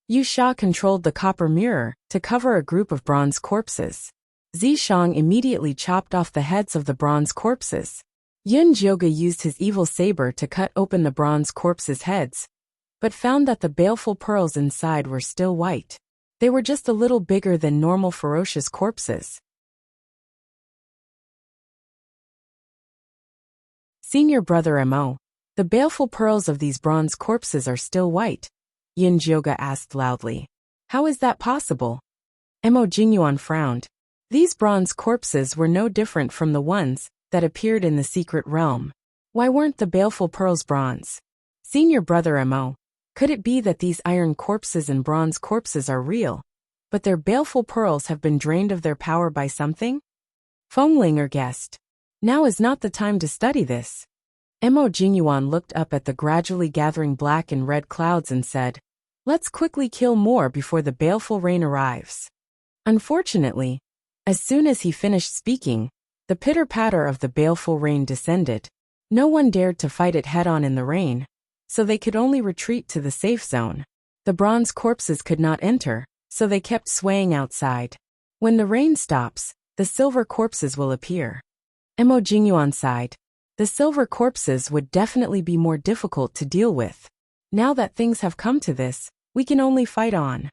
Yusha controlled the copper mirror to cover a group of bronze corpses. Zishang immediately chopped off the heads of the bronze corpses. Yin Jiugu used his evil saber to cut open the bronze corpses' heads, but found that the baleful pearls inside were still white. They were just a little bigger than normal ferocious corpses. "Senior brother Mo, the baleful pearls of these bronze corpses are still white," Yin Jiugu asked loudly. "How is that possible?" Mo Jingyuan frowned. These bronze corpses were no different from the ones that appeared in the secret realm. Why weren't the baleful pearls bronze? Senior brother Mo, could it be that these iron corpses and bronze corpses are real, but their baleful pearls have been drained of their power by something? Fenglinger guessed. Now is not the time to study this. Mo Jingyuan looked up at the gradually gathering black and red clouds and said, "Let's quickly kill more before the baleful rain arrives." Unfortunately, as soon as he finished speaking, the pitter-patter of the baleful rain descended. No one dared to fight it head-on in the rain, so they could only retreat to the safe zone. The bronze corpses could not enter, so they kept swaying outside. When the rain stops, the silver corpses will appear. Mo Jingyuan sighed. The silver corpses would definitely be more difficult to deal with. Now that things have come to this, we can only fight on.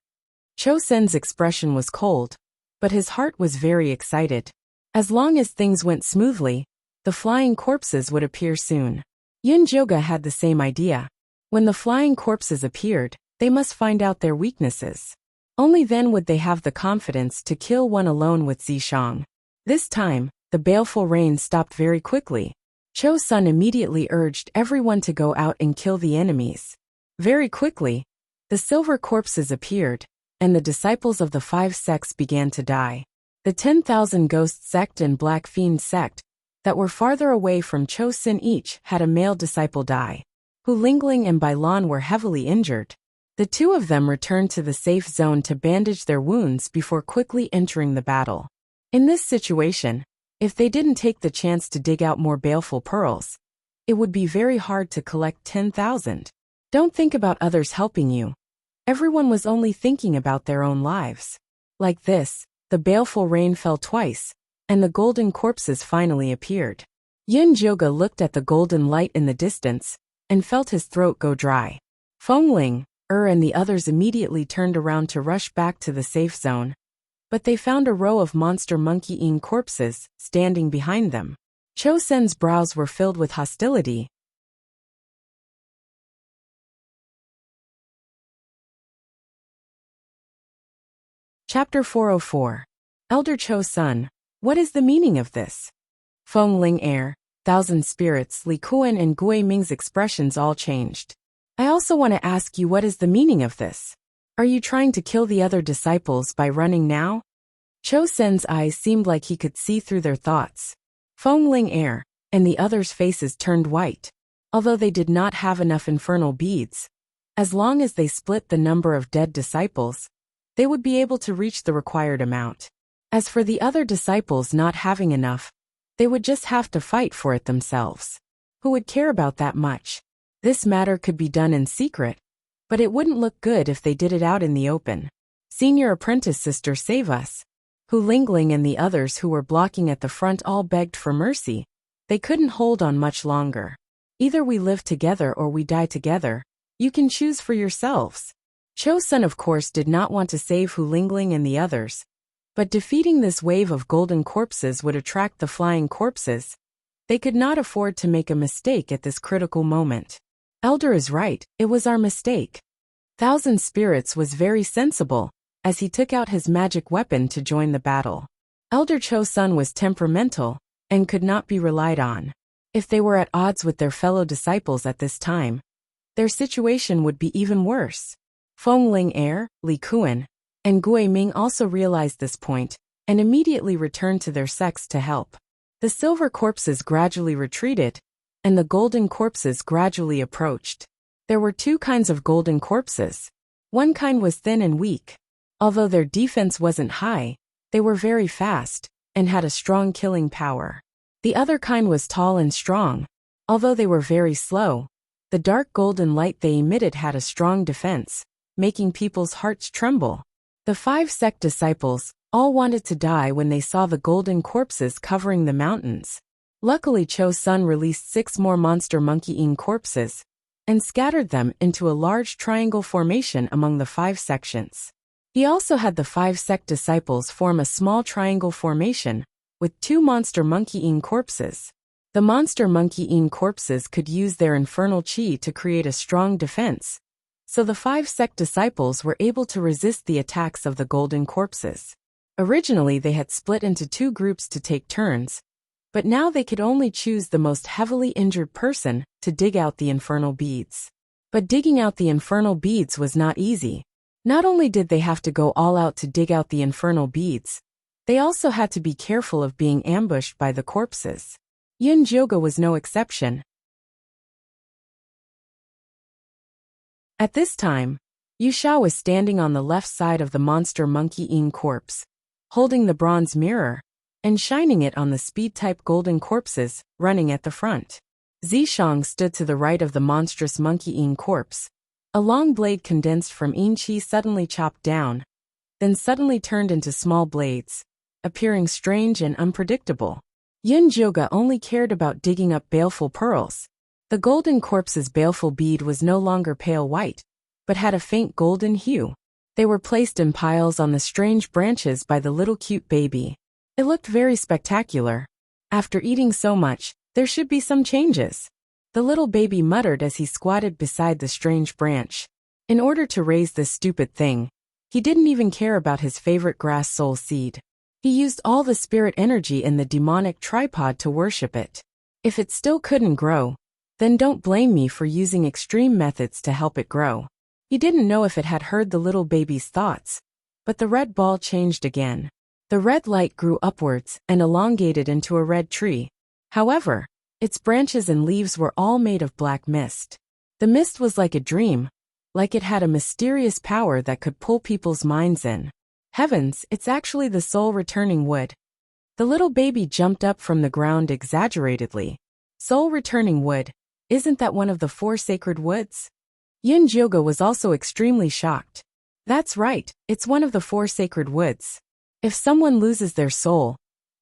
Cho Sen's expression was cold, but his heart was very excited. As long as things went smoothly, the flying corpses would appear soon. Yin Joga had the same idea. When the flying corpses appeared, they must find out their weaknesses. Only then would they have the confidence to kill one alone with Zishang. This time, the baleful rain stopped very quickly. Cho Sun immediately urged everyone to go out and kill the enemies. Very quickly, the silver corpses appeared, and the disciples of the 5 sects began to die. The 10,000 Ghost sect and Black Fiend sect, that were farther away from Cho Sin each had a male disciple die. Hu Lingling and Bai Lan were heavily injured. The two of them returned to the safe zone to bandage their wounds before quickly entering the battle. In this situation, if they didn't take the chance to dig out more baleful pearls, it would be very hard to collect 10,000. Don't think about others helping you. Everyone was only thinking about their own lives. Like this, the baleful rain fell twice, and the golden corpses finally appeared. Yin Joga looked at the golden light in the distance, and felt his throat go dry. Fengling, and the others immediately turned around to rush back to the safe zone, but they found a row of monster monkey-eating corpses standing behind them. Cho Sen's brows were filled with hostility. Chapter 404. Elder Cho Sun, what is the meaning of this? Fengling Air, Thousand Spirits, Li Kuan and Gui Ming's expressions all changed. I also want to ask you, what is the meaning of this? Are you trying to kill the other disciples by running now? Cho Sen's eyes seemed like he could see through their thoughts. Fengling Air and the others' faces turned white. Although they did not have enough infernal beads, as long as they split the number of dead disciples, they would be able to reach the required amount. As for the other disciples not having enough, they would just have to fight for it themselves. Who would care about that much? This matter could be done in secret, but it wouldn't look good if they did it out in the open. Senior apprentice sister, save us. Hu Lingling and the others who were blocking at the front all begged for mercy. They couldn't hold on much longer. Either we live together or we die together. You can choose for yourselves. Cho Sun of course did not want to save Hu Lingling and the others, but defeating this wave of golden corpses would attract the flying corpses. They could not afford to make a mistake at this critical moment. Elder is right, it was our mistake. Thousand Spirits was very sensible, as he took out his magic weapon to join the battle. Elder Cho Sun was temperamental, and could not be relied on. If they were at odds with their fellow disciples at this time, their situation would be even worse. Fengling Air, Li Kuan, and Gui Ming also realized this point, and immediately returned to their sects to help. The silver corpses gradually retreated, and the golden corpses gradually approached. There were two kinds of golden corpses. One kind was thin and weak. Although their defense wasn't high, they were very fast, and had a strong killing power. The other kind was tall and strong. Although they were very slow, the dark golden light they emitted had a strong defense, making people's hearts tremble. The 5 sect disciples all wanted to die when they saw the golden corpses covering the mountains. Luckily Cho Sun released 6 more monster monkey-eating corpses, and scattered them into a large triangle formation among the 5 sections. He also had the 5 sect disciples form a small triangle formation, with 2 monster monkey-eating corpses. The monster monkey-eating corpses could use their infernal chi to create a strong defense, so the 5 sect disciples were able to resist the attacks of the golden corpses. Originally they had split into 2 groups to take turns, but now they could only choose the most heavily injured person to dig out the infernal beads. But digging out the infernal beads was not easy. Not only did they have to go all out to dig out the infernal beads, they also had to be careful of being ambushed by the corpses. Yin Jyoga was no exception. At this time, Yusha was standing on the left side of the monster monkey Yin corpse, holding the bronze mirror and shining it on the speed-type golden corpses running at the front. Zishang stood to the right of the monstrous monkey Yin corpse. A long blade condensed from Yin Qi suddenly chopped down, then suddenly turned into small blades, appearing strange and unpredictable. Yin Jyoga only cared about digging up baleful pearls. The golden corpse's baleful bead was no longer pale white, but had a faint golden hue. They were placed in piles on the strange branches by the little cute baby. It looked very spectacular. After eating so much, there should be some changes. The little baby muttered as he squatted beside the strange branch. In order to raise this stupid thing, he didn't even care about his favorite grass soul seed. He used all the spirit energy in the demonic tripod to worship it. If it still couldn't grow, then don't blame me for using extreme methods to help it grow. He didn't know if it had heard the little baby's thoughts, but the red ball changed again. The red light grew upwards and elongated into a red tree. However, its branches and leaves were all made of black mist. The mist was like a dream, like it had a mysterious power that could pull people's minds in. Heavens, it's actually the soul-returning wood. The little baby jumped up from the ground exaggeratedly. Soul-returning wood, isn't that one of the 4 sacred woods? Yin Jyoga was also extremely shocked. That's right, it's one of the 4 sacred woods. If someone loses their soul,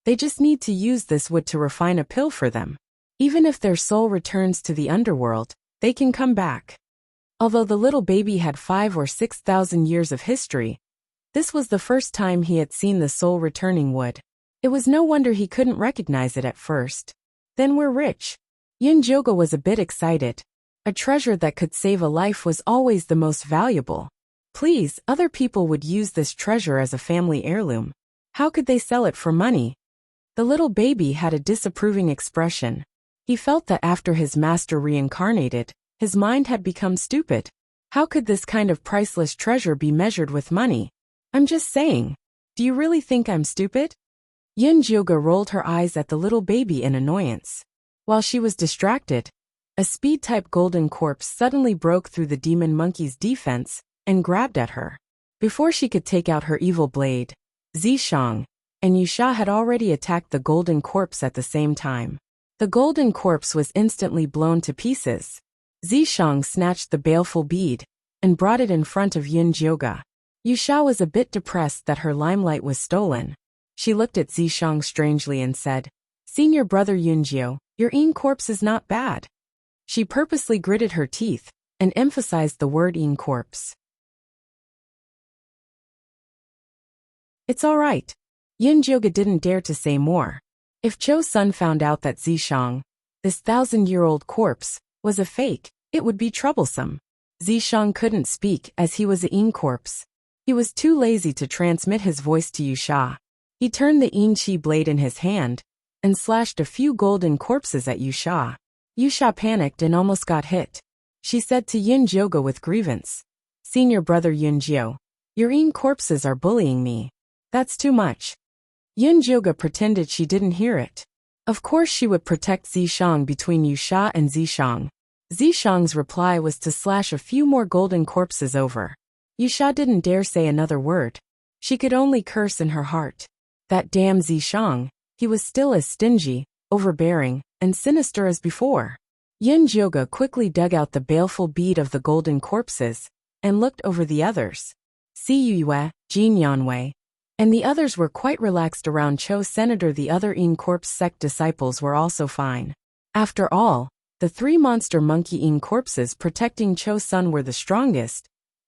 they just need to use this wood to refine a pill for them. Even if their soul returns to the underworld, they can come back. Although the little baby had 5,000 or 6,000 years of history, this was the first time he had seen the soul-returning wood. It was no wonder he couldn't recognize it at first. Then we're rich. Yin Jyoga was a bit excited. A treasure that could save a life was always the most valuable. Please, other people would use this treasure as a family heirloom. How could they sell it for money? The little baby had a disapproving expression. He felt that after his master reincarnated, his mind had become stupid. How could this kind of priceless treasure be measured with money? I'm just saying. Do you really think I'm stupid? Yin Jyoga rolled her eyes at the little baby in annoyance. While she was distracted, a speed-type golden corpse suddenly broke through the demon monkey's defense and grabbed at her. Before she could take out her evil blade, Zishang and Yusha had already attacked the golden corpse at the same time. The golden corpse was instantly blown to pieces. Zishang snatched the baleful bead and brought it in front of Yin Jyoga. Yusha was a bit depressed that her limelight was stolen. She looked at Zishang strangely and said, "Senior brother Yunjio, your Yin corpse is not bad." She purposely gritted her teeth and emphasized the word Yin corpse. It's all right. Yin Jyoga didn't dare to say more. If Cho-sun found out that Zishang, this 1,000-year-old corpse, was a fake, it would be troublesome. Zishang couldn't speak as he was a Yin corpse. He was too lazy to transmit his voice to Yusha. He turned the Yin Qi blade in his hand and slashed a few golden corpses at Yusha. Yusha panicked and almost got hit. She said to Yin Jyoga with grievance, "Senior brother Yunjio, your Yin corpses are bullying me. That's too much." Yin Jyoga pretended she didn't hear it. Of course she would protect Zishang between Yusha and Zishang. Zishang's reply was to slash a few more golden corpses over. Yusha didn't dare say another word. She could only curse in her heart. That damn Zishang, he was still as stingy, overbearing, and sinister as before. Yin Jyoga quickly dug out the baleful bead of the golden corpses and looked over the others. Si Yue, Jin Yanwei, and the others were quite relaxed around Cho Senator. The other Yin corpse sect disciples were also fine. After all, the 3 monster monkey Yin corpses protecting Cho-sun were the strongest.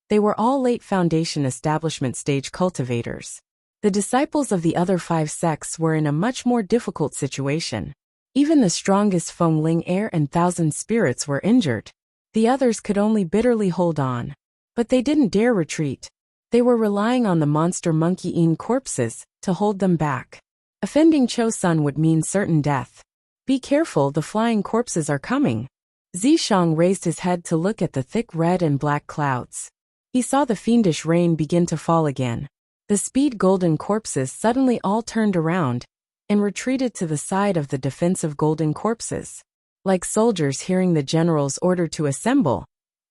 They were all late Foundation establishment stage cultivators. The disciples of the other 5 sects were in a much more difficult situation. Even the strongest Feng Ling Heir and 1,000 spirits were injured. The others could only bitterly hold on. But they didn't dare retreat. They were relying on the monster monkey-eaten corpses to hold them back. Offending Cho-sun would mean certain death. Be careful, the flying corpses are coming. Zishang raised his head to look at the thick red and black clouds. He saw the fiendish rain begin to fall again. The speed golden corpses suddenly all turned around and retreated to the side of the defensive golden corpses. Like soldiers hearing the general's order to assemble,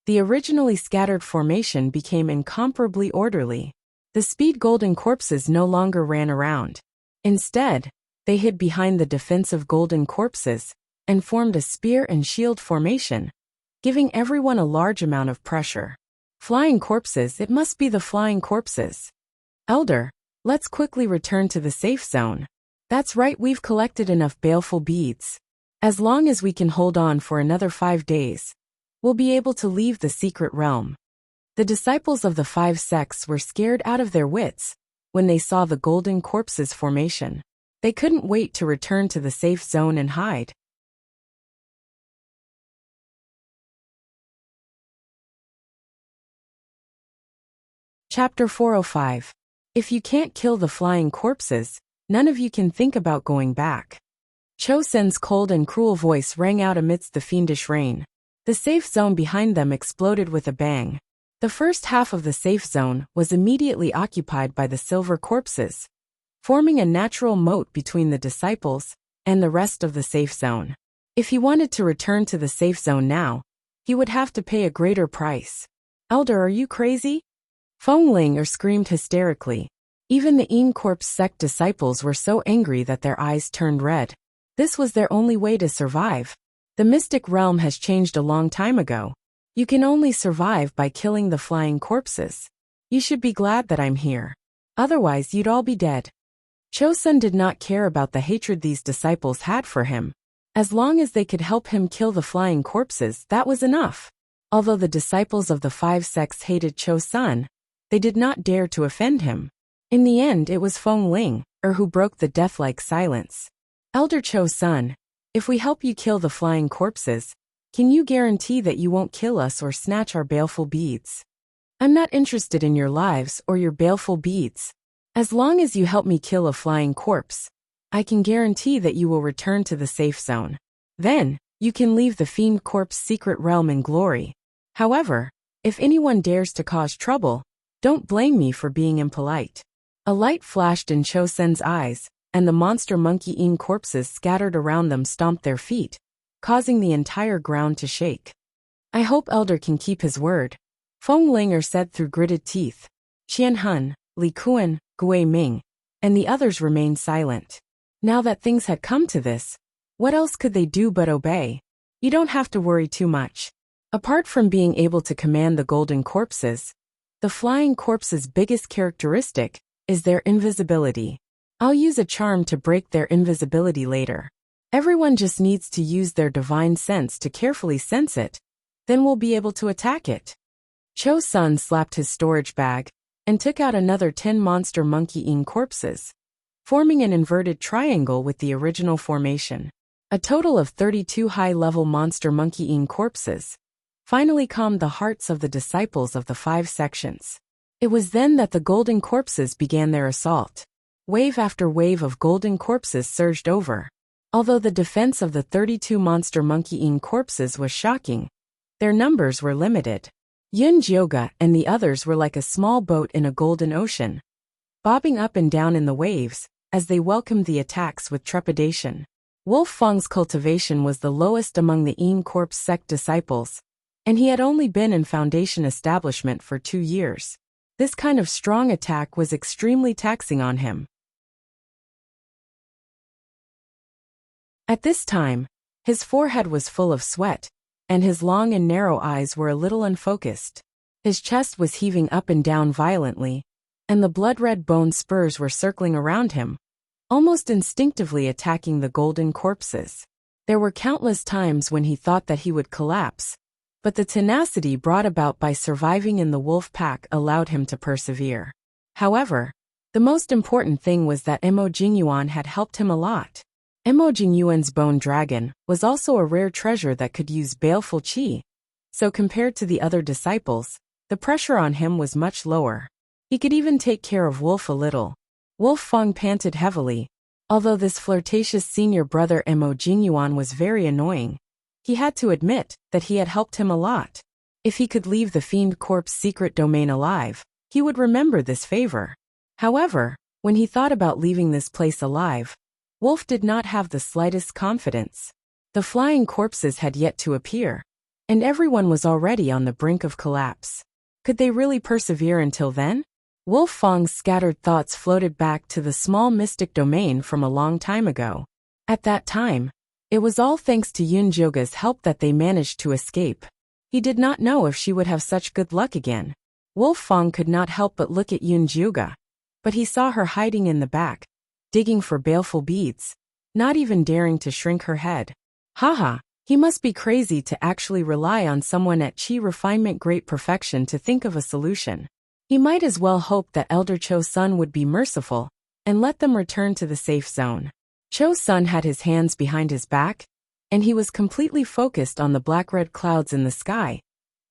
the originally scattered formation became incomparably orderly. The speed golden corpses no longer ran around. Instead, they hid behind the defensive golden corpses and formed a spear and shield formation, giving everyone a large amount of pressure. Flying corpses, it must be the flying corpses. Elder, let's quickly return to the safe zone. That's right, we've collected enough baleful beads. As long as we can hold on for another 5 days, we'll be able to leave the secret realm. The disciples of the 5 sects were scared out of their wits when they saw the golden corpses formation. They couldn't wait to return to the safe zone and hide. Chapter 405. If you can't kill the flying corpses, none of you can think about going back. Cho-sun's cold and cruel voice rang out amidst the fiendish rain. The safe zone behind them exploded with a bang. The first half of the safe zone was immediately occupied by the silver corpses, forming a natural moat between the disciples and the rest of the safe zone. If he wanted to return to the safe zone now, he would have to pay a greater price. Elder, are you crazy? Feng Ling screamed hysterically. Even the Een Corpse sect disciples were so angry that their eyes turned red. This was their only way to survive. The mystic realm has changed a long time ago. You can only survive by killing the flying corpses. You should be glad that I'm here. Otherwise you'd all be dead. Cho-sun did not care about the hatred these disciples had for him. As long as they could help him kill the flying corpses, that was enough. Although the disciples of the 5 sects hated Cho-sun, they did not dare to offend him. In the end, it was Feng Ling who broke the death-like silence. Elder Cho-sun, if we help you kill the flying corpses, can you guarantee that you won't kill us or snatch our baleful beads? I'm not interested in your lives or your baleful beads. As long as you help me kill a flying corpse, I can guarantee that you will return to the safe zone. Then, you can leave the fiend corpse secret realm in glory. However, if anyone dares to cause trouble, don't blame me for being impolite. A light flashed in Cho-sun's eyes, and the monster monkey-eaten corpses scattered around them stomped their feet, causing the entire ground to shake. I hope Elder can keep his word, Feng Ling said through gritted teeth. Qian Hun, Li Kuan, Gui Ming, and the others remained silent. Now that things had come to this, what else could they do but obey? You don't have to worry too much. Apart from being able to command the golden corpses, the flying corpses' biggest characteristic is their invisibility. I'll use a charm to break their invisibility later. Everyone just needs to use their divine sense to carefully sense it. Then we'll be able to attack it. Cho-sun slapped his storage bag and took out another 10 monster monkey-eaten corpses, forming an inverted triangle with the original formation. A total of 32 high-level monster monkey-eaten corpses finally calmed the hearts of the disciples of the 5 sections. It was then that the golden corpses began their assault. Wave after wave of golden corpses surged over. Although the defense of the 32 monster monkey-eaten corpses was shocking, their numbers were limited. Yun Jioga and the others were like a small boat in a golden ocean, bobbing up and down in the waves as they welcomed the attacks with trepidation. Wolf Feng's cultivation was the lowest among the Een Corpse sect disciples, and he had only been in Foundation establishment for 2 years. This kind of strong attack was extremely taxing on him. At this time, his forehead was full of sweat, and his long and narrow eyes were a little unfocused. His chest was heaving up and down violently, and the blood-red bone spurs were circling around him, almost instinctively attacking the golden corpses. There were countless times when he thought that he would collapse, but the tenacity brought about by surviving in the wolf pack allowed him to persevere. However, the most important thing was that Mo Jingyuan had helped him a lot. Mo Jingyuan's bone dragon was also a rare treasure that could use baleful qi, so compared to the other disciples, the pressure on him was much lower. He could even take care of Wolf a little. Wolf Fong panted heavily. Although this flirtatious senior brother Mo Jingyuan was very annoying, he had to admit that he had helped him a lot. If he could leave the Fiend Corp's secret domain alive, he would remember this favor. However, when he thought about leaving this place alive, Wolf did not have the slightest confidence. The flying corpses had yet to appear, and everyone was already on the brink of collapse. Could they really persevere until then? Wolf Fong's scattered thoughts floated back to the small mystic domain from a long time ago. At that time, it was all thanks to Yun Joga's help that they managed to escape. He did not know if she would have such good luck again. Wolf Fong could not help but look at Yun Juga, but he saw her hiding in the back, digging for baleful beads, not even daring to shrink her head. Haha, he must be crazy to actually rely on someone at Qi Refinement Great Perfection to think of a solution. He might as well hope that Elder Cho-sun would be merciful and let them return to the safe zone. Cho-sun had his hands behind his back, and he was completely focused on the black-red clouds in the sky,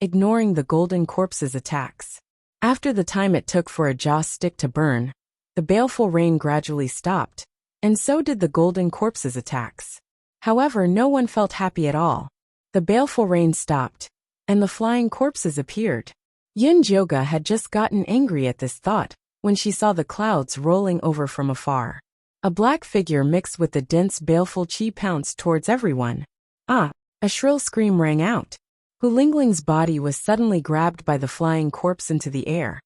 ignoring the golden corpse's attacks. After the time it took for a joss stick to burn, the baleful rain gradually stopped, and so did the golden corpse's attacks. However, no one felt happy at all. The baleful rain stopped, and the flying corpses appeared. Yun Joga had just gotten angry at this thought when she saw the clouds rolling over from afar. A black figure mixed with the dense baleful qi pounced towards everyone. Ah! A shrill scream rang out. Hu Lingling's body was suddenly grabbed by the flying corpse into the air,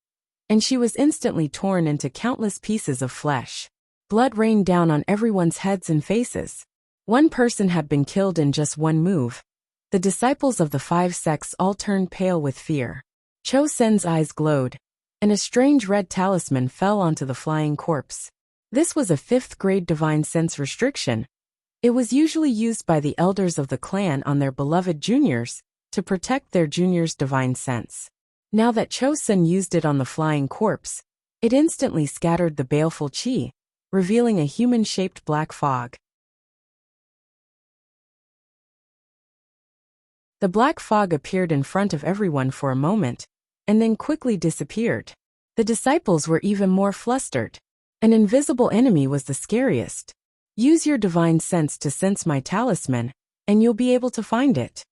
and she was instantly torn into countless pieces of flesh. Blood rained down on everyone's heads and faces. One person had been killed in just one move. The disciples of the five sects all turned pale with fear. Cho-sen's eyes glowed, and a strange red talisman fell onto the flying corpse. This was a 5th grade divine sense restriction. It was usually used by the elders of the clan on their beloved juniors to protect their juniors' divine sense. Now that Cho-sen used it on the flying corpse, it instantly scattered the baleful qi, revealing a human-shaped black fog. The black fog appeared in front of everyone for a moment, and then quickly disappeared. The disciples were even more flustered. An invisible enemy was the scariest. Use your divine sense to sense my talisman, and you'll be able to find it.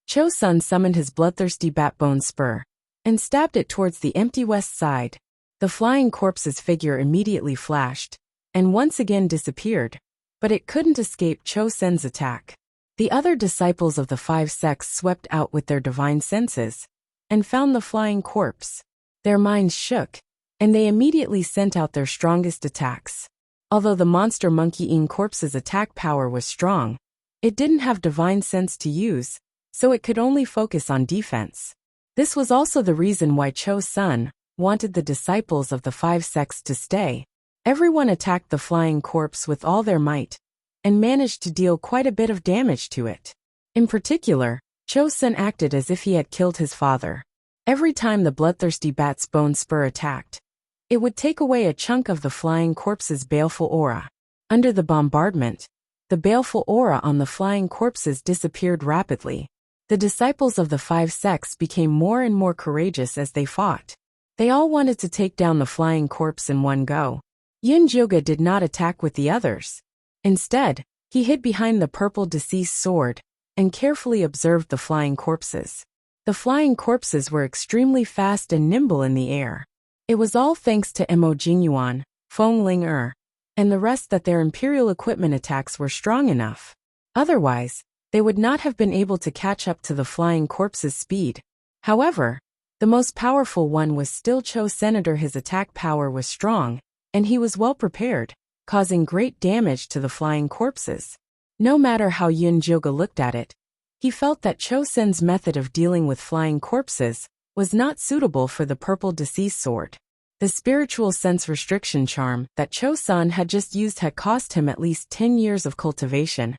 Cho-sun summoned his bloodthirsty bat-bone spur, and stabbed it towards the empty west side. The flying corpse's figure immediately flashed, and once again disappeared, but it couldn't escape Cho-sen's attack. The other disciples of the five sects swept out with their divine senses, and found the flying corpse. Their minds shook, and they immediately sent out their strongest attacks. Although the monster monkey-ing corpse's attack power was strong, it didn't have divine sense to use, so it could only focus on defense. This was also the reason why Cho-sun wanted the disciples of the five sects to stay. Everyone attacked the flying corpse with all their might, and managed to deal quite a bit of damage to it. In particular, Cho-sun acted as if he had killed his father. Every time the bloodthirsty bat's bone spur attacked, it would take away a chunk of the flying corpse's baleful aura. Under the bombardment, the baleful aura on the flying corpses disappeared rapidly. The disciples of the five sects became more and more courageous as they fought. They all wanted to take down the flying corpse in one go. Yun Joga did not attack with the others. Instead, he hid behind the purple deceased sword, and carefully observed the flying corpses. The flying corpses were extremely fast and nimble in the air. It was all thanks to Mo Jingyuan, Feng Ling and the rest that their imperial equipment attacks were strong enough. Otherwise, they would not have been able to catch up to the flying corpse's speed. However, the most powerful one was still Cho-senator. His attack power was strong, and he was well prepared, causing great damage to the flying corpses. No matter how Yun Joga looked at it, he felt that Cho-sen's method of dealing with flying corpses was not suitable for the purple deceased sword. The spiritual sense restriction charm that Cho-sun had just used had cost him at least 10 years of cultivation,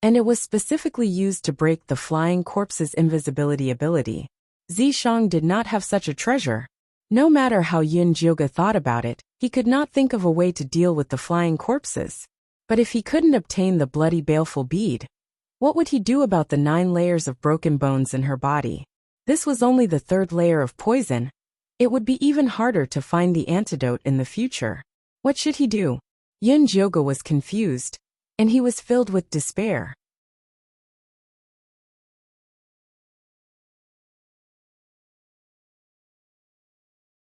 and it was specifically used to break the flying corpse's invisibility ability. Zishang did not have such a treasure. No matter how Yun Joga thought about it, he could not think of a way to deal with the flying corpses. But if he couldn't obtain the bloody baleful bead, what would he do about the 9 layers of broken bones in her body? This was only the 3rd layer of poison. It would be even harder to find the antidote in the future. What should he do? Yin Jyoga was confused, and he was filled with despair.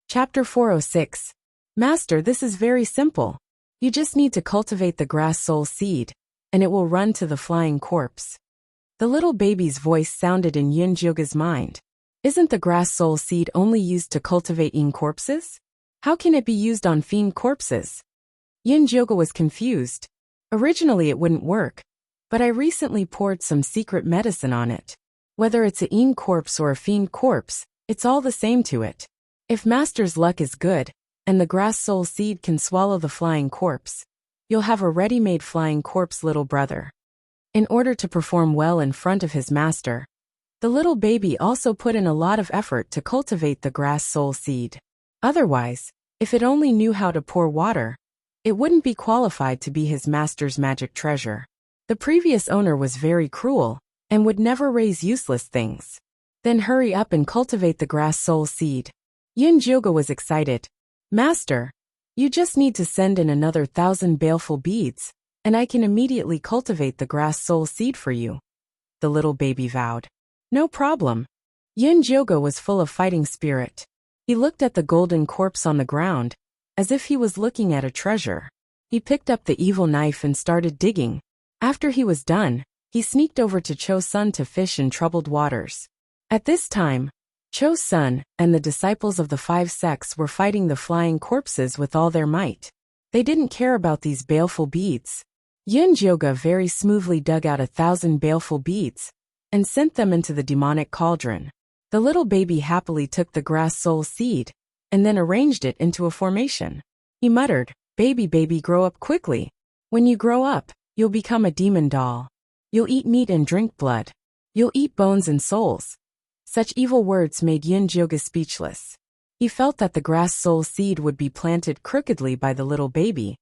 Chapter 406. Master, this is very simple. You just need to cultivate the grass soul seed, and it will run to the flying corpse. The little baby's voice sounded in Yin Jyoga's mind. Isn't the grass soul seed only used to cultivate yin corpses? How can it be used on fiend corpses? Yin Jyoga was confused. Originally it wouldn't work, but I recently poured some secret medicine on it. Whether it's a yin corpse or a fiend corpse, it's all the same to it. If Master's luck is good, and the grass soul seed can swallow the flying corpse, you'll have a ready-made flying corpse little brother. In order to perform well in front of his master, the little baby also put in a lot of effort to cultivate the grass soul seed. Otherwise, if it only knew how to pour water, it wouldn't be qualified to be his master's magic treasure. The previous owner was very cruel, and would never raise useless things. Then hurry up and cultivate the grass soul seed. Yin Jyoga was excited. Master, you just need to send in another 1,000 baleful beads, and I can immediately cultivate the grass soul seed for you. The little baby vowed. No problem. Yin Jyoga was full of fighting spirit. He looked at the golden corpse on the ground, as if he was looking at a treasure. He picked up the evil knife and started digging. After he was done, he sneaked over to Cho-sun to fish in troubled waters. At this time, Cho-sun and the disciples of the 5 sects were fighting the flying corpses with all their might. They didn't care about these baleful beads. Yin Jyoga very smoothly dug out 1,000 baleful beads and sent them into the demonic cauldron. The little baby happily took the grass soul seed and then arranged it into a formation. He muttered, "Baby, baby, grow up quickly. When you grow up, you'll become a demon doll. You'll eat meat and drink blood. You'll eat bones and souls." Such evil words made Yin Jyoga speechless. He felt that the grass soul seed would be planted crookedly by the little baby,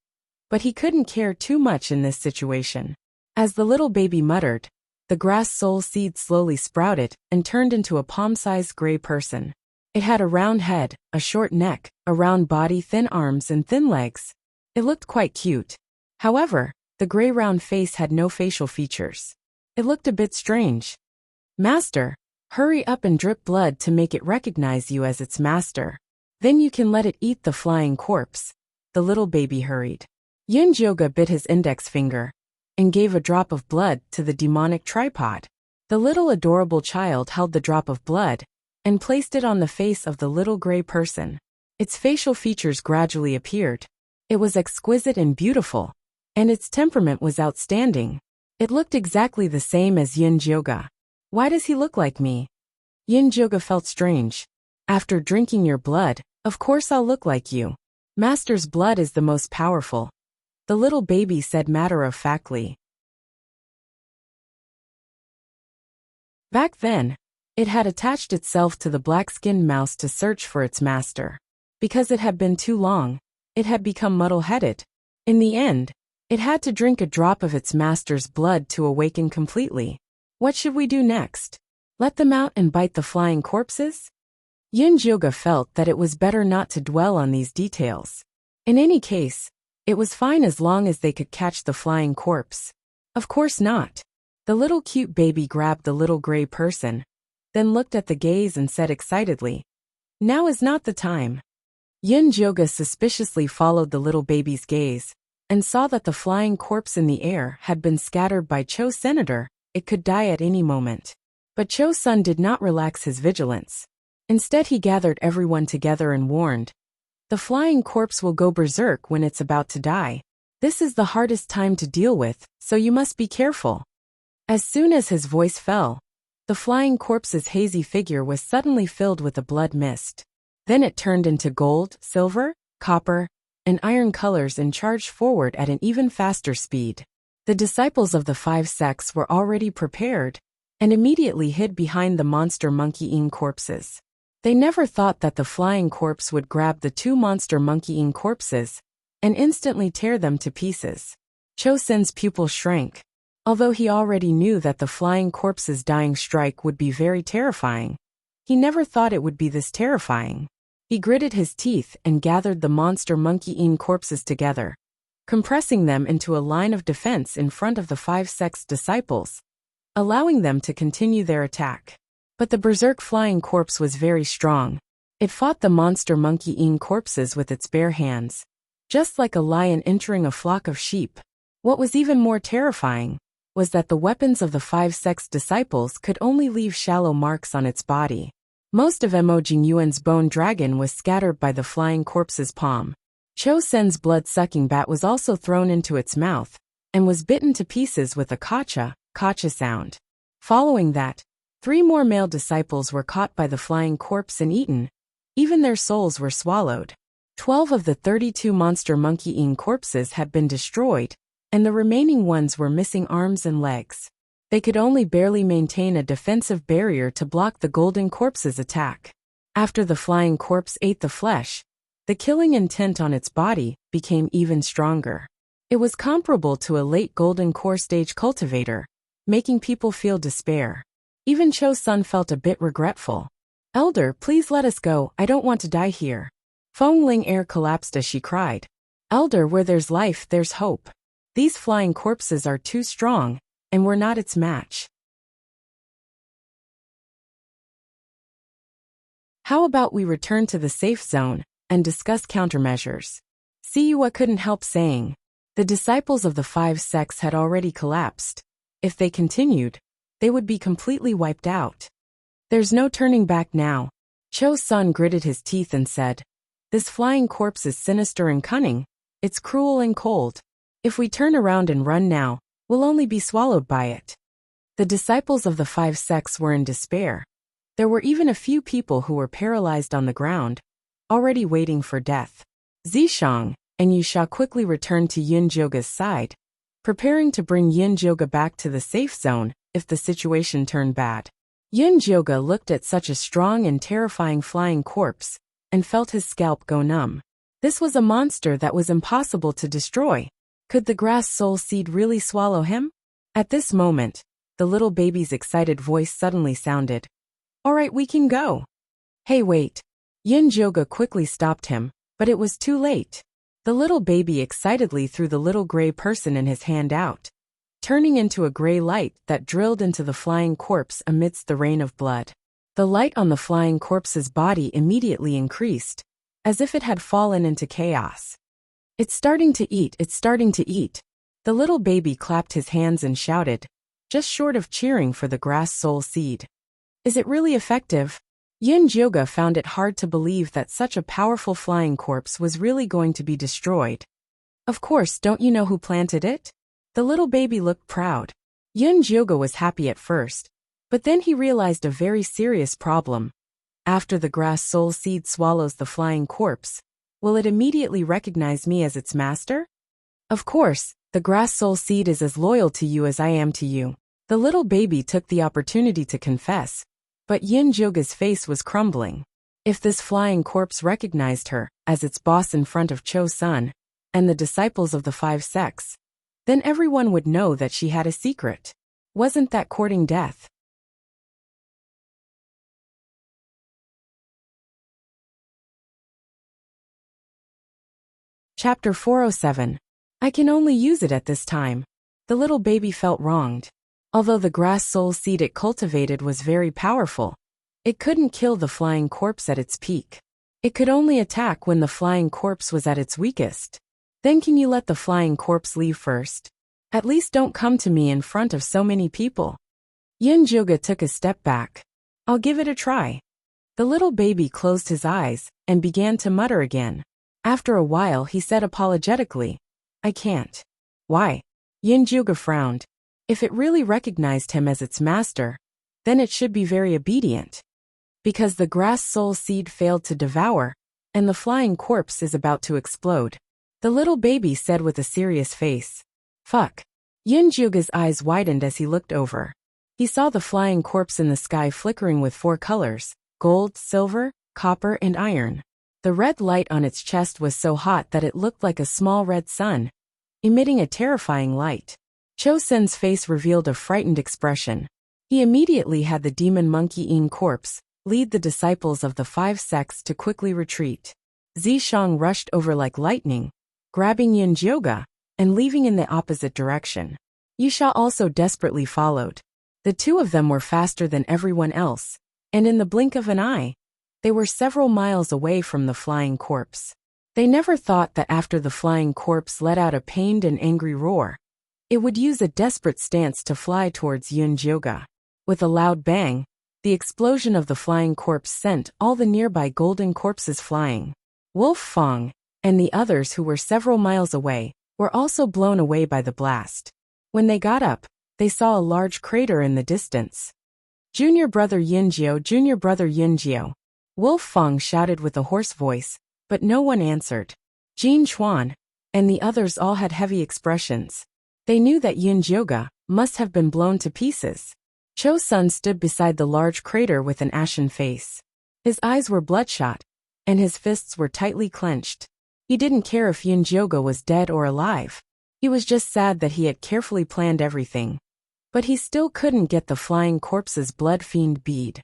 but he couldn't care too much in this situation. As the little baby muttered, the grass soul seed slowly sprouted and turned into a palm-sized gray person. It had a round head, a short neck, a round body, thin arms, and thin legs. It looked quite cute. However, the gray round face had no facial features. It looked a bit strange. Master, hurry up and drip blood to make it recognize you as its master. Then you can let it eat the flying corpse. The little baby hurried. Yin Jyoga bit his index finger and gave a drop of blood to the demonic tripod. The little adorable child held the drop of blood and placed it on the face of the little gray person. Its facial features gradually appeared. It was exquisite and beautiful, and its temperament was outstanding. It looked exactly the same as Yin Jyoga. Why does he look like me? Yin Jyoga felt strange. After drinking your blood, of course I'll look like you. Master's blood is the most powerful, the little baby said matter-of-factly. Back then, it had attached itself to the black-skinned mouse to search for its master. Because it had been too long, it had become muddle-headed. In the end, it had to drink a drop of its master's blood to awaken completely. What should we do next? Let them out and bite the flying corpses? Yin Jyoga felt that it was better not to dwell on these details. In any case, it was fine as long as they could catch the flying corpse. Of course not. The little cute baby grabbed the little gray person, then looked at the gaze and said excitedly, "Now is not the time." Yin Jyoga suspiciously followed the little baby's gaze and saw that the flying corpse in the air had been scattered by Cho Senator. It could die at any moment. But Cho-sun did not relax his vigilance. Instead, he gathered everyone together and warned, "The flying corpse will go berserk when it's about to die. This is the hardest time to deal with, so you must be careful." As soon as his voice fell, the flying corpse's hazy figure was suddenly filled with a blood mist. Then it turned into gold, silver, copper, and iron colors and charged forward at an even faster speed. The disciples of the 5 sects were already prepared and immediately hid behind the monster monkey-ing corpses. They never thought that the flying corpse would grab the 2 monster monkey-ing corpses and instantly tear them to pieces. Cho-sun's pupil shrank. Although he already knew that the flying corpse's dying strike would be very terrifying, he never thought it would be this terrifying. He gritted his teeth and gathered the monster monkey-eaten corpses together, compressing them into a line of defense in front of the 5 sect's disciples, allowing them to continue their attack. But the berserk flying corpse was very strong. It fought the monster monkey-eaten corpses with its bare hands, just like a lion entering a flock of sheep. What was even more terrifying was that the weapons of the 5 sect's disciples could only leave shallow marks on its body. Most of Mo Jingyuan's bone dragon was scattered by the flying corpse's palm. Cho Sen's blood-sucking bat was also thrown into its mouth, and was bitten to pieces with a kacha sound. Following that, 3 more male disciples were caught by the flying corpse and eaten. Even their souls were swallowed. 12 of the 32 monster monkey-eaten corpses had been destroyed, and the remaining ones were missing arms and legs. They could only barely maintain a defensive barrier to block the golden corpse's attack. After the flying corpse ate the flesh, the killing intent on its body became even stronger. It was comparable to a late golden core stage cultivator, making people feel despair. Even Cho Sun felt a bit regretful. "Elder, please let us go, I don't want to die here." Feng Ling air collapsed as she cried. "Elder, where there's life, there's hope. These flying corpses are too strong, and we're not its match." "How about we return to the safe zone and discuss countermeasures?" Siyue couldn't help saying. The disciples of the 5 sects had already collapsed. If they continued, they would be completely wiped out. "There's no turning back now." Cho Sun gritted his teeth and said, "This flying corpse is sinister and cunning. It's cruel and cold. If we turn around and run now, we'll only be swallowed by it." The disciples of the 5 sects were in despair. There were even a few people who were paralyzed on the ground, already waiting for death. Zishang and Yusha quickly returned to Yin Jyoga's side, preparing to bring Yin Jyoga back to the safe zone if the situation turned bad. Yin Jyoga looked at such a strong and terrifying flying corpse and felt his scalp go numb. This was a monster that was impossible to destroy. Could the grass soul seed really swallow him? At this moment, the little baby's excited voice suddenly sounded. "All right, we can go." "Hey, wait." Yin Jyoga quickly stopped him, but it was too late. The little baby excitedly threw the little gray person in his hand out, turning into a gray light that drilled into the flying corpse amidst the rain of blood. The light on the flying corpse's body immediately increased, as if it had fallen into chaos. "It's starting to eat, it's starting to eat." The little baby clapped his hands and shouted, just short of cheering for the grass soul seed. "Is it really effective?" Yin Jyoga found it hard to believe that such a powerful flying corpse was really going to be destroyed. "Of course, don't you know who planted it?" The little baby looked proud. Yin Jyoga was happy at first, but then he realized a very serious problem. After the grass soul seed swallows the flying corpse, will it immediately recognize me as its master? "Of course, the grass soul seed is as loyal to you as I am to you." The little baby took the opportunity to confess, but Yin Jyoga's face was crumbling. If this flying corpse recognized her as its boss in front of Cho Sun and the disciples of the 5 sects, then everyone would know that she had a secret. Wasn't that courting death? Chapter 407. I can only use it at this time. The little baby felt wronged. Although the grass soul seed it cultivated was very powerful, it couldn't kill the flying corpse at its peak. It could only attack when the flying corpse was at its weakest. "Then can you let the flying corpse leave first? At least don't come to me in front of so many people." Yin Jyoga took a step back. "I'll give it a try." The little baby closed his eyes and began to mutter again. After a while he said apologetically, "I can't." "Why?" Yin Jyoga frowned. If it really recognized him as its master, then it should be very obedient. "Because the grass soul seed failed to devour, and the flying corpse is about to explode," the little baby said with a serious face. "Fuck." Yin Jyoga's eyes widened as he looked over. He saw the flying corpse in the sky flickering with 4 colors: gold, silver, copper, and iron. The red light on its chest was so hot that it looked like a small red sun, emitting a terrifying light. Cho Sen's face revealed a frightened expression. He immediately had the demon monkey-eaten corpse lead the disciples of the 5 sects to quickly retreat. Zishang rushed over like lightning, grabbing Yunjioga and leaving in the opposite direction. Yusha also desperately followed. The two of them were faster than everyone else, and in the blink of an eye, they were several miles away from the flying corpse. They never thought that after the flying corpse let out a pained and angry roar, it would use a desperate stance to fly towards Yunjioga. With a loud bang, the explosion of the flying corpse sent all the nearby golden corpses flying. Wolf Fong, and the others who were several miles away, were also blown away by the blast. When they got up, they saw a large crater in the distance. Junior brother Yunjio, Junior brother Yunjio, Wolf Fong shouted with a hoarse voice, but no one answered. Jin Chuan and the others all had heavy expressions. They knew that Yunjioga must have been blown to pieces. Cho Sun stood beside the large crater with an ashen face. His eyes were bloodshot, and his fists were tightly clenched. He didn't care if Yunjioga was dead or alive. He was just sad that he had carefully planned everything. But he still couldn't get the flying corpse's blood-fiend bead.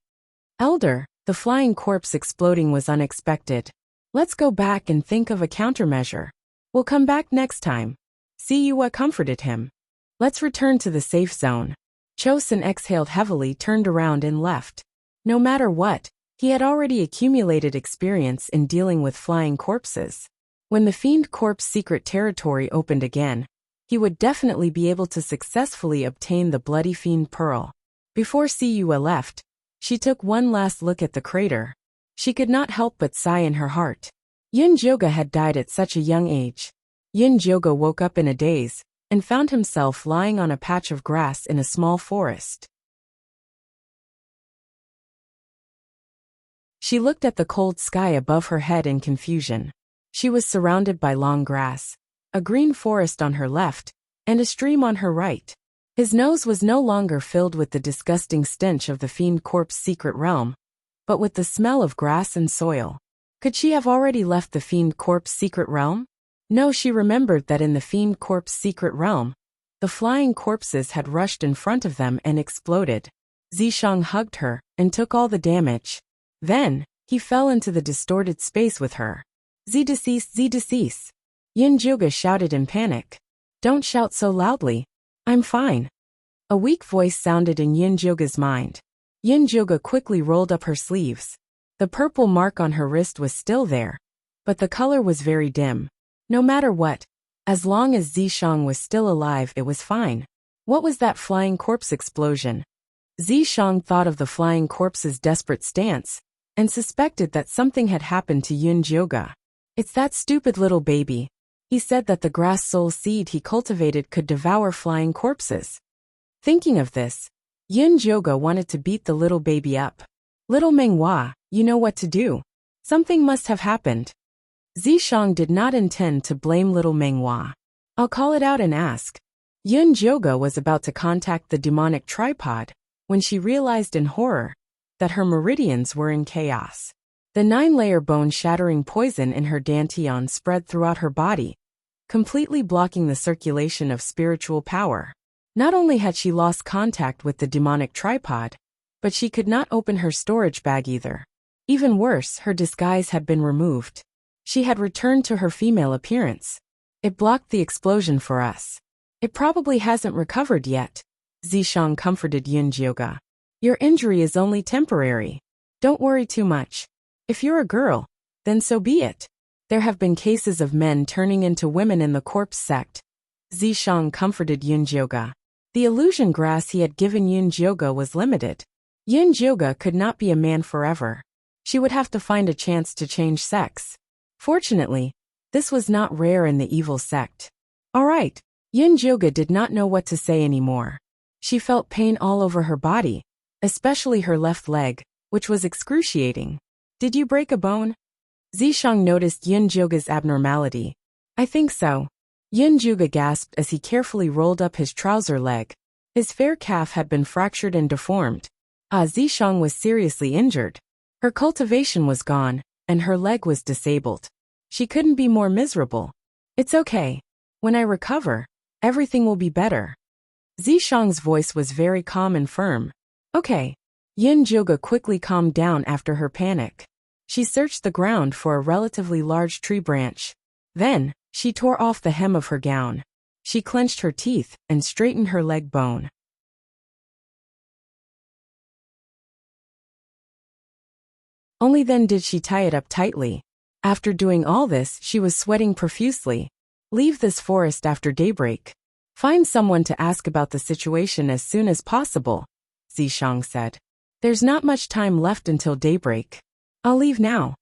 Elder, the flying corpse exploding was unexpected. Let's go back and think of a countermeasure. We'll come back next time. Siyue comforted him. Let's return to the safe zone. Chosun exhaled heavily, turned around and left. No matter what, he had already accumulated experience in dealing with flying corpses. When the fiend corpse secret territory opened again, he would definitely be able to successfully obtain the bloody fiend pearl. Before Siyue left, she took one last look at the crater. She could not help but sigh in her heart. Yunjioga had died at such a young age. Yunjioga woke up in a daze and found himself lying on a patch of grass in a small forest. She looked at the cold sky above her head in confusion. She was surrounded by long grass, a green forest on her left, and a stream on her right. His nose was no longer filled with the disgusting stench of the fiend corpse secret realm, but with the smell of grass and soil. Could she have already left the fiend corpse secret realm? No, she remembered that in the fiend corpse secret realm, the flying corpses had rushed in front of them and exploded. Zishang hugged her and took all the damage. Then, he fell into the distorted space with her. Z decease. Yunjioga shouted in panic. Don't shout so loudly. I'm fine. A weak voice sounded in Yunjioga's mind. Yunjioga quickly rolled up her sleeves. The purple mark on her wrist was still there, but the color was very dim. No matter what, as long as Zishang was still alive, it was fine. What was that flying corpse explosion? Zishang thought of the flying corpse's desperate stance and suspected that something had happened to Yunjioga. It's that stupid little baby. He said that the grass soul seed he cultivated could devour flying corpses. Thinking of this, Yunjioga wanted to beat the little baby up. Little Menghua, you know what to do. Something must have happened. Zishang did not intend to blame little Menghua. I'll call it out and ask. Yunjioga was about to contact the demonic tripod when she realized in horror that her meridians were in chaos. The 9-layer bone-shattering poison in her dantian spread throughout her body, completely blocking the circulation of spiritual power. Not only had she lost contact with the demonic tripod, but she could not open her storage bag either. Even worse, her disguise had been removed. She had returned to her female appearance. It blocked the explosion for us. It probably hasn't recovered yet. Zishang comforted Yunjioga. Your injury is only temporary. Don't worry too much. If you're a girl, then so be it. There have been cases of men turning into women in the corpse sect. Zishang comforted Yunjioga. The illusion grass he had given Yunjioga was limited. Yunjioga could not be a man forever. She would have to find a chance to change sex. Fortunately, this was not rare in the evil sect. All right, Yunjioga did not know what to say anymore. She felt pain all over her body, especially her left leg, which was excruciating. Did you break a bone? Zishang noticed Yunjioga's abnormality. I think so. Yunjioga gasped as he carefully rolled up his trouser leg. His fair calf had been fractured and deformed. Zishang was seriously injured. Her cultivation was gone, and her leg was disabled. She couldn't be more miserable. It's okay. When I recover, everything will be better. Zishang's voice was very calm and firm. Okay. Yin Joga quickly calmed down after her panic. She searched the ground for a relatively large tree branch. Then, she tore off the hem of her gown. She clenched her teeth and straightened her leg bone. Only then did she tie it up tightly. After doing all this, she was sweating profusely. Leave this forest after daybreak. Find someone to ask about the situation as soon as possible, Zishang said. There's not much time left until daybreak. I'll leave now.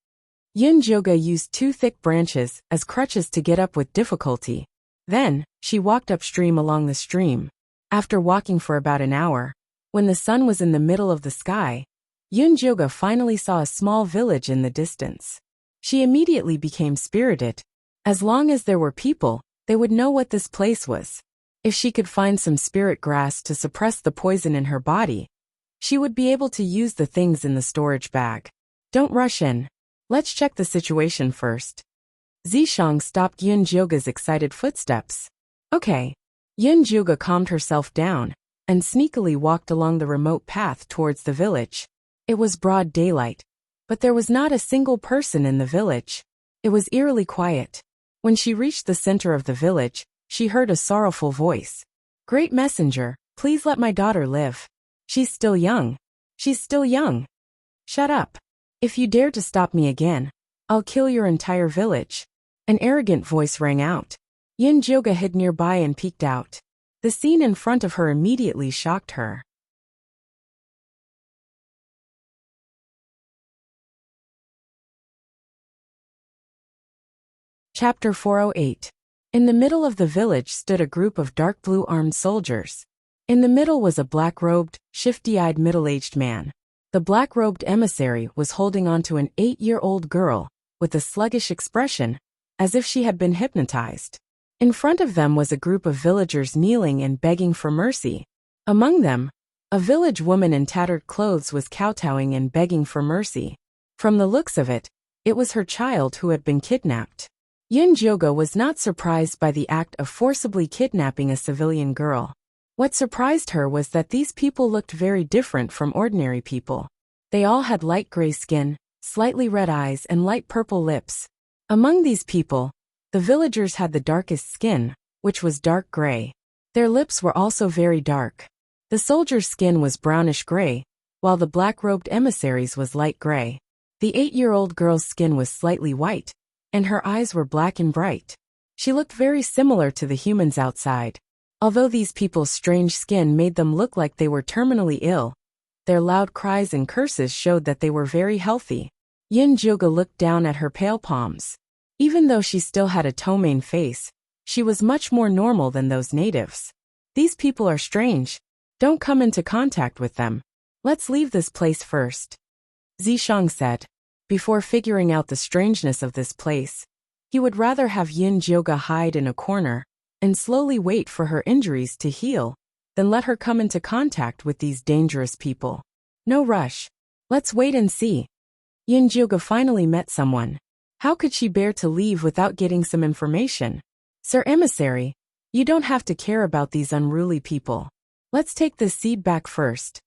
Yin Joga used 2 thick branches as crutches to get up with difficulty. Then, she walked upstream along the stream. After walking for about an hour, when the sun was in the middle of the sky, Yin Joga finally saw a small village in the distance. She immediately became spirited. As long as there were people, they would know what this place was. If she could find some spirit grass to suppress the poison in her body, she would be able to use the things in the storage bag. Don't rush in. Let's check the situation first. Zishang stopped Yin Joga's excited footsteps. Okay. Yin Joga calmed herself down and sneakily walked along the remote path towards the village. It was broad daylight, but there was not a single person in the village. It was eerily quiet. When she reached the center of the village, she heard a sorrowful voice. Great messenger, please let my daughter live. She's still young. She's still young. Shut up. If you dare to stop me again, I'll kill your entire village. An arrogant voice rang out. Yin Joga hid nearby and peeked out. The scene in front of her immediately shocked her. Chapter 408. In the middle of the village stood a group of dark blue armed soldiers. In the middle was a black-robed, shifty-eyed middle-aged man. The black-robed emissary was holding onto an 8-year-old girl, with a sluggish expression, as if she had been hypnotized. In front of them was a group of villagers kneeling and begging for mercy. Among them, a village woman in tattered clothes was kowtowing and begging for mercy. From the looks of it, it was her child who had been kidnapped. Yin Joga was not surprised by the act of forcibly kidnapping a civilian girl. What surprised her was that these people looked very different from ordinary people. They all had light gray skin, slightly red eyes and light purple lips. Among these people, the villagers had the darkest skin, which was dark gray. Their lips were also very dark. The soldier's skin was brownish gray, while the black-robed emissary's was light gray. The 8-year-old girl's skin was slightly white, and her eyes were black and bright. She looked very similar to the humans outside. Although these people's strange skin made them look like they were terminally ill, their loud cries and curses showed that they were very healthy. Yin Joga looked down at her pale palms. Even though she still had a ptomaine face, she was much more normal than those natives. These people are strange. Don't come into contact with them. Let's leave this place first, Zishang said. Before figuring out the strangeness of this place, he would rather have Yin Joga hide in a corner and slowly wait for her injuries to heal than let her come into contact with these dangerous people. No rush. Let's wait and see. Yin Joga finally met someone. How could she bear to leave without getting some information? Sir Emissary, you don't have to care about these unruly people. Let's take this seed back first.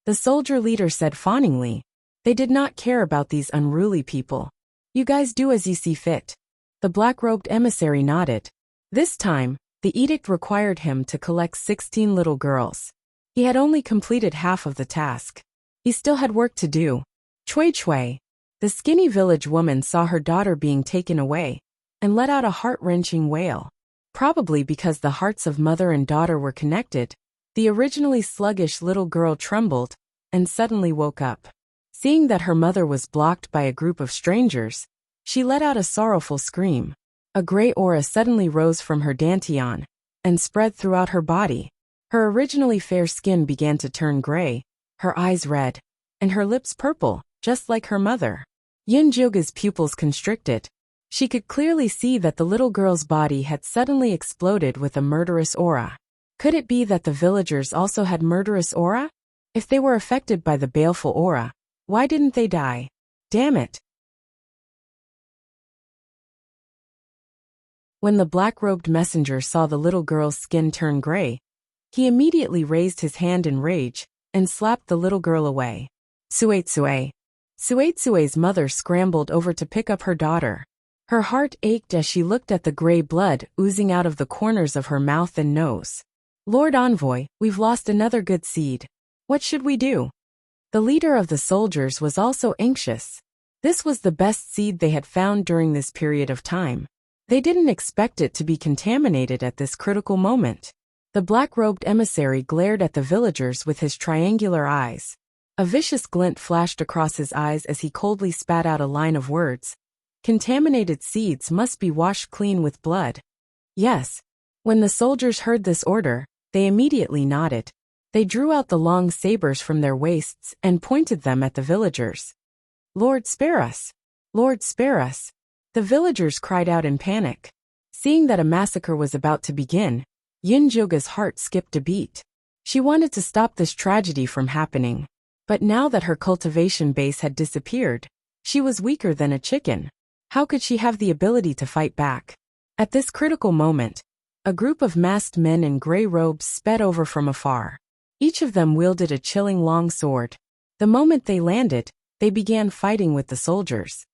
The soldier leader said fawningly. They did not care about these unruly people. You guys do as you see fit. The black-robed emissary nodded. This time, the edict required him to collect 16 little girls. He had only completed half of the task. He still had work to do. Cui Cui. The skinny village woman saw her daughter being taken away and let out a heart-wrenching wail. Probably because the hearts of mother and daughter were connected, the originally sluggish little girl trembled and suddenly woke up. Seeing that her mother was blocked by a group of strangers, she let out a sorrowful scream. A gray aura suddenly rose from her dantian and spread throughout her body. Her originally fair skin began to turn gray, her eyes red, and her lips purple, just like her mother. Yin Joga's pupils constricted. She could clearly see that the little girl's body had suddenly exploded with a murderous aura. Could it be that the villagers also had murderous aura? If they were affected by the baleful aura, why didn't they die? Damn it. When the black-robed messenger saw the little girl's skin turn gray, he immediately raised his hand in rage and slapped the little girl away. Suetsue. Suetsue's mother scrambled over to pick up her daughter. Her heart ached as she looked at the gray blood oozing out of the corners of her mouth and nose. Lord Envoy, we've lost another good seed. What should we do? The leader of the soldiers was also anxious. This was the best seed they had found during this period of time. They didn't expect it to be contaminated at this critical moment. The black-robed emissary glared at the villagers with his triangular eyes. A vicious glint flashed across his eyes as he coldly spat out a line of words. Contaminated seeds must be washed clean with blood. Yes. When the soldiers heard this order, they immediately nodded. They drew out the long sabers from their waists and pointed them at the villagers. Lord, spare us! Lord, spare us! The villagers cried out in panic. Seeing that a massacre was about to begin, Yinjoga's heart skipped a beat. She wanted to stop this tragedy from happening. But now that her cultivation base had disappeared, she was weaker than a chicken. How could she have the ability to fight back? At this critical moment, a group of masked men in gray robes sped over from afar. Each of them wielded a chilling long sword. The moment they landed, they began fighting with the soldiers.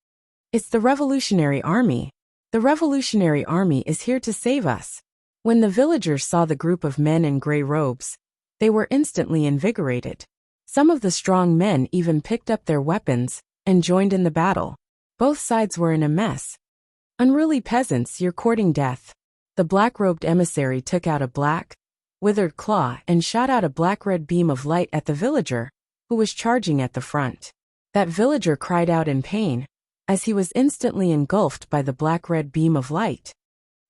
It's the Revolutionary Army. The Revolutionary Army is here to save us. When the villagers saw the group of men in gray robes, they were instantly invigorated. Some of the strong men even picked up their weapons and joined in the battle. Both sides were in a mess. Unruly peasants, you're courting death. The black-robed emissary took out a black, withered claw and shot out a black-red beam of light at the villager, who was charging at the front. That villager cried out in pain, as he was instantly engulfed by the black-red beam of light.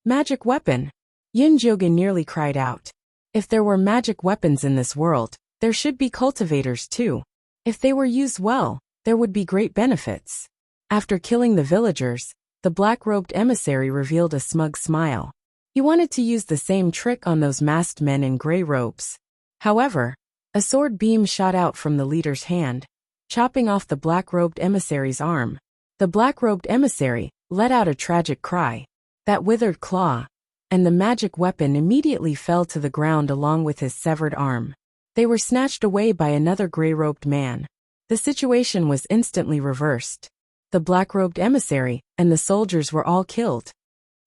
Magic weapon! Yinjoga nearly cried out. If there were magic weapons in this world, there should be cultivators too. If they were used well, there would be great benefits. After killing the villagers, the black-robed emissary revealed a smug smile. He wanted to use the same trick on those masked men in gray robes. However, a sword beam shot out from the leader's hand, chopping off the black-robed emissary's arm. The black-robed emissary let out a tragic cry. That withered claw and the magic weapon immediately fell to the ground along with his severed arm. They were snatched away by another gray-robed man. The situation was instantly reversed. The black-robed emissary and the soldiers were all killed.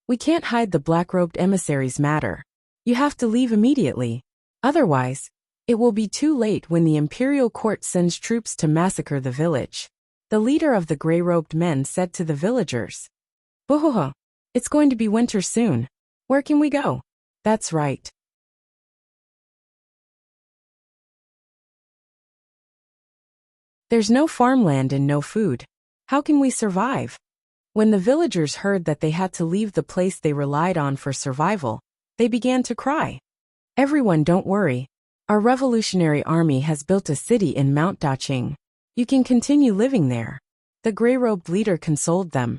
We can't hide the black-robed emissary's matter. You have to leave immediately. Otherwise, it will be too late when the imperial court sends troops to massacre the village. The leader of the gray-robed men said to the villagers. Bohoho! It's going to be winter soon. Where can we go? That's right. There's no farmland and no food. How can we survive? When the villagers heard that they had to leave the place they relied on for survival, they began to cry. Everyone, don't worry. Our Revolutionary Army has built a city in Mount Daqing. You can continue living there. The gray-robed leader consoled them.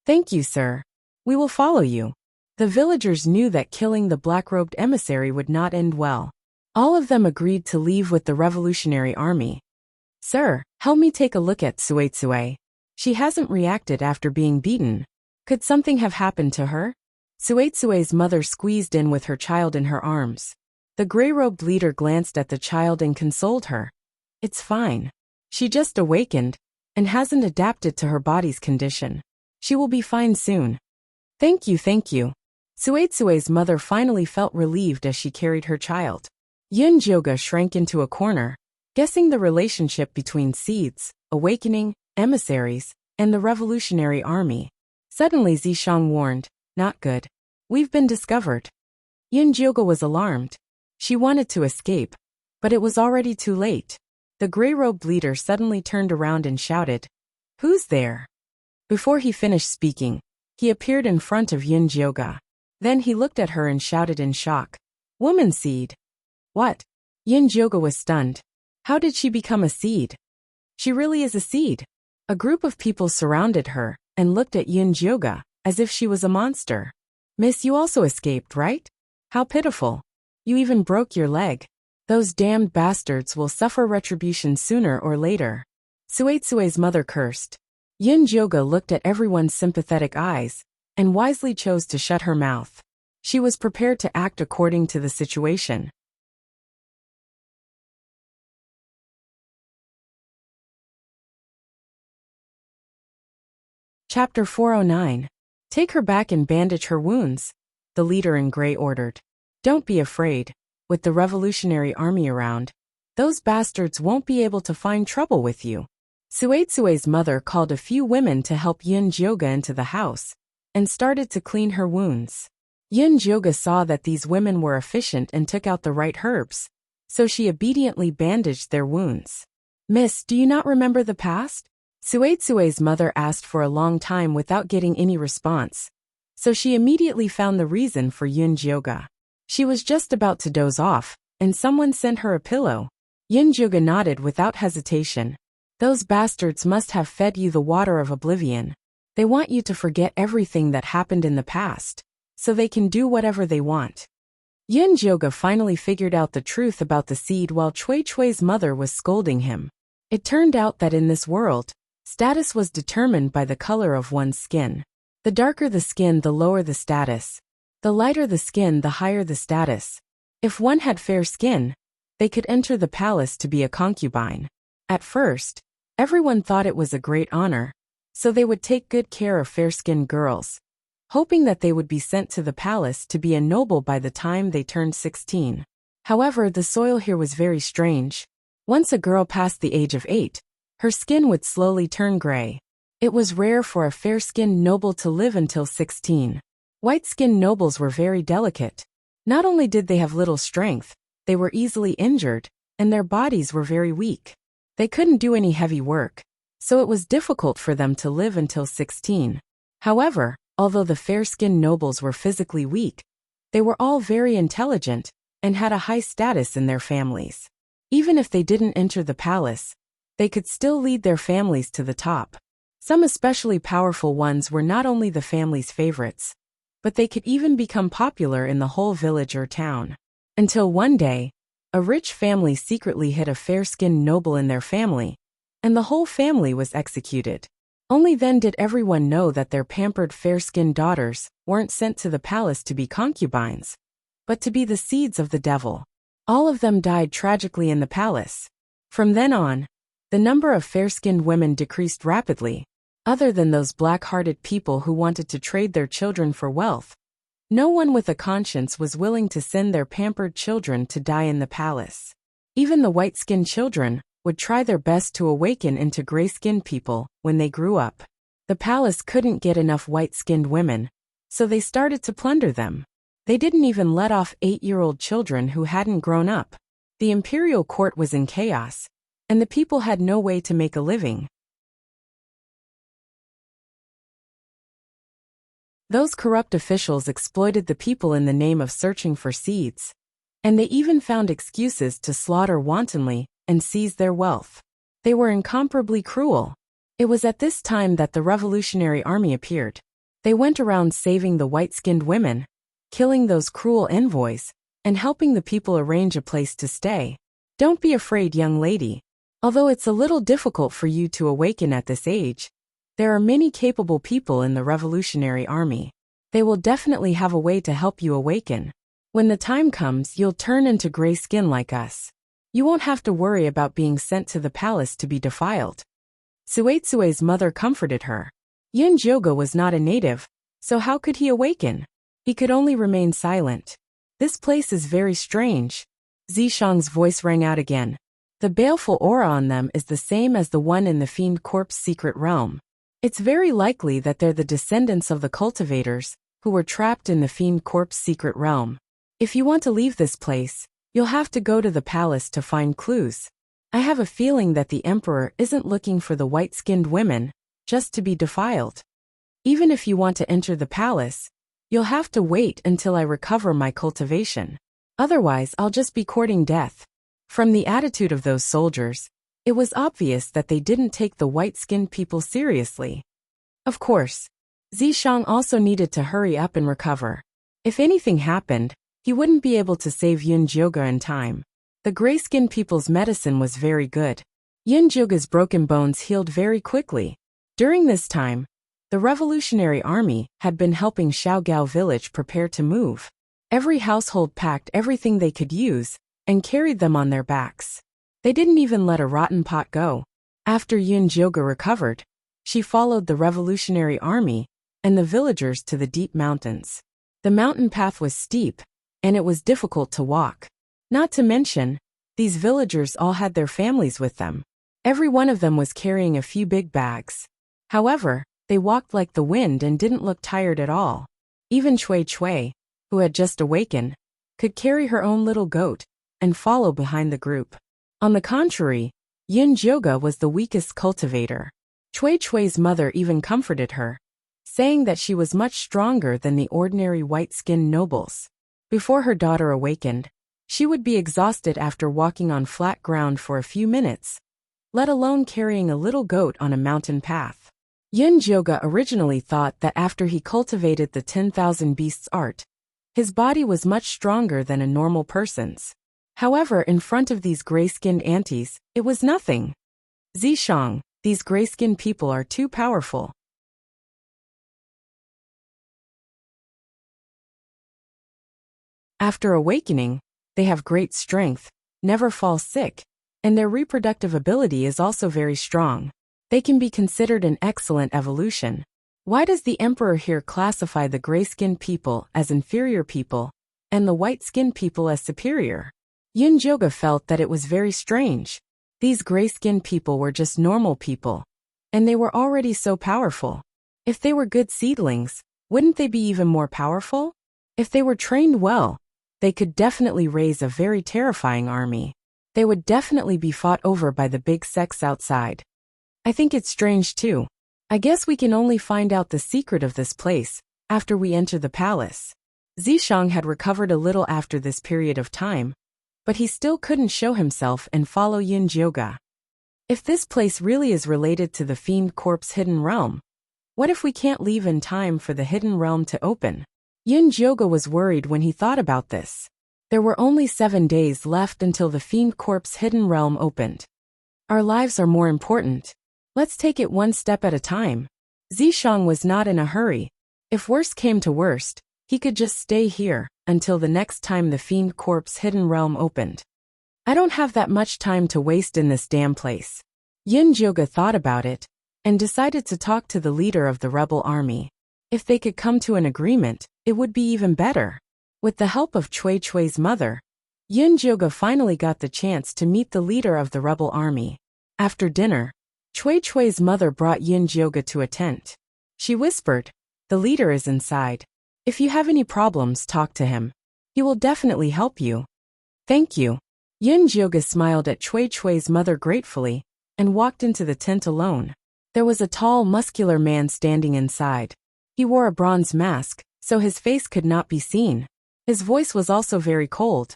Thank you, sir. We will follow you. The villagers knew that killing the black-robed emissary would not end well. All of them agreed to leave with the Revolutionary Army. Sir, help me take a look at Suetsue. She hasn't reacted after being beaten. Could something have happened to her? Suetsue's mother squeezed in with her child in her arms. The gray-robed leader glanced at the child and consoled her. It's fine. She just awakened and hasn't adapted to her body's condition. She will be fine soon. Thank you, thank you. Suetsue's mother finally felt relieved as she carried her child. Yinjoga shrank into a corner, guessing the relationship between seeds, awakening, emissaries, and the Revolutionary Army. Suddenly Zishang warned, not good. We've been discovered. Yinjoga was alarmed. She wanted to escape, but it was already too late. The gray-robed leader suddenly turned around and shouted, Who's there? Before he finished speaking, he appeared in front of Yinjoga. Then he looked at her and shouted in shock, Woman seed! What? Yinjoga was stunned. How did she become a seed? She really is a seed. A group of people surrounded her and looked at Yinjoga as if she was a monster. Miss, you also escaped, right? How pitiful. You even broke your leg. Those damned bastards will suffer retribution sooner or later. Suetsue's mother cursed. Yinjoga looked at everyone's sympathetic eyes and wisely chose to shut her mouth. She was prepared to act according to the situation. Chapter 409. Take her back and bandage her wounds, the leader in gray ordered. Don't be afraid. With the Revolutionary Army around, those bastards won't be able to find trouble with you. Suetsue's mother called a few women to help Yun Jioga into the house and started to clean her wounds. Yun Jioga saw that these women were efficient and took out the right herbs, so she obediently bandaged their wounds. Miss, do you not remember the past? Suetsue's mother asked for a long time without getting any response, so she immediately found the reason for Yun Jioga. She was just about to doze off, and someone sent her a pillow. Yun Jioga nodded without hesitation. Those bastards must have fed you the water of oblivion. They want you to forget everything that happened in the past, so they can do whatever they want. Yun Jioga finally figured out the truth about the seed while Cui Cui's mother was scolding him. It turned out that in this world, status was determined by the color of one's skin. The darker the skin, the lower the status. The lighter the skin, the higher the status. If one had fair skin, they could enter the palace to be a concubine. At first, everyone thought it was a great honor, so they would take good care of fair-skinned girls, hoping that they would be sent to the palace to be a noble by the time they turned 16. However, the soil here was very strange. Once a girl passed the age of 8, her skin would slowly turn gray. It was rare for a fair-skinned noble to live until 16. White-skinned nobles were very delicate. Not only did they have little strength, they were easily injured, and their bodies were very weak. They couldn't do any heavy work, so it was difficult for them to live until 16. However, although the fair-skinned nobles were physically weak, they were all very intelligent and had a high status in their families. Even if they didn't enter the palace, they could still lead their families to the top. Some especially powerful ones were not only the family's favorites, but they could even become popular in the whole village or town. Until one day, a rich family secretly hid a fair-skinned noble in their family, and the whole family was executed. Only then did everyone know that their pampered fair-skinned daughters weren't sent to the palace to be concubines, but to be the seeds of the devil. All of them died tragically in the palace. From then on, the number of fair-skinned women decreased rapidly. Other than those black-hearted people who wanted to trade their children for wealth, no one with a conscience was willing to send their pampered children to die in the palace. Even the white-skinned children would try their best to awaken into gray-skinned people when they grew up. The palace couldn't get enough white-skinned women, so they started to plunder them. They didn't even let off 8-year-old children who hadn't grown up. The imperial court was in chaos, and the people had no way to make a living. Those corrupt officials exploited the people in the name of searching for seeds, and they even found excuses to slaughter wantonly and seize their wealth. They were incomparably cruel. It was at this time that the Revolutionary Army appeared. They went around saving the white-skinned women, killing those cruel envoys, and helping the people arrange a place to stay. Don't be afraid, young lady. Although it's a little difficult for you to awaken at this age, there are many capable people in the Revolutionary Army. They will definitely have a way to help you awaken. When the time comes, you'll turn into gray skin like us. You won't have to worry about being sent to the palace to be defiled. Suetsue's mother comforted her. Yun Jioga was not a native, so how could he awaken? He could only remain silent. This place is very strange. Zishang's voice rang out again. The baleful aura on them is the same as the one in the Fiend Corp's secret realm. It's very likely that they're the descendants of the cultivators who were trapped in the Fiend Corp's secret realm. If you want to leave this place, you'll have to go to the palace to find clues. I have a feeling that the emperor isn't looking for the white-skinned women just to be defiled. Even if you want to enter the palace, you'll have to wait until I recover my cultivation. Otherwise, I'll just be courting death. From the attitude of those soldiers, it was obvious that they didn't take the white-skinned people seriously. Of course, Zishang also needed to hurry up and recover. If anything happened, he wouldn't be able to save Yun Jioga in time. The gray-skinned people's medicine was very good. Yun Jioga's broken bones healed very quickly. During this time, the Revolutionary Army had been helping Xiaogao village prepare to move. Every household packed everything they could use and carried them on their backs. They didn't even let a rotten pot go. After Yun Jioga recovered, She followed the revolutionary army and the villagers to the deep mountains. The mountain path was steep, and it was difficult to walk. Not to mention, these villagers all had their families with them. Every one of them was carrying a few big bags. However, they walked like the wind and didn't look tired at all. Even Cui Cui, who had just awakened, could carry her own little goat and follow behind the group. On the contrary, Yin Jioga was the weakest cultivator. Cui Cui's mother even comforted her, saying that she was much stronger than the ordinary white-skinned nobles. Before her daughter awakened, she would be exhausted after walking on flat ground for a few minutes, let alone carrying a little goat on a mountain path. Yin Jioga originally thought that after he cultivated the 10,000 beasts art, his body was much stronger than a normal person's. However, in front of these gray-skinned aunties, it was nothing. Zishang, these gray-skinned people are too powerful. After awakening, they have great strength, never fall sick, and their reproductive ability is also very strong. They can be considered an excellent evolution. Why does the emperor here classify the gray-skinned people as inferior people and the white-skinned people as superior? Yin Jioga felt that it was very strange. These gray-skinned people were just normal people, and they were already so powerful. If they were good seedlings, wouldn't they be even more powerful? If they were trained well, they could definitely raise a very terrifying army. They would definitely be fought over by the big sects outside. I think it's strange too. I guess we can only find out the secret of this place after we enter the palace. Zishang had recovered a little after this period of time, but he still couldn't show himself and follow Yin Jioga. If this place really is related to the Fiend Corp's hidden realm, what if we can't leave in time for the hidden realm to open? Yin Jioga was worried when he thought about this. There were only 7 days left until the Fiend Corp's hidden realm opened. Our lives are more important. Let's take it one step at a time. Zishang was not in a hurry. If worst came to worst, he could just stay here until the next time the Fiend Corp's hidden realm opened. I don't have that much time to waste in this damn place. Yin Jioga thought about it and decided to talk to the leader of the rebel army. If they could come to an agreement, it would be even better. With the help of Cui Cui's mother, Yin Jioga finally got the chance to meet the leader of the rebel army. After dinner, Cui Cui's mother brought Yin Jioga to a tent. She whispered, "The leader is inside. If you have any problems, talk to him. He will definitely help you." "Thank you." Yin Jioga smiled at Cui Cui's mother gratefully and walked into the tent alone. There was a tall, muscular man standing inside. He wore a bronze mask, so his face could not be seen. His voice was also very cold.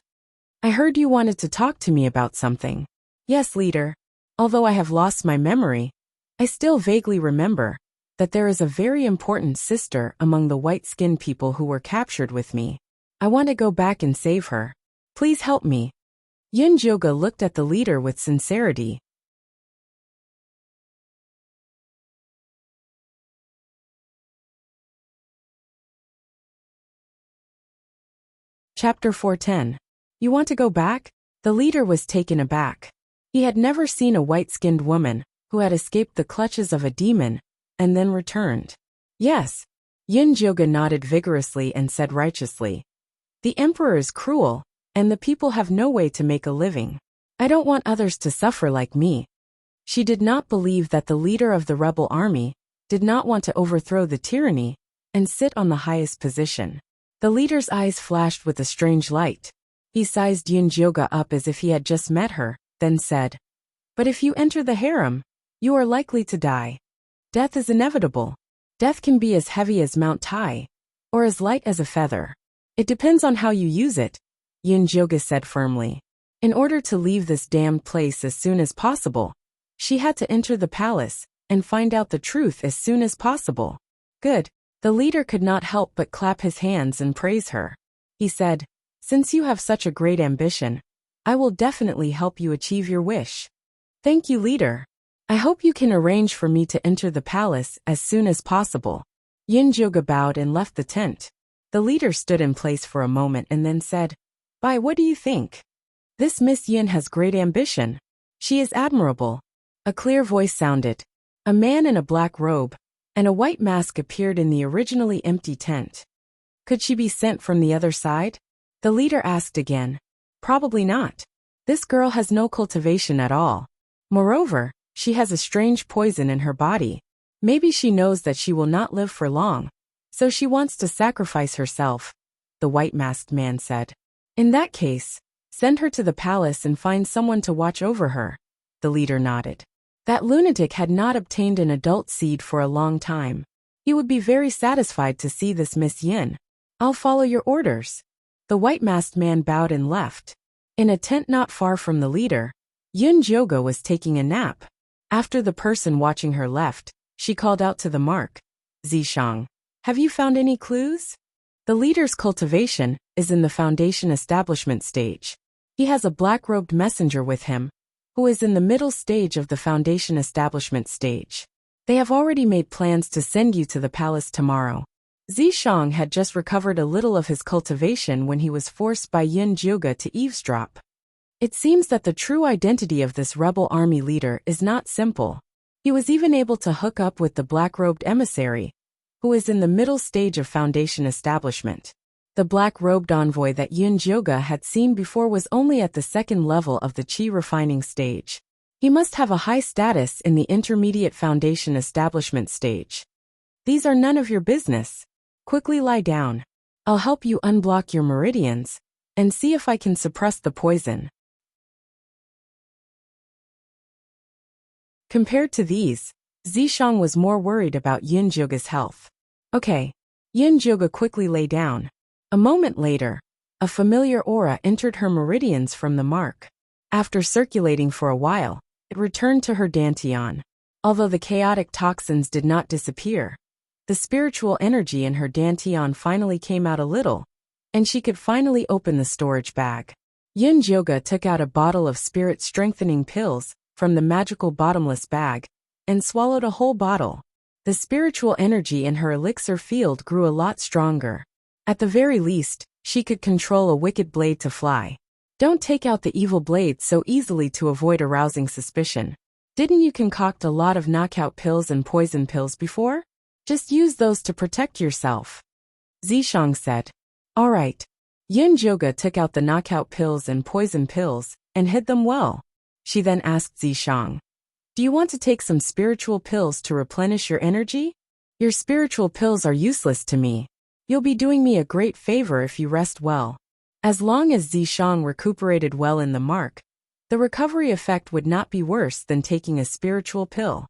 "I heard you wanted to talk to me about something." "Yes, leader. Although I have lost my memory, I still vaguely remember that there is a very important sister among the white-skinned people who were captured with me. I want to go back and save her. Please help me." Yin Jioga looked at the leader with sincerity. Chapter 410. You want to go back? The leader was taken aback. He had never seen a white-skinned woman who had escaped the clutches of a demon and then returned. "Yes." Yin Jioga nodded vigorously and said righteously. "The emperor is cruel, and the people have no way to make a living. I don't want others to suffer like me." She did not believe that the leader of the rebel army did not want to overthrow the tyranny and sit on the highest position. The leader's eyes flashed with a strange light. He sized Yin Jioga up as if he had just met her, then said, "But if you enter the harem, you are likely to die. Death is inevitable. Death can be as heavy as Mount Tai, or as light as a feather. It depends on how you use it," Yin Jioga said firmly. In order to leave this damned place as soon as possible, she had to enter the palace and find out the truth as soon as possible. "Good." The leader could not help but clap his hands and praise her. He said, "Since you have such a great ambition, I will definitely help you achieve your wish." "Thank you, leader. I hope you can arrange for me to enter the palace as soon as possible." Yin Jioga bowed and left the tent. The leader stood in place for a moment and then said, "Bai, what do you think? This Miss Yin has great ambition. She is admirable." A clear voice sounded, A man in a black robe and a white mask appeared in the originally empty tent. Could she be sent from the other side? The leader asked again. Probably not. This girl has no cultivation at all. Moreover, she has a strange poison in her body. Maybe she knows that she will not live for long, so she wants to sacrifice herself, the white-masked man said. In that case, send her to the palace and find someone to watch over her. The leader nodded. That lunatic had not obtained an adult seed for a long time. He would be very satisfied to see this Miss Yin. I'll follow your orders. The white-masked man bowed and left. In a tent not far from the leader, Yin Jioge was taking a nap. After the person watching her left, she called out to the mark. Zishang, have you found any clues? The leader's cultivation is in the foundation establishment stage. He has a black-robed messenger with him, who is in the middle stage of the foundation establishment stage. They have already made plans to send you to the palace tomorrow. Zishang had just recovered a little of his cultivation when he was forced by Yin Jioge to eavesdrop. It seems that the true identity of this rebel army leader is not simple. He was even able to hook up with the black-robed emissary, who is in the middle stage of foundation establishment. The black-robed envoy that Yin Jioge had seen before was only at the second level of the qi refining stage. He must have a high status in the intermediate foundation establishment stage. These are none of your business. Quickly lie down. I'll help you unblock your meridians and see if I can suppress the poison. Compared to these, Zishang was more worried about Yin Jioge's health. Okay. Yin Jioge quickly lay down. A moment later, a familiar aura entered her meridians from the mark. After circulating for a while, it returned to her dantian. Although the chaotic toxins did not disappear, the spiritual energy in her dantian finally came out a little, and she could finally open the storage bag. Yin Jioge took out a bottle of spirit-strengthening pills from the magical bottomless bag and swallowed a whole bottle. The spiritual energy in her elixir field grew a lot stronger. At the very least, she could control a wicked blade to fly. Don't take out the evil blade so easily to avoid arousing suspicion. Didn't you concoct a lot of knockout pills and poison pills before? Just use those to protect yourself. Zishang said. All right. Yin Jioge took out the knockout pills and poison pills and hid them well. She then asked Zishang, do you want to take some spiritual pills to replenish your energy? Your spiritual pills are useless to me. You'll be doing me a great favor if you rest well. As long as Zishang recuperated well in the mark, the recovery effect would not be worse than taking a spiritual pill.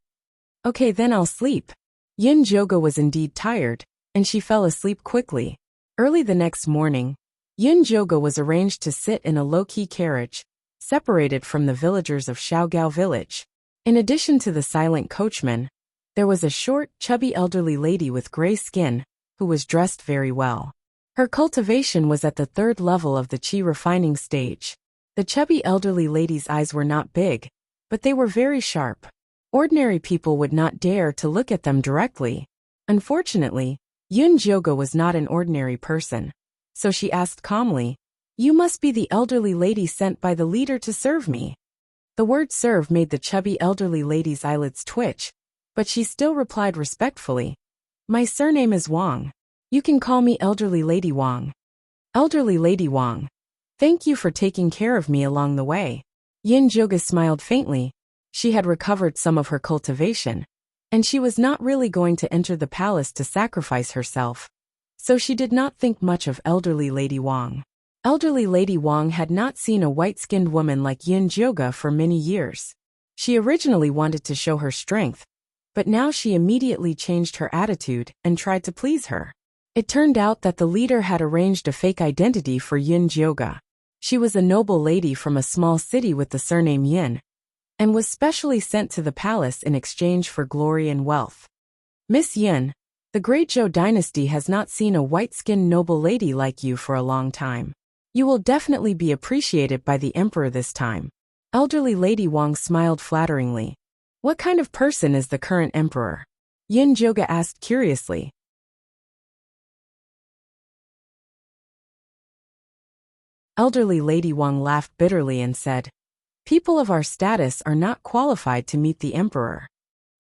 Okay, then I'll sleep. Yin Jioge was indeed tired, and she fell asleep quickly. Early the next morning, Yin Jioge was arranged to sit in a low-key carriage, separated from the villagers of Xiaogao village. In addition to the silent coachman, there was a short, chubby elderly lady with gray skin, who was dressed very well. Her cultivation was at the third level of the qi refining stage. The chubby elderly lady's eyes were not big, but they were very sharp. Ordinary people would not dare to look at them directly. Unfortunately, Yin Jioge was not an ordinary person, so she asked calmly, you must be the elderly lady sent by the leader to serve me. The word serve made the chubby elderly lady's eyelids twitch, but she still replied respectfully, my surname is Wang. You can call me Elderly Lady Wang. Elderly Lady Wang. Thank you for taking care of me along the way. Yin Jioge smiled faintly. She had recovered some of her cultivation, and she was not really going to enter the palace to sacrifice herself, so she did not think much of Elderly Lady Wang. Elderly Lady Wang had not seen a white-skinned woman like Yin Jioge for many years. She originally wanted to show her strength, but now she immediately changed her attitude and tried to please her. It turned out that the leader had arranged a fake identity for Yin Jioge. She was a noble lady from a small city with the surname Yin, and was specially sent to the palace in exchange for glory and wealth. Miss Yin, the Great Zhou dynasty has not seen a white-skinned noble lady like you for a long time. You will definitely be appreciated by the emperor this time. Elderly Lady Wang smiled flatteringly. What kind of person is the current emperor? Yin Jioge asked curiously. Elderly Lady Wang laughed bitterly and said, people of our status are not qualified to meet the emperor.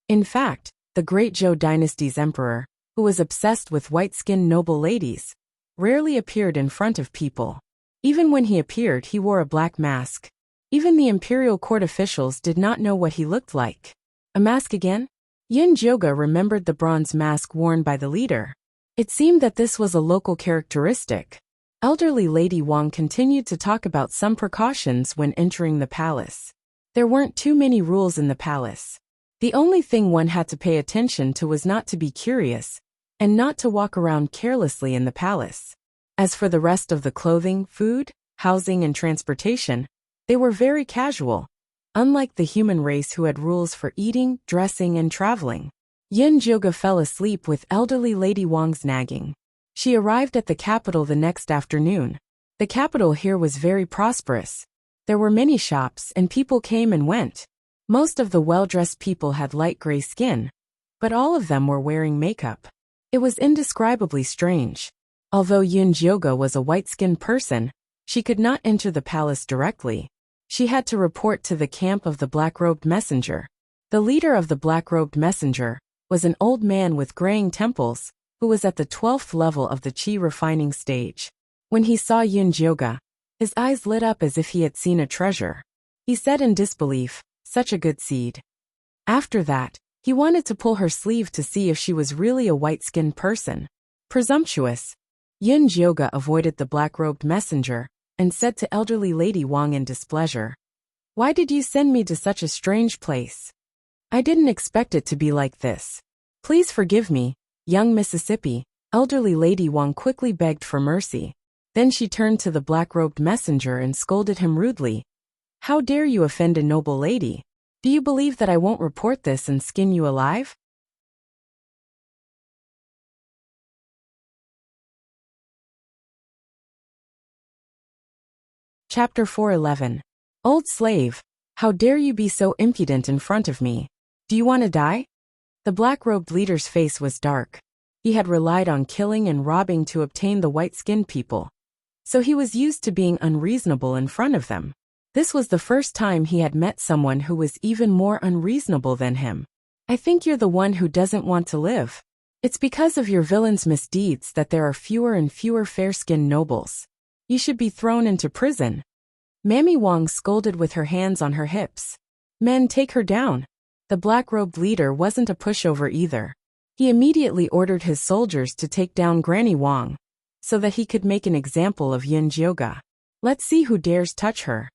In fact, the great Zhou dynasty's emperor, who was obsessed with white-skinned noble ladies, rarely appeared in front of people. Even when he appeared, he wore a black mask. Even the imperial court officials did not know what he looked like. A mask again? Yin Jioga remembered the bronze mask worn by the leader. It seemed that this was a local characteristic. Elderly Lady Wang continued to talk about some precautions when entering the palace. There weren't too many rules in the palace. The only thing one had to pay attention to was not to be curious, and not to walk around carelessly in the palace. As for the rest of the clothing, food, housing and transportation, they were very casual, unlike the human race who had rules for eating, dressing and traveling. Yin Jioga fell asleep with elderly Lady Wang's nagging. She arrived at the capital the next afternoon. The capital here was very prosperous. There were many shops and people came and went. Most of the well-dressed people had light gray skin, but all of them were wearing makeup. It was indescribably strange. Although Yin Jioga was a white-skinned person, she could not enter the palace directly. She had to report to the camp of the black-robed messenger. The leader of the black-robed messenger was an old man with graying temples, who was at the 12th level of the qi refining stage. When he saw Yin Jioga, his eyes lit up as if he had seen a treasure. He said in disbelief, "Such a good seed." After that, he wanted to pull her sleeve to see if she was really a white-skinned person. Presumptuous. Yin Jioga avoided the black-robed messenger and said to elderly Lady Wang in displeasure, "Why did you send me to such a strange place? I didn't expect it to be like this. Please forgive me, young Mississippi." Elderly Lady Wang quickly begged for mercy. Then she turned to the black-robed messenger and scolded him rudely. "How dare you offend a noble lady? Do you believe that I won't report this and skin you alive?" Chapter 411. Old slave, how dare you be so impudent in front of me? Do you want to die? The black-robed leader's face was dark. He had relied on killing and robbing to obtain the white-skinned people, so he was used to being unreasonable in front of them. This was the first time he had met someone who was even more unreasonable than him. "I think you're the one who doesn't want to live. It's because of your villain's misdeeds that there are fewer and fewer fair-skinned nobles. You should be thrown into prison." Mammy Wang scolded with her hands on her hips. "Men, take her down." The black-robed leader wasn't a pushover either. He immediately ordered his soldiers to take down Granny Wang, so that he could make an example of Yin Jioga. "Let's see who dares touch her."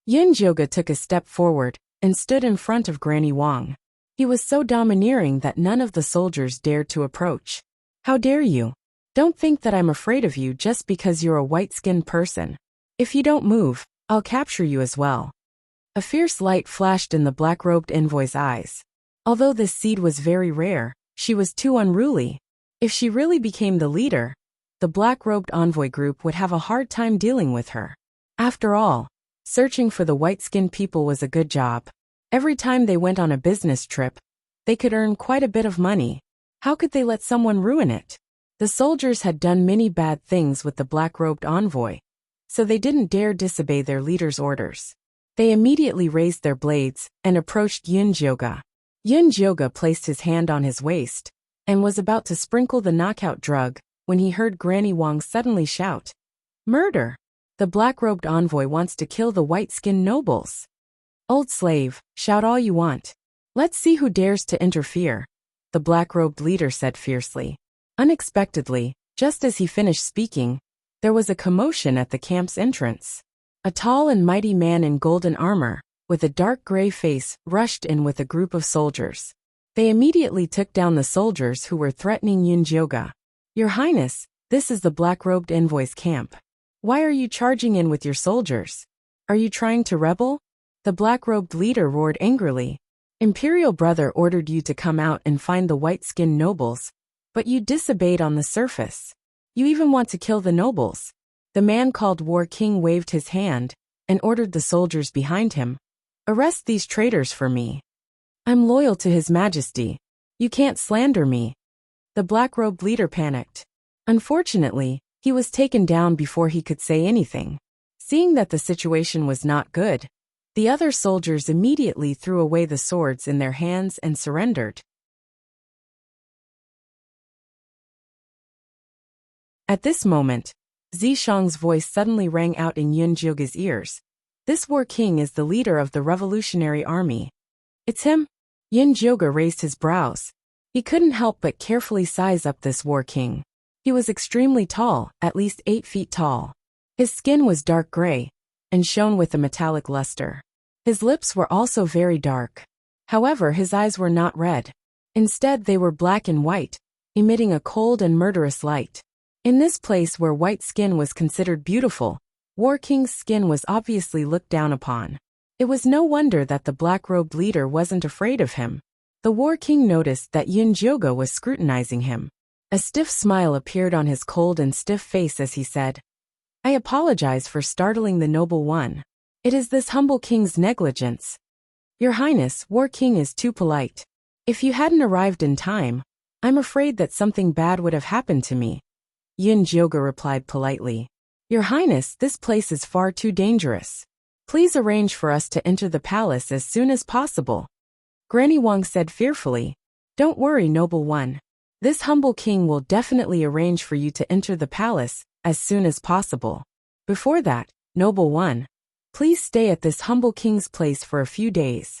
Yin Jioga took a step forward and stood in front of Granny Wang. He was so domineering that none of the soldiers dared to approach. "How dare you? Don't think that I'm afraid of you just because you're a white-skinned person. If you don't move, I'll capture you as well." A fierce light flashed in the black-robed envoy's eyes. Although this seed was very rare, she was too unruly. If she really became the leader, the black-robed envoy group would have a hard time dealing with her. After all, searching for the white-skinned people was a good job. Every time they went on a business trip, they could earn quite a bit of money. How could they let someone ruin it? The soldiers had done many bad things with the black-robed envoy, so they didn't dare disobey their leader's orders. They immediately raised their blades and approached Yin Jioga. Yin Jioga placed his hand on his waist and was about to sprinkle the knockout drug when he heard Granny Wang suddenly shout, "Murder! The black-robed envoy wants to kill the white-skinned nobles." "Old slave, shout all you want. Let's see who dares to interfere," the black-robed leader said fiercely. Unexpectedly, just as he finished speaking, there was a commotion at the camp's entrance. A tall and mighty man in golden armor, with a dark gray face, rushed in with a group of soldiers. They immediately took down the soldiers who were threatening Yin Jioga. "Your Highness, this is the black-robed envoy's camp. Why are you charging in with your soldiers? Are you trying to rebel?" The black-robed leader roared angrily. "Imperial brother ordered you to come out and find the white-skinned nobles, but you disobeyed on the surface. You even want to kill the nobles." The man called War King waved his hand and ordered the soldiers behind him, "Arrest these traitors for me. I'm loyal to His Majesty. You can't slander me." The black-robed leader panicked. Unfortunately, he was taken down before he could say anything. Seeing that the situation was not good, The other soldiers immediately threw away the swords in their hands and surrendered. At this moment, Zishang's voice suddenly rang out in Yun Jioga's ears. This war king is the leader of the revolutionary army. It's him? Yun Jioga raised his brows. He couldn't help but carefully size up this war king. He was extremely tall, at least 8 feet tall. His skin was dark gray and shone with a metallic luster. His lips were also very dark. However, his eyes were not red. Instead, they were black and white, emitting a cold and murderous light. In this place where white skin was considered beautiful, War King's skin was obviously looked down upon. It was no wonder that the black-robed leader wasn't afraid of him. The War King noticed that Yun Jioga was scrutinizing him. A stiff smile appeared on his cold and stiff face as he said, "I apologize for startling the noble one. It is this humble king's negligence. Your Highness, War King is too polite. If you hadn't arrived in time, I'm afraid that something bad would have happened to me." Yun Jioga replied politely, "Your Highness, this place is far too dangerous. Please arrange for us to enter the palace as soon as possible." Granny Wang said fearfully, "Don't worry, noble one. This humble king will definitely arrange for you to enter the palace as soon as possible. Before that, noble one, please stay at this humble king's place for a few days."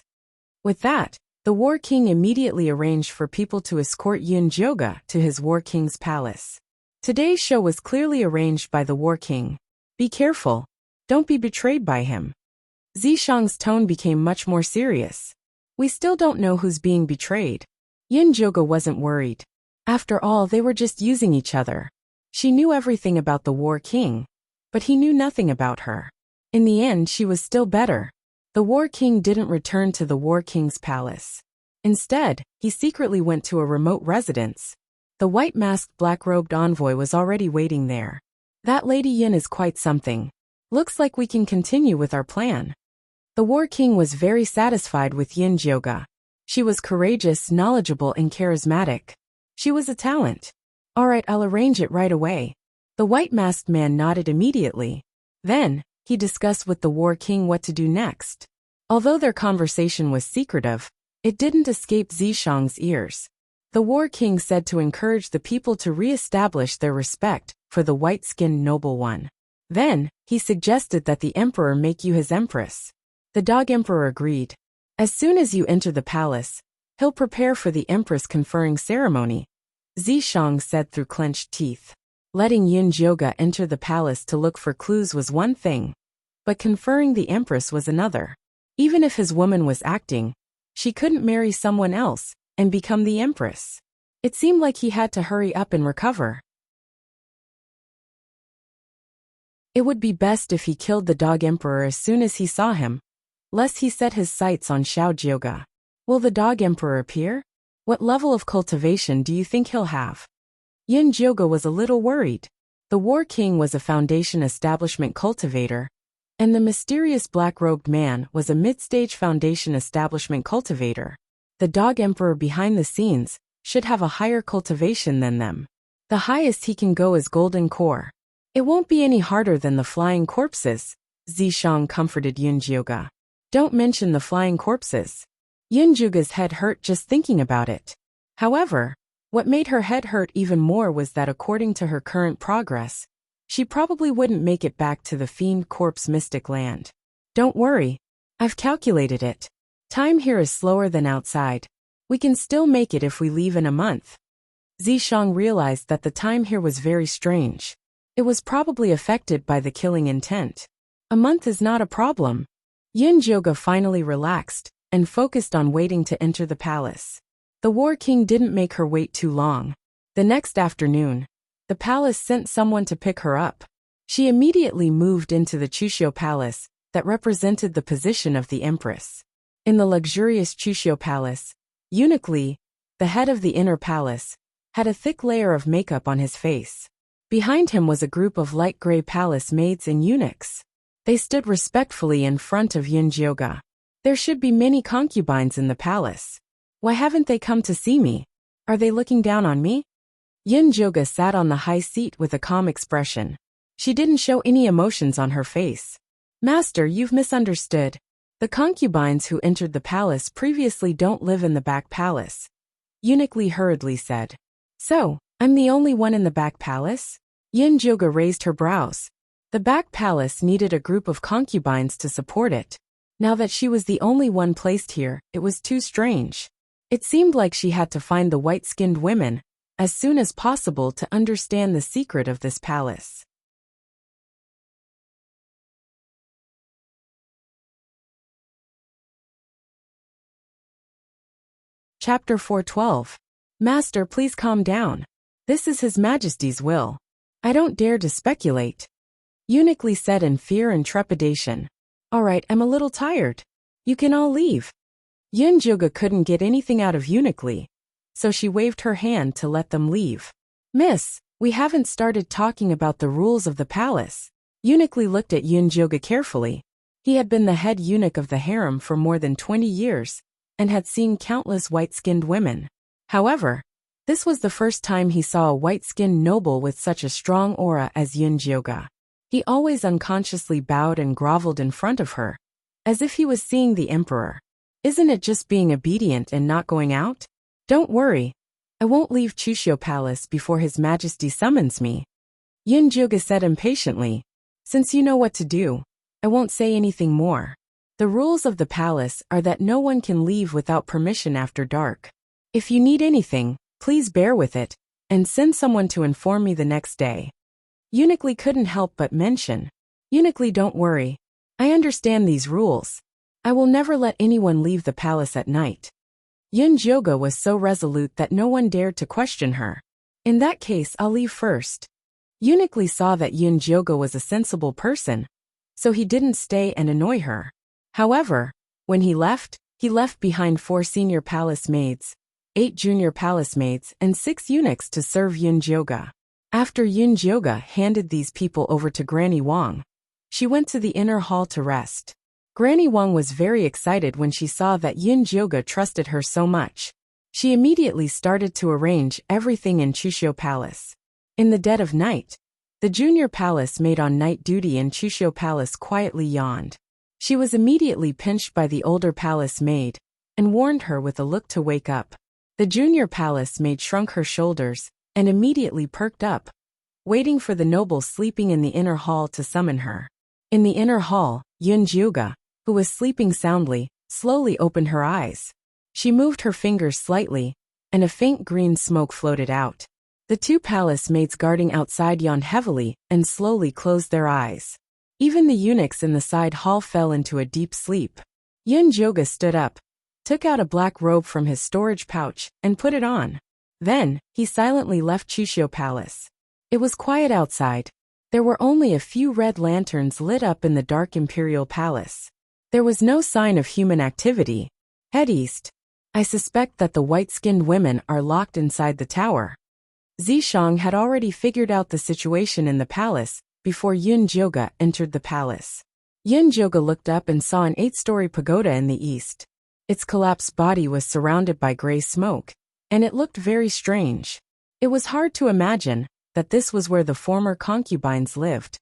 With that, the War King immediately arranged for people to escort Yun Jioga to his War King's palace. Today's show was clearly arranged by the War King. Be careful. Don't be betrayed by him. Zishang's tone became much more serious. We still don't know who's being betrayed. Yun Jioga wasn't worried. After all, they were just using each other. She knew everything about the War King, but he knew nothing about her. In the end, she was still better. The War King didn't return to the War King's palace. Instead, he secretly went to a remote residence. The white-masked black-robed envoy was already waiting there. That Lady Yin is quite something. Looks like we can continue with our plan. The War King was very satisfied with Yun Jioga. She was courageous, knowledgeable, and charismatic. She was a talent. All right, I'll arrange it right away. The white-masked man nodded immediately. Then, he discussed with the War King what to do next. Although their conversation was secretive, it didn't escape Zishang's ears. The War King said to encourage the people to re-establish their respect for the white-skinned noble one. Then, he suggested that the emperor make you his empress. The Dog Emperor agreed. As soon as you enter the palace, he'll prepare for the empress conferring ceremony, Zishang said through clenched teeth. Letting Yun Jioga enter the palace to look for clues was one thing, but conferring the empress was another. Even if his woman was acting, she couldn't marry someone else and become the empress. It seemed like he had to hurry up and recover. It would be best if he killed the Dog Emperor as soon as he saw him, lest he set his sights on Xiao Jioga. Will the Dog Emperor appear? What level of cultivation do you think he'll have? Yun Jioga was a little worried. The War King was a foundation establishment cultivator, and the mysterious black-robed man was a mid-stage foundation establishment cultivator. The Dog Emperor behind the scenes should have a higher cultivation than them. The highest he can go is Golden Core. It won't be any harder than the flying corpses, Zishang comforted Yun Jioga. Don't mention the flying corpses. Yun Jioga's head hurt just thinking about it. However, what made her head hurt even more was that according to her current progress, she probably wouldn't make it back to the Fiend Corpse Mystic Land. Don't worry, I've calculated it. Time here is slower than outside. We can still make it if we leave in a month. Zishang realized that the time here was very strange. It was probably affected by the killing intent. A month is not a problem. Yun Jioga finally relaxed and focused on waiting to enter the palace. The War King didn't make her wait too long. The next afternoon, the palace sent someone to pick her up. She immediately moved into the Chushio Palace that represented the position of the empress. In the luxurious Chushio Palace, Eunuch Li, the head of the inner palace, had a thick layer of makeup on his face. Behind him was a group of light gray palace maids and eunuchs. They stood respectfully in front of Yun Jioga. There should be many concubines in the palace. Why haven't they come to see me? Are they looking down on me? Yun Jioga sat on the high seat with a calm expression. She didn't show any emotions on her face. Master, you've misunderstood. The concubines who entered the palace previously don't live in the back palace. Eunuch Li hurriedly said. So, I'm the only one in the back palace? Yunjoga raised her brows. The back palace needed a group of concubines to support it. Now that she was the only one placed here, it was too strange. It seemed like she had to find the white-skinned women as soon as possible to understand the secret of this palace. Chapter 412. Master, please calm down. This is His Majesty's will. I don't dare to speculate. Eunuch Li said in fear and trepidation. All right, I'm a little tired. You can all leave. Yunjoga couldn't get anything out of Eunuch Li, so she waved her hand to let them leave. Miss, we haven't started talking about the rules of the palace. Eunuch Li looked at Yunjoga carefully. He had been the head eunuch of the harem for more than 20 years and had seen countless white-skinned women. However, this was the first time he saw a white-skinned noble with such a strong aura as Yunjoga. He always unconsciously bowed and groveled in front of her, as if he was seeing the emperor. Isn't it just being obedient and not going out? Don't worry. I won't leave Chushio Palace before His Majesty summons me. Yunjoga said impatiently. Since you know what to do, I won't say anything more. The rules of the palace are that no one can leave without permission after dark. If you need anything, please bear with it, and send someone to inform me the next day. Eunuch Li couldn't help but mention. Eunuch Li, don't worry. I understand these rules. I will never let anyone leave the palace at night. Yunjoga was so resolute that no one dared to question her. In that case, I'll leave first. Eunuch Li saw that Yunjoga was a sensible person, so he didn't stay and annoy her. However, when he left behind 4 senior palace maids, 8 junior palace maids, and 6 eunuchs to serve Yunjoga. After Yunjoga handed these people over to Granny Wang, she went to the inner hall to rest. Granny Wang was very excited when she saw that Yunjoga trusted her so much. She immediately started to arrange everything in Chushio Palace. In the dead of night, the junior palace maid on night duty in Chushio Palace quietly yawned. She was immediately pinched by the older palace maid and warned her with a look to wake up. The junior palace maid shrunk her shoulders and immediately perked up, waiting for the noble sleeping in the inner hall to summon her. In the inner hall, Yunjoga, who was sleeping soundly, slowly opened her eyes. She moved her fingers slightly, and a faint green smoke floated out. The 2 palace maids guarding outside yawned heavily and slowly closed their eyes. Even the eunuchs in the side hall fell into a deep sleep. Yunjoga stood up, took out a black robe from his storage pouch, and put it on. Then, he silently left Chushio Palace. It was quiet outside. There were only a few red lanterns lit up in the dark imperial palace. There was no sign of human activity. Head east. I suspect that the white-skinned women are locked inside the tower. Zishang had already figured out the situation in the palace before Yunjoga entered the palace. Yunjoga looked up and saw an 8-story pagoda in the east. Its collapsed body was surrounded by gray smoke, and it looked very strange. It was hard to imagine that this was where the former concubines lived.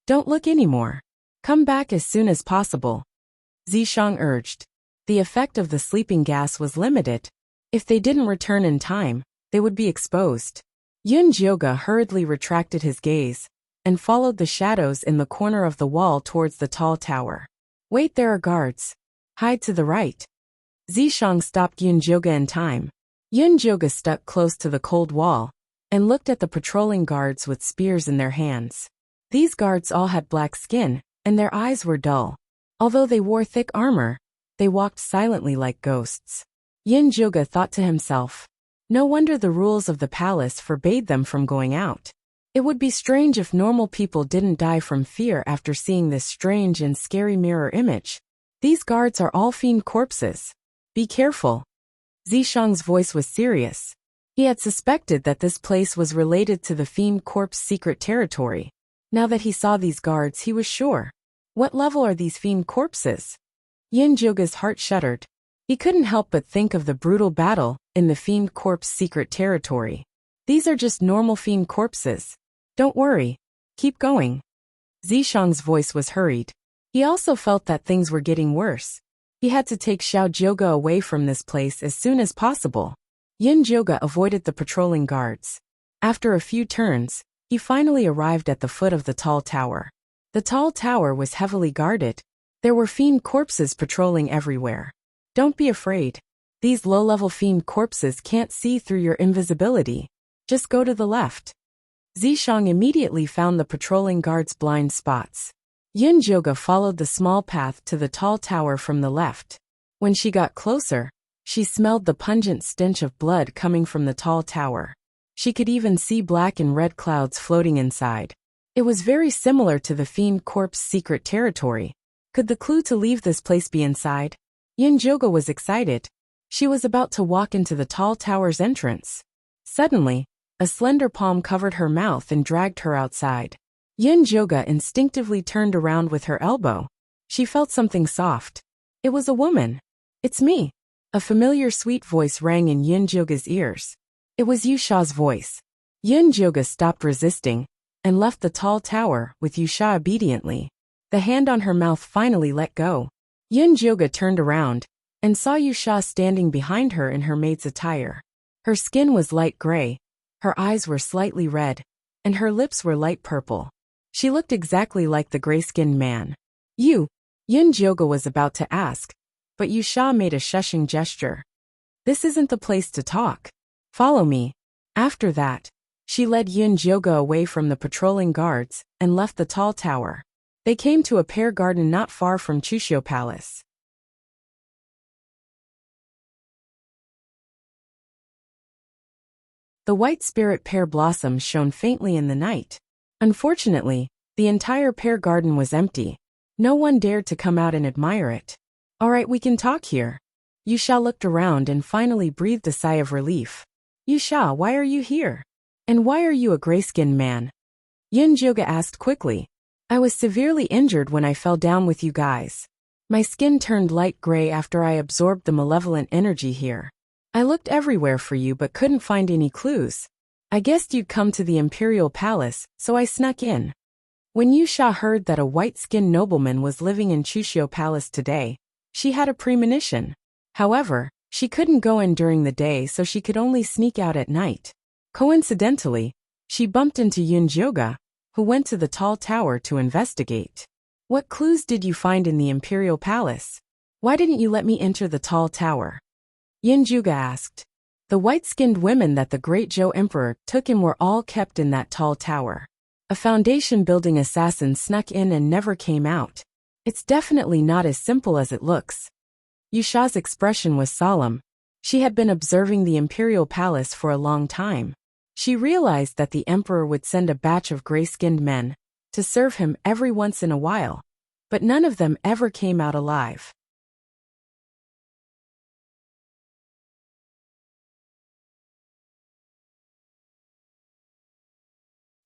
Don't look anymore. Come back as soon as possible, Zishang urged. The effect of the sleeping gas was limited. If they didn't return in time, they would be exposed. Yunjoga hurriedly retracted his gaze and followed the shadows in the corner of the wall towards the tall tower. Wait, there are guards. Hide to the right. Zishang stopped Yunjoga in time. Yunjoga stuck close to the cold wall and looked at the patrolling guards with spears in their hands. These guards all had black skin, and their eyes were dull. Although they wore thick armor, they walked silently like ghosts. Yunjoga thought to himself, no wonder the rules of the palace forbade them from going out. It would be strange if normal people didn't die from fear after seeing this strange and scary mirror image. These guards are all fiend corpses. Be careful. Zishang's voice was serious. He had suspected that this place was related to the fiend corpse secret territory. Now that he saw these guards, he was sure. What level are these fiend corpses? Yunjoga's heart shuddered. He couldn't help but think of the brutal battle in the fiend corpse secret territory. These are just normal fiend corpses. Don't worry. Keep going. Zishang's voice was hurried. He also felt that things were getting worse. He had to take Xiao Jioga away from this place as soon as possible. Yin Jioga avoided the patrolling guards. After a few turns, he finally arrived at the foot of the tall tower. The tall tower was heavily guarded. There were fiend corpses patrolling everywhere. Don't be afraid. These low-level fiend corpses can't see through your invisibility. Just go to the left. Zishang immediately found the patrolling guards' blind spots. Yin Jioga followed the small path to the tall tower from the left. When she got closer, she smelled the pungent stench of blood coming from the tall tower. She could even see black and red clouds floating inside. It was very similar to the fiend corpse secret territory. Could the clue to leave this place be inside? Yin Jioga was excited. She was about to walk into the tall tower's entrance. Suddenly, a slender palm covered her mouth and dragged her outside. Yin Jioga instinctively turned around with her elbow. She felt something soft. It was a woman. It's me. A familiar sweet voice rang in Yin Jioga's ears. It was Yusha's voice. Yin Jioga stopped resisting and left the tall tower with Yusha obediently. The hand on her mouth finally let go. Yin Jioga turned around and saw Yusha standing behind her in her maid's attire. Her skin was light gray, her eyes were slightly red, and her lips were light purple. She looked exactly like the gray-skinned man. Yin Jioga was about to ask, but Yusha made a shushing gesture. This isn't the place to talk. Follow me. After that, she led Yin Jioga away from the patrolling guards and left the tall tower. They came to a pear garden not far from Chushio Palace. The white spirit pear blossoms shone faintly in the night. Unfortunately, the entire pear garden was empty. No one dared to come out and admire it. All right, we can talk here. Yusha looked around and finally breathed a sigh of relief. Yusha, why are you here? And why are you a gray-skinned man? Yin Jioga asked quickly. I was severely injured when I fell down with you guys. My skin turned light gray after I absorbed the malevolent energy here. I looked everywhere for you but couldn't find any clues. I guessed you'd come to the Imperial Palace, so I snuck in. When Yusha heard that a white-skinned nobleman was living in Chushio Palace today, she had a premonition. However, she couldn't go in during the day, so she could only sneak out at night. Coincidentally, she bumped into Yin Jioga, who went to the tall tower to investigate. What clues did you find in the Imperial Palace? Why didn't you let me enter the tall tower? Yin Jioga asked. The white-skinned women that the great Zhou Emperor took in were all kept in that tall tower. A foundation-building assassin snuck in and never came out. It's definitely not as simple as it looks. Yusha's expression was solemn. She had been observing the Imperial Palace for a long time. She realized that the Emperor would send a batch of gray-skinned men to serve him every once in a while, but none of them ever came out alive.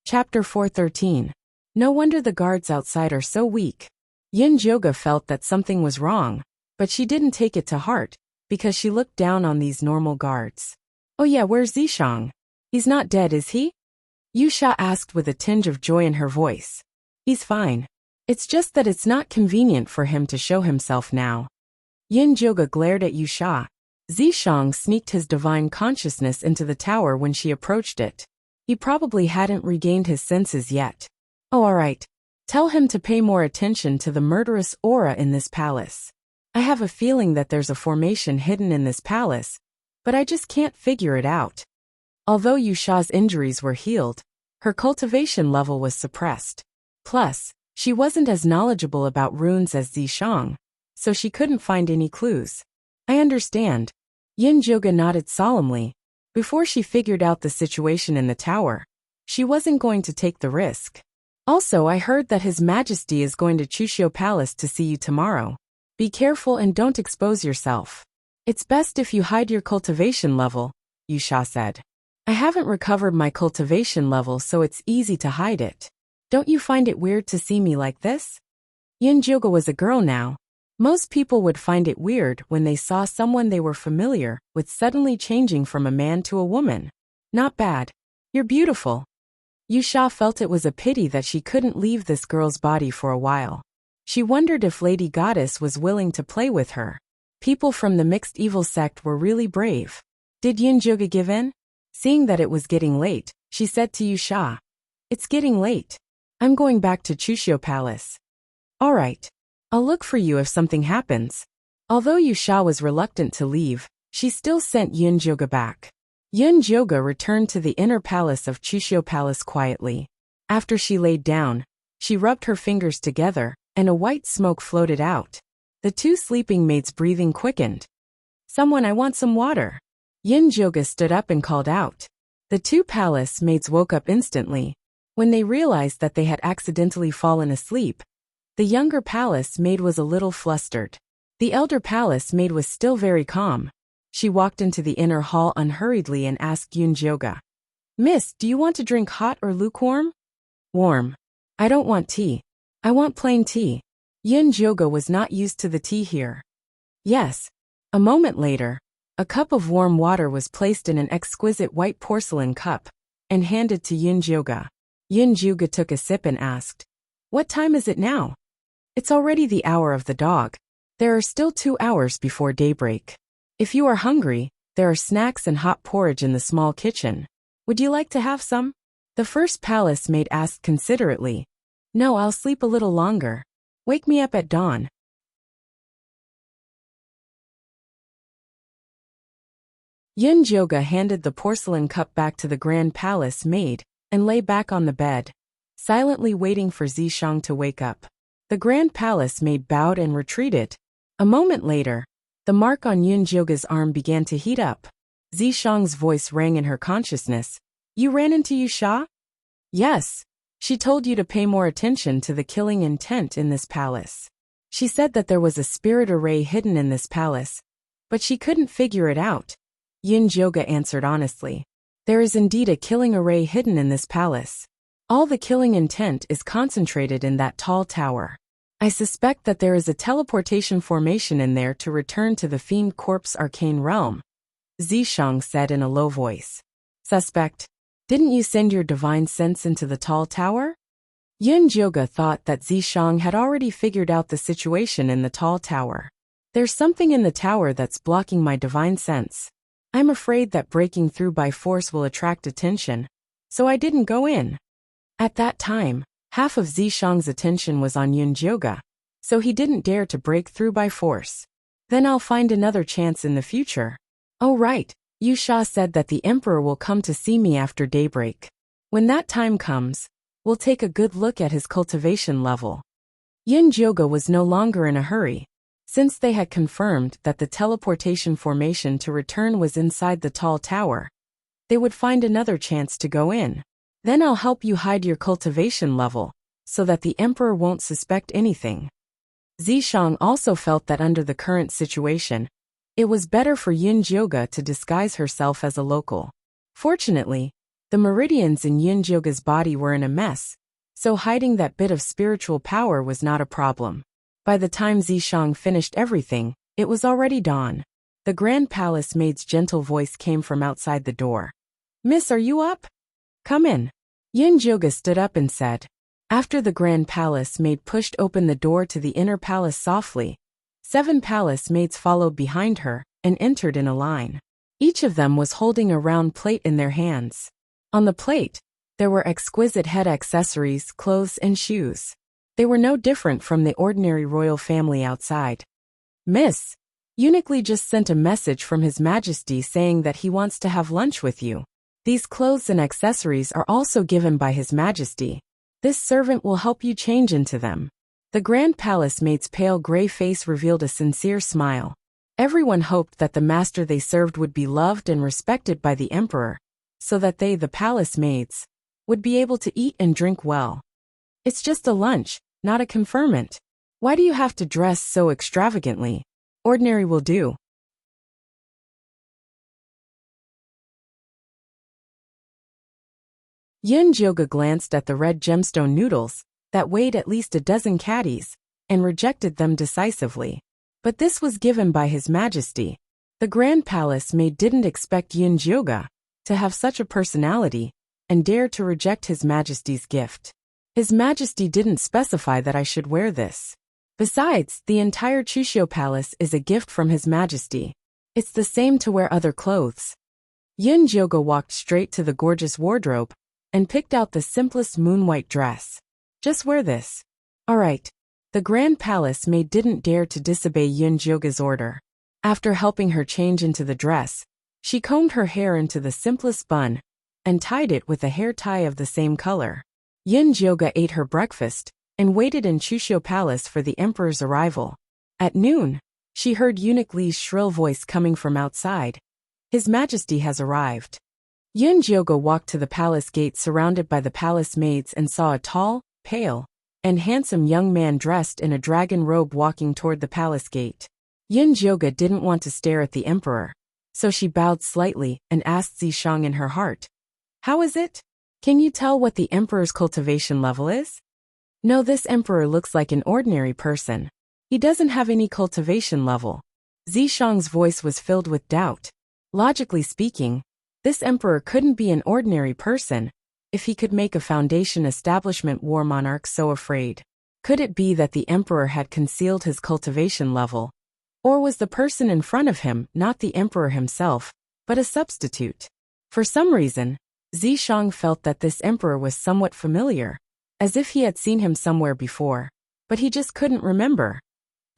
Chapter 413. No wonder the guards outside are so weak. Yin Jioga felt that something was wrong, but she didn't take it to heart, because she looked down on these normal guards. Oh yeah, where's Zishang? He's not dead, is he? Yusha asked with a tinge of joy in her voice. He's fine. It's just that it's not convenient for him to show himself now. Yin Jioga glared at Yusha. Zishang sneaked his divine consciousness into the tower when she approached it. He probably hadn't regained his senses yet. Oh, alright. Tell him to pay more attention to the murderous aura in this palace. I have a feeling that there's a formation hidden in this palace, but I just can't figure it out. Although Yusha's injuries were healed, her cultivation level was suppressed. Plus, she wasn't as knowledgeable about runes as Zishang, so she couldn't find any clues. I understand. Yin Jioga nodded solemnly. Before she figured out the situation in the tower, she wasn't going to take the risk. Also, I heard that His Majesty is going to Chushio Palace to see you tomorrow. Be careful and don't expose yourself. It's best if you hide your cultivation level, Yusha said. I haven't recovered my cultivation level, so it's easy to hide it. Don't you find it weird to see me like this? Yin Jioga was a girl now. Most people would find it weird when they saw someone they were familiar with suddenly changing from a man to a woman. Not bad. You're beautiful. Yusha felt it was a pity that she couldn't leave this girl's body for a while. She wondered if Lady Goddess was willing to play with her. People from the mixed evil sect were really brave. Did Yunjoga give in? Seeing that it was getting late, she said to Yusha, "It's getting late. I'm going back to Chushio Palace." "All right. I'll look for you if something happens." Although Yusha was reluctant to leave, she still sent Yunjoga back. Yunjoga returned to the inner palace of Chushio Palace quietly. After she laid down, she rubbed her fingers together, and a white smoke floated out. The two sleeping maids' breathing quickened. "Someone, I want some water." Yunjoga stood up and called out. The two palace maids woke up instantly. When they realized that they had accidentally fallen asleep, the younger palace maid was a little flustered. The elder palace maid was still very calm. She walked into the inner hall unhurriedly and asked Yunjoga, "Miss, do you want to drink hot or lukewarm?" "Warm. I don't want tea. I want plain tea." Yunjoga was not used to the tea here. "Yes." A moment later, a cup of warm water was placed in an exquisite white porcelain cup and handed to Yunjoga. Yunjoga took a sip and asked, "What time is it now?" "It's already the hour of the dog. There are still 2 hours before daybreak. If you are hungry, there are snacks and hot porridge in the small kitchen. Would you like to have some?" The first palace maid asked considerately. "No, I'll sleep a little longer. Wake me up at dawn." Yunjoga handed the porcelain cup back to the grand palace maid and lay back on the bed, silently waiting for Zishang to wake up. The grand palace maid bowed and retreated. A moment later, the mark on Yunjoga's arm began to heat up. Zishang's voice rang in her consciousness. "You ran into Yusha?" "Yes. She told you to pay more attention to the killing intent in this palace. She said that there was a spirit array hidden in this palace, but she couldn't figure it out." Yunjoga answered honestly. "There is indeed a killing array hidden in this palace. All the killing intent is concentrated in that tall tower. I suspect that there is a teleportation formation in there to return to the Fiend Corp's arcane realm," Zishang said in a low voice. "Suspect? Didn't you send your divine sense into the tall tower?" Yunjoga thought that Zishang had already figured out the situation in the tall tower. "There's something in the tower that's blocking my divine sense. I'm afraid that breaking through by force will attract attention, so I didn't go in." At that time, half of Zishang's attention was on Yunjoga, so he didn't dare to break through by force. "Then I'll find another chance in the future." "Oh right, Yusha said that the emperor will come to see me after daybreak. When that time comes, we'll take a good look at his cultivation level." Yunjoga was no longer in a hurry. Since they had confirmed that the teleportation formation to return was inside the tall tower, they would find another chance to go in. "Then I'll help you hide your cultivation level, so that the emperor won't suspect anything." Zishang also felt that under the current situation, it was better for Yunjoga to disguise herself as a local. Fortunately, the meridians in Yunjoga's body were in a mess, so hiding that bit of spiritual power was not a problem. By the time Zishang finished everything, it was already dawn. The grand palace maid's gentle voice came from outside the door. "Miss, are you up? Come in." Yunjoga stood up and said. After the grand palace maid pushed open the door to the inner palace softly, 7 palace maids followed behind her and entered in a line. Each of them was holding a round plate in their hands. On the plate, there were exquisite head accessories, clothes, and shoes. They were no different from the ordinary royal family outside. "Miss, Uniquely just sent a message from His Majesty saying that he wants to have lunch with you. These clothes and accessories are also given by His Majesty. This servant will help you change into them." The Grand Palace maid's pale gray face revealed a sincere smile. Everyone hoped that the master they served would be loved and respected by the emperor, so that they, the palace maids, would be able to eat and drink well. "It's just a lunch, not a conferment. Why do you have to dress so extravagantly? Ordinary will do." Yunjoga glanced at the red gemstone noodles that weighed at least a dozen caddies and rejected them decisively. But this was given by His Majesty. The Grand Palace maid didn't expect Yunjoga to have such a personality and dare to reject His Majesty's gift. His Majesty didn't specify that I should wear this. Besides, the entire Chushio Palace is a gift from His Majesty. It's the same to wear other clothes. Yun Jioga walked straight to the gorgeous wardrobe and picked out the simplest moon-white dress. Just wear this. Alright. The Grand Palace maid didn't dare to disobey Yun Jioga's order. After helping her change into the dress, she combed her hair into the simplest bun and tied it with a hair tie of the same color. Yun Jioga ate her breakfast and waited in Chushio Palace for the emperor's arrival. At noon, she heard Eunuch Li's shrill voice coming from outside. His Majesty has arrived. Yun Jioga walked to the palace gate surrounded by the palace maids and saw a tall, pale, and handsome young man dressed in a dragon robe walking toward the palace gate. Yun Jioga didn't want to stare at the emperor, so she bowed slightly and asked Zishang in her heart, "How is it? Can you tell what the emperor's cultivation level is?" "No, this emperor looks like an ordinary person. He doesn't have any cultivation level." Zishang's voice was filled with doubt. Logically speaking, this emperor couldn't be an ordinary person if he could make a foundation establishment war monarch so afraid. Could it be that the emperor had concealed his cultivation level? Or was the person in front of him not the emperor himself, but a substitute? For some reason, Zishang felt that this emperor was somewhat familiar, as if he had seen him somewhere before, but he just couldn't remember.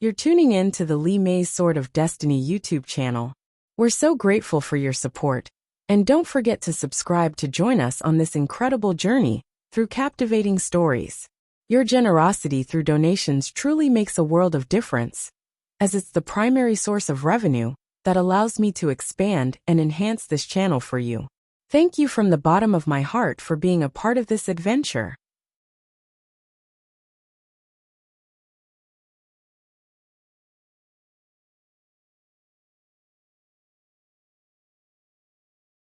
You're tuning in to the Li Mei's Sword of Destiny YouTube channel. We're so grateful for your support, and don't forget to subscribe to join us on this incredible journey through captivating stories. Your generosity through donations truly makes a world of difference, as it's the primary source of revenue that allows me to expand and enhance this channel for you. Thank you from the bottom of my heart for being a part of this adventure.